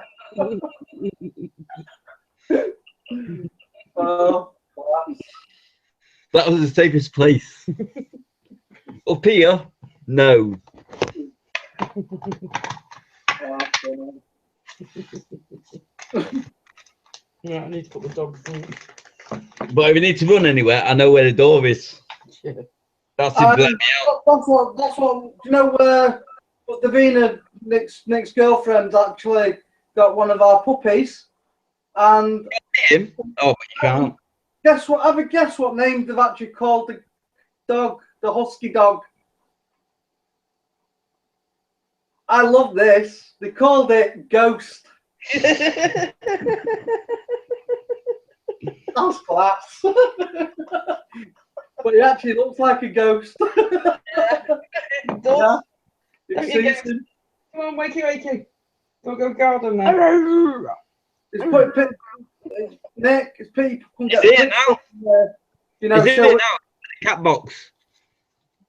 That was the safest place. Up here, no. Yeah, I need to put the dogs in. But if you need to run anywhere, I know where the door is. Yeah. That's it. Let me out. That's what. Do you know Davina, Nick's girlfriend, actually got one of our puppies, and Him? Oh, but you can't. Guess what? Have a guess what name they've actually called the dog, the husky dog. I love this. They called it Ghost. That's class. But he actually looks like a ghost. Yeah, it does. Yeah. Come on, wakey. Go garden now. Nick, it's people can get Is it now? You know, Is it now? The cat box.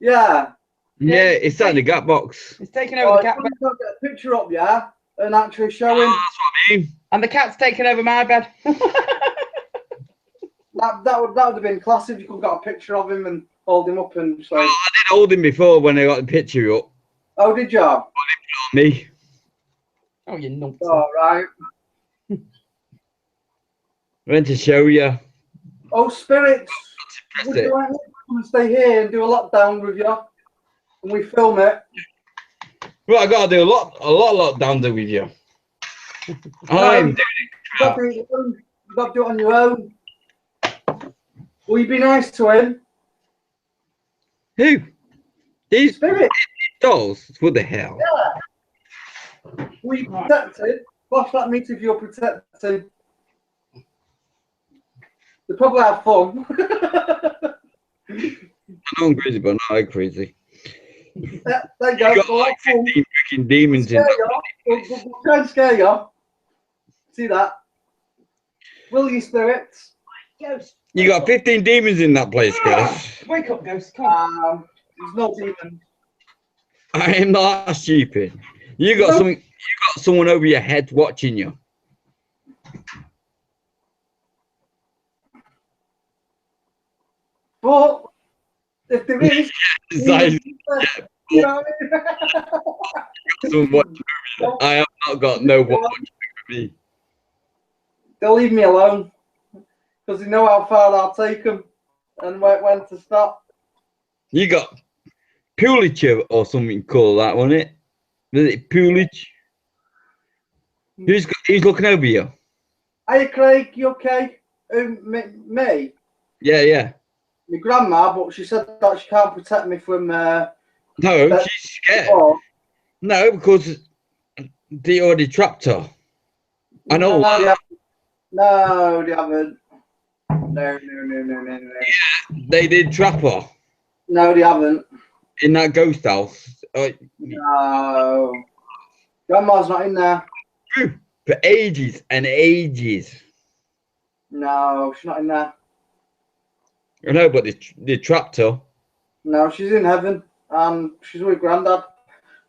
Yeah. Yeah, it's that in the cat box. It's taking over the cat. Get a picture up, yeah, and actually showing. Oh, that's what I mean. And the cat's taking over my bed. that would have been class if you could got a picture of him and hold him up and say. Oh, I did hold him before when I got the picture up. Oh, did you? Me. Oh, you numpty. All right. Went to show you. Oh, spirits. Press Would it. you like me to come and stay here and do a lockdown with you? And we film it? Well, I gotta do a lot down there with you. I'm doing You got to do it on your own. Will you be nice to him? Who? These Spirit. dolls? What the hell? Yeah. Will you protect him? Flash that meter if you're protecting. They probably have fun. I know I'm crazy, but not that crazy. Yeah, there you go. You got like 15 freaking demons in that. We'll try and scare you. See that? Will you, spirits? Ghost. You got 15 demons in that place, Chris. Wake up, Ghost. Come on. There's no demons. I am not that stupid. You got something. You got someone over your head watching you. But if there is, someone watching over you. I have not got no one watching me. They'll leave me alone because they know how far I'll take them and when to stop. You got Pulitzer or something called that, wasn't it? Was it Pulitzer? Who's looking over you? Hey Craig, you okay? Me? Yeah. My grandma, but she said that she can't protect me from. No, she's scared. No, because they already trapped her. I know. No, they haven't. No. Yeah, they did trap her. No, they haven't. In that ghost house. No. Grandma's not in there. For ages and ages. No, she's not in there. I know, but they trapped her. No, she's in heaven. She's with Grandad.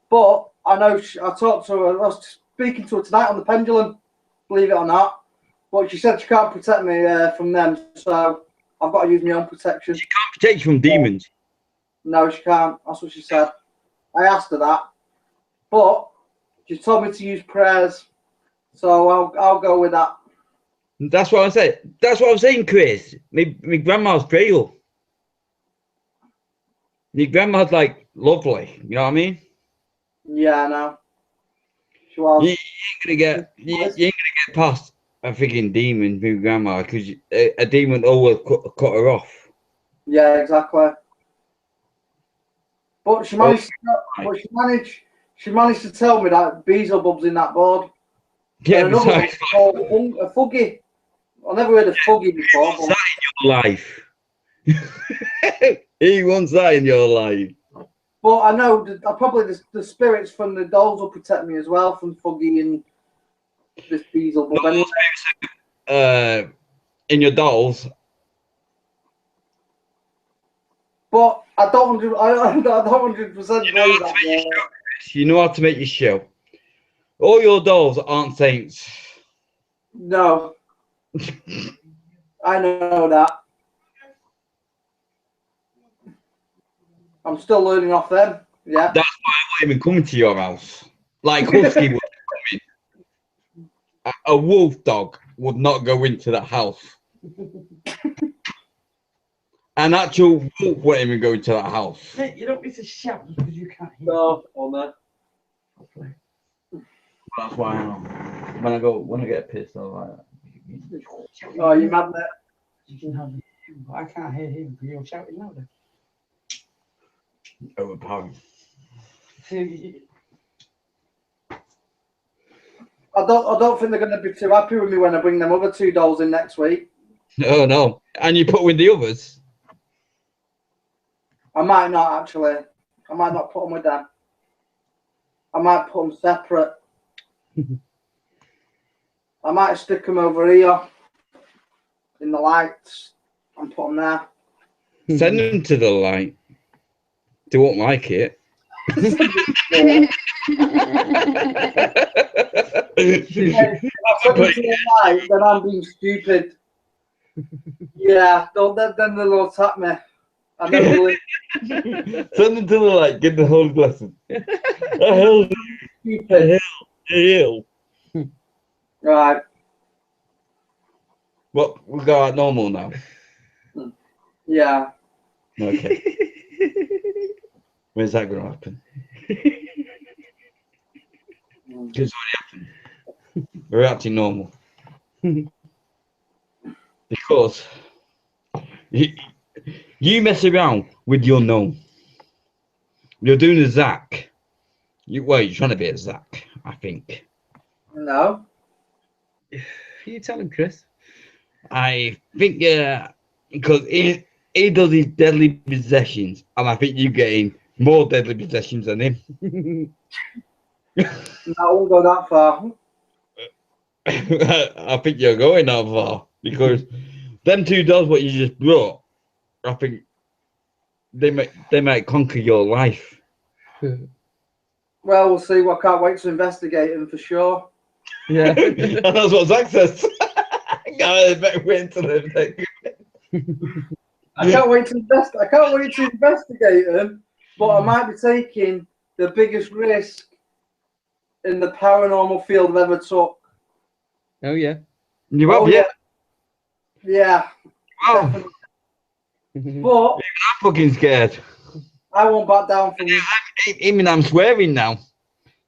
But I know I talked to her. I was speaking to her tonight on the pendulum. Believe it or not. But she said she can't protect me from them, so I've got to use my own protection. She can't protect you from demons. No, she can't. That's what she said. I asked her that, but she told me to use prayers, so I'll go with that. That's what I said. That's what I'm saying, Chris. My grandma's frail. My grandma's like lovely. You know what I mean? Yeah, I know. She was. You ain't gonna get past a freaking demon, my grandma, because a demon always cut her off. Yeah, exactly. But she managed. She managed to tell me that Beelzebub's in that board. Yeah, and another besides, called a Fuggy. I never heard of Fuggy before. That in your life. He wants that in your life. But I know probably the spirits from the dolls will protect me as well from Fuggy and this Beelzebub. In your dolls. But I don't 100% believe that. You know how to make your show. All your dolls aren't saints. No. I know that. I'm still learning off them. Yeah. That's why I'm not even coming to your house. Like Husky would come in. A wolf dog would not go into that house. An actual wolf wouldn't even go into that house. Hey, you don't need to shout because you can't hear. No, on there. That's why when I get pissed, I'm like, oh, you mad, mate? You can have him, but I can't hear him because you're shouting louder. Overpowering. I don't think they're going to be too happy with me when I bring them other two dolls in next week. Oh no! And you put with the others. I might not actually. I might not put them with them. I might put them separate. I might stick them over here in the lights and put them there. Send them to the light. They won't like it. If I send them to the light, then I'm being stupid. Yeah, then they'll attack me. I know. Send them to the light. Get the whole lesson. The hell. Stupid. The hell. Right. What, we go out normal now? Yeah. Okay. When's that going to happen? Because what happened? We're acting normal. Because you mess around with your gnome. You're doing a Zach. You're trying to be a Zach, I think. No. You tell him, Chris. I think, because he does his deadly possessions, and I think you're getting more deadly possessions than him. No, I won't go that far. I think you're going that far, because them two does what you just brought. I think they might conquer your life. Well, we'll see. I can't wait to investigate him for sure. Yeah. And that's what Zach says. I better wait until I can't wait to investigate him, but I might be taking the biggest risk in the paranormal field I've ever took. Oh yeah. You have, Oh, yeah. Yeah. Oh, definitely. But I'm fucking scared. I won't back down from Even I'm swearing now,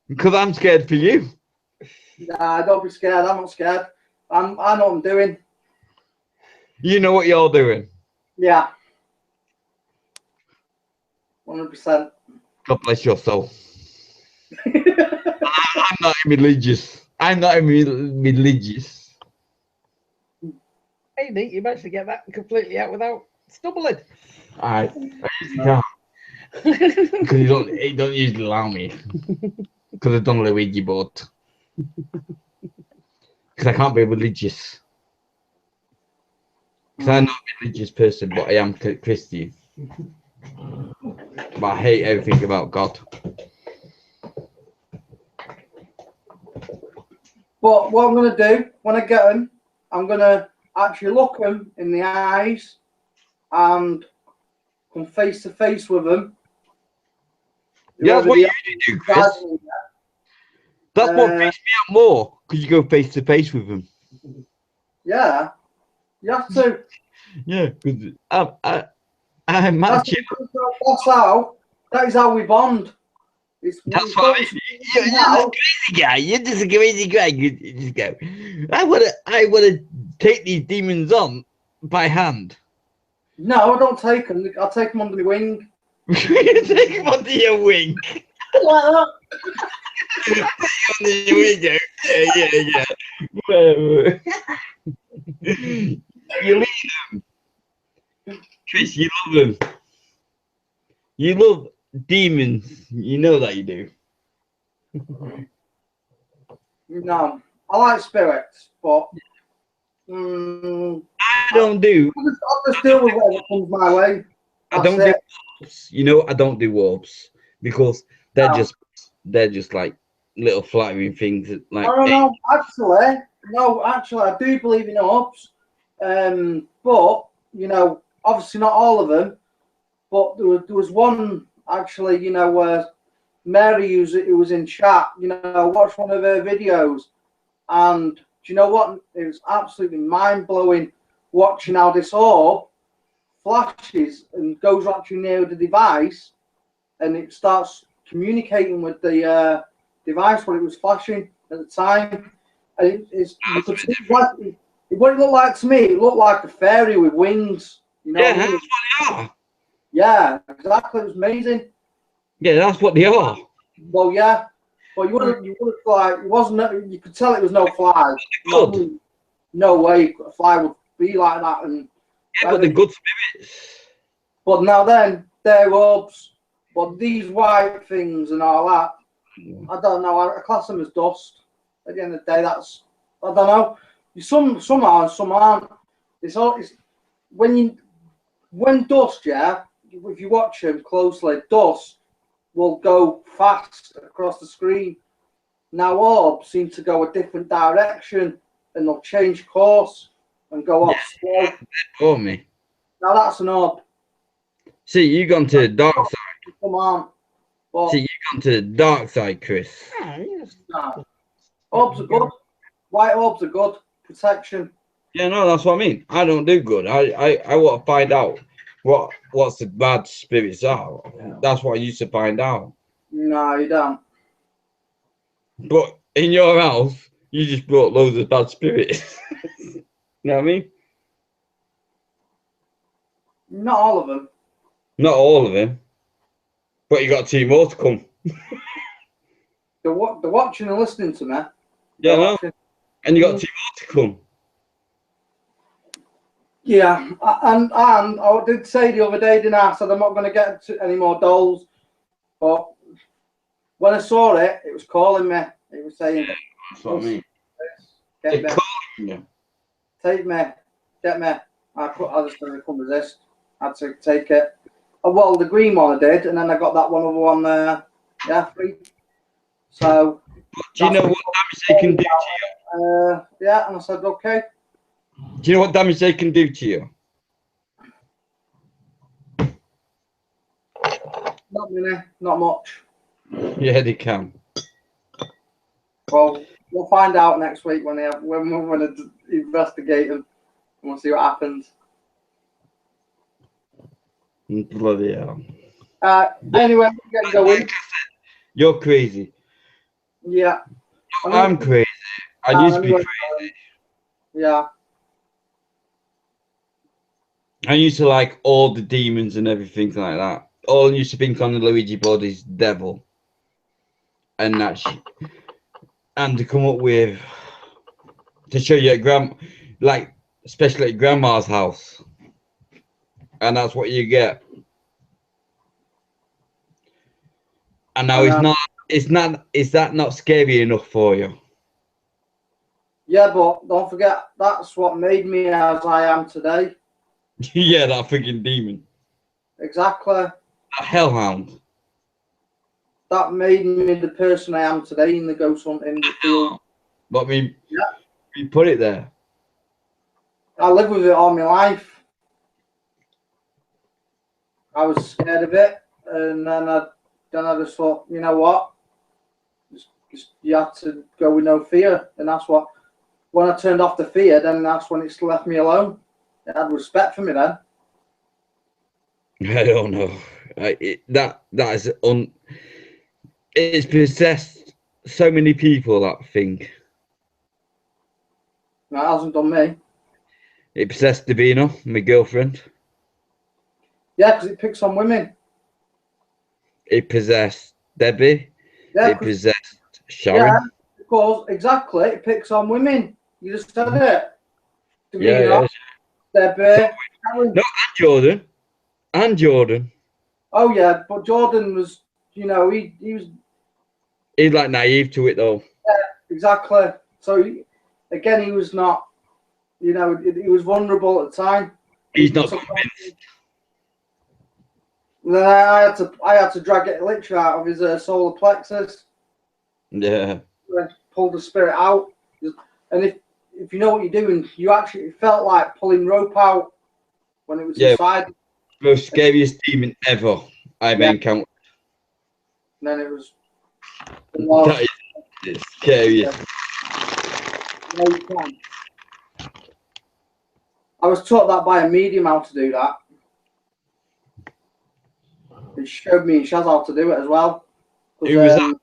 because I'm scared for you. Nah, don't be scared. I'm not scared. I know what I'm doing. You know what you're doing. Yeah. 100%. God bless your soul. I'm not religious. I'm not religious. Hey, Nate, you managed to get that completely out without stumbling. I usually can't. Because he don't usually allow me. Because I've done Luigi board. Because I can't be religious. Because I'm not a religious person, but I am Christian. But I hate everything about God. But what I'm going to do, when I get him, I'm going to actually look him in the eyes and come face to face with him. Yeah, that's what you do, Chris. That's what freaks me out more, because you go face to face with him. Yeah, you have to. Yeah, because I match it. That is how we bond. That's what I mean. You're just a crazy guy. You're just a crazy guy. You just go. I wanna take these demons on by hand. No, I don't take them. I'll take them under my wing. You take them under your wing. Like that. Under your wing. Yeah. Whatever. You leave them. Chris, you love them. You love demons. You know that you do. No, I like spirits, but I don't do. I'll just deal with whatever comes my way. I don't do orbs. You know, I don't do orbs because they're just like little flattering things. Like I don't know. Actually, I do believe in orbs. But you know, obviously not all of them. But there was one actually, you know, where Mary who was in chat, you know, watched one of her videos, and do you know what? It was absolutely mind blowing watching how this orb flashes and goes actually near the device, and it starts communicating with the device when it was flashing at the time. And you could see what it looked like to me. It looked like a fairy with wings. You know, yeah, that's what they are. Yeah, exactly. It was amazing. Yeah, that's what they are. Well, yeah, but you would have like it wasn't. You could tell it was no fly. Good. No way a fly would be like that. And yeah, but they're good spirits. But now then, they're orbs. But these white things and all that, I don't know. I class them as dust. At the end of the day, that's I don't know. Some are and some aren't. It's when dust, yeah. If you watch them closely, dust will go fast across the screen. Now orbs seem to go a different direction and they'll change course and go off slow. For me. Now that's an orb. See, you've gone to the dark side. Come on. But, see, you've gone to the dark side, Chris. Nah. Orbs are good. White orbs are good protection. Yeah, no, that's what I mean. I don't do good. I want to find out what's the bad spirits are. That's what I used to find out. No, you don't. But in your house, you just brought loads of bad spirits. You know what I mean? Not all of them. Not all of them. But you got 2 more to come. They're watching and listening to me. Yeah, no. And you got 2 more to come. Yeah, and I did say the other day, didn't I said I'm not going to get any more dolls. But when I saw it, it was calling me. It was saying, that's what I mean. Get me. Yeah. Take me. Get me. I just couldn't resist. I had to take it. Oh, well, the green one I did, and then I got that one other one there. Yeah, free. So. Do you know what damage they can do to you? Yeah, and I said, okay. Do you know what damage they can do to you? Not many, not much. Yeah, they can. Well, we'll find out next week when we're going to investigate them, and we'll see what happens. Bloody hell. Anyway, we're getting going. Like I said, you're crazy. Yeah. I'm crazy. I used to be crazy. Yeah. I used to like all the demons and everything like that. All I used to think on the Luigi board is devil. And that shit. And to come up with, to show you at especially at grandma's house. And that's what you get. And now is that not scary enough for you? Yeah, but don't forget, that's what made me as I am today. Yeah, that freaking demon. Exactly. That hellhound. That made me the person I am today in the ghost hunting field. But we put it there. I lived with it all my life. I was scared of it, and then I just thought, you know what? Just you have to go with no fear, and that's what. When I turned off the fear, then that's when it's left me alone. It had respect for me then. I don't know. It's possessed so many people, that thing. No, it hasn't done me. It possessed Davina, my girlfriend. Yeah, because it picks on women. It possessed Debbie. Yeah, it possessed Sharon. Yeah, because exactly, it picks on women. You just said it. Davina, Debbie. No, and Jordan. And Jordan. Oh yeah, but Jordan was, he was. He's like naive to it though. Yeah, exactly. So again, he was not. He was vulnerable at the time. He's not convinced. And then I had to drag it literally out of his solar plexus. Yeah. Pull the spirit out, and if you know what you're doing, you actually felt like pulling rope out when it was inside. Most scariest demon ever I've encountered. And then it was. That is the scariest. Yeah, you can. I was taught that by a medium how to do that. He showed me and Shaz how to do it as well. Who was that?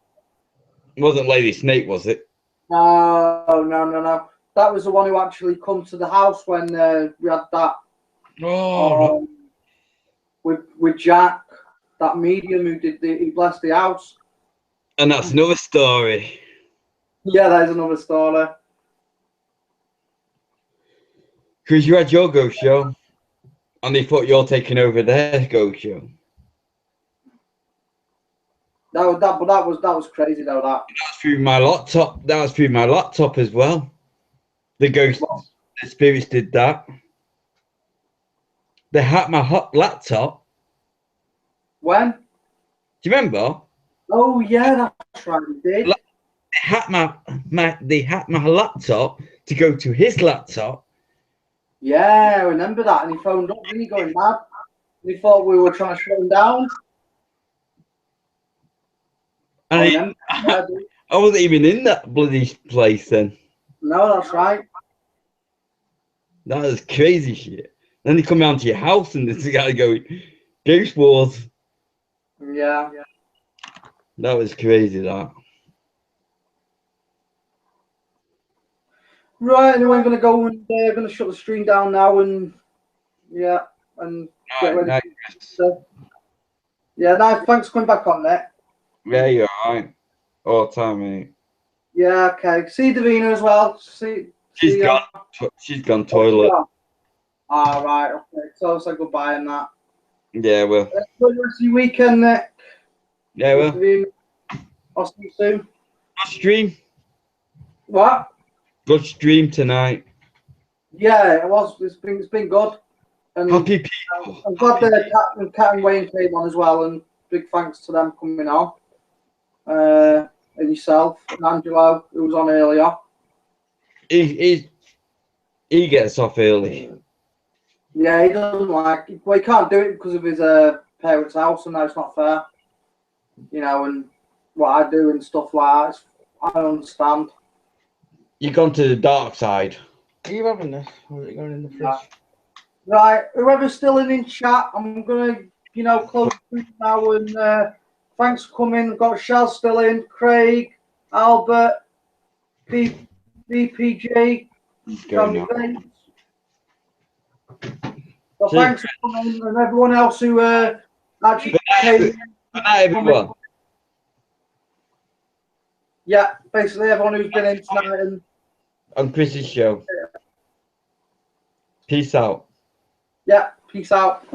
It wasn't Lady Snake, was it? No. That was the one who actually come to the house when we had that. Oh, with Jack, that medium who he blessed the house. And that's another story. Yeah, that is another story. Because you had your ghost show, and they thought you're taking over their ghost show. That was crazy though. That's through my laptop. That was through my laptop as well. The ghost, the spirits did that. They hacked my laptop. When? Do you remember? Oh yeah, that's right. They did. They hacked my laptop to go to his laptop. Yeah, I remember that. And he phoned up, didn't he, going mad? And he thought we were trying to shut him down. And I wasn't even in that bloody place then. No, that's right. That is crazy shit. Then they come round to your house and there's a guy going, Ghost Wars. Yeah. That was crazy, that. Right, anyway, I'm going to go and going to shut the stream down now and, yeah, and get ready. So, yeah, no, thanks for coming back on that. Yeah, you're alright. All the time, mate. Yeah, okay. See Davina as well. She's gone. She's gone toilet. All right, okay. So say goodbye and that. Yeah, well. Good rest of your weekend, Nick. Yeah, well. I'll see you soon. Good stream. What? Good stream tonight. Yeah, it was. It's been good. And Happy people. I'm glad that Cat and Wayne came on as well, and big thanks to them coming on. And yourself, and Angelo, who was on earlier. He gets off early. Yeah, he doesn't like. Well, he can't do it because of his parents' house, and that's not fair. You know, and what I do and stuff like that. I don't understand. You've gone to the dark side. Are you having this? Or is it going in the fridge? Right, whoever's still in chat, I'm gonna, close it now. And thanks for coming. We've got Shaz still in, Craig, Albert, BPG, Johnny Bates. So thanks for coming, and everyone else who actually came. Good night, everyone. Yeah, basically everyone who's been in tonight and on Chris's show. Peace out. Yeah, peace out.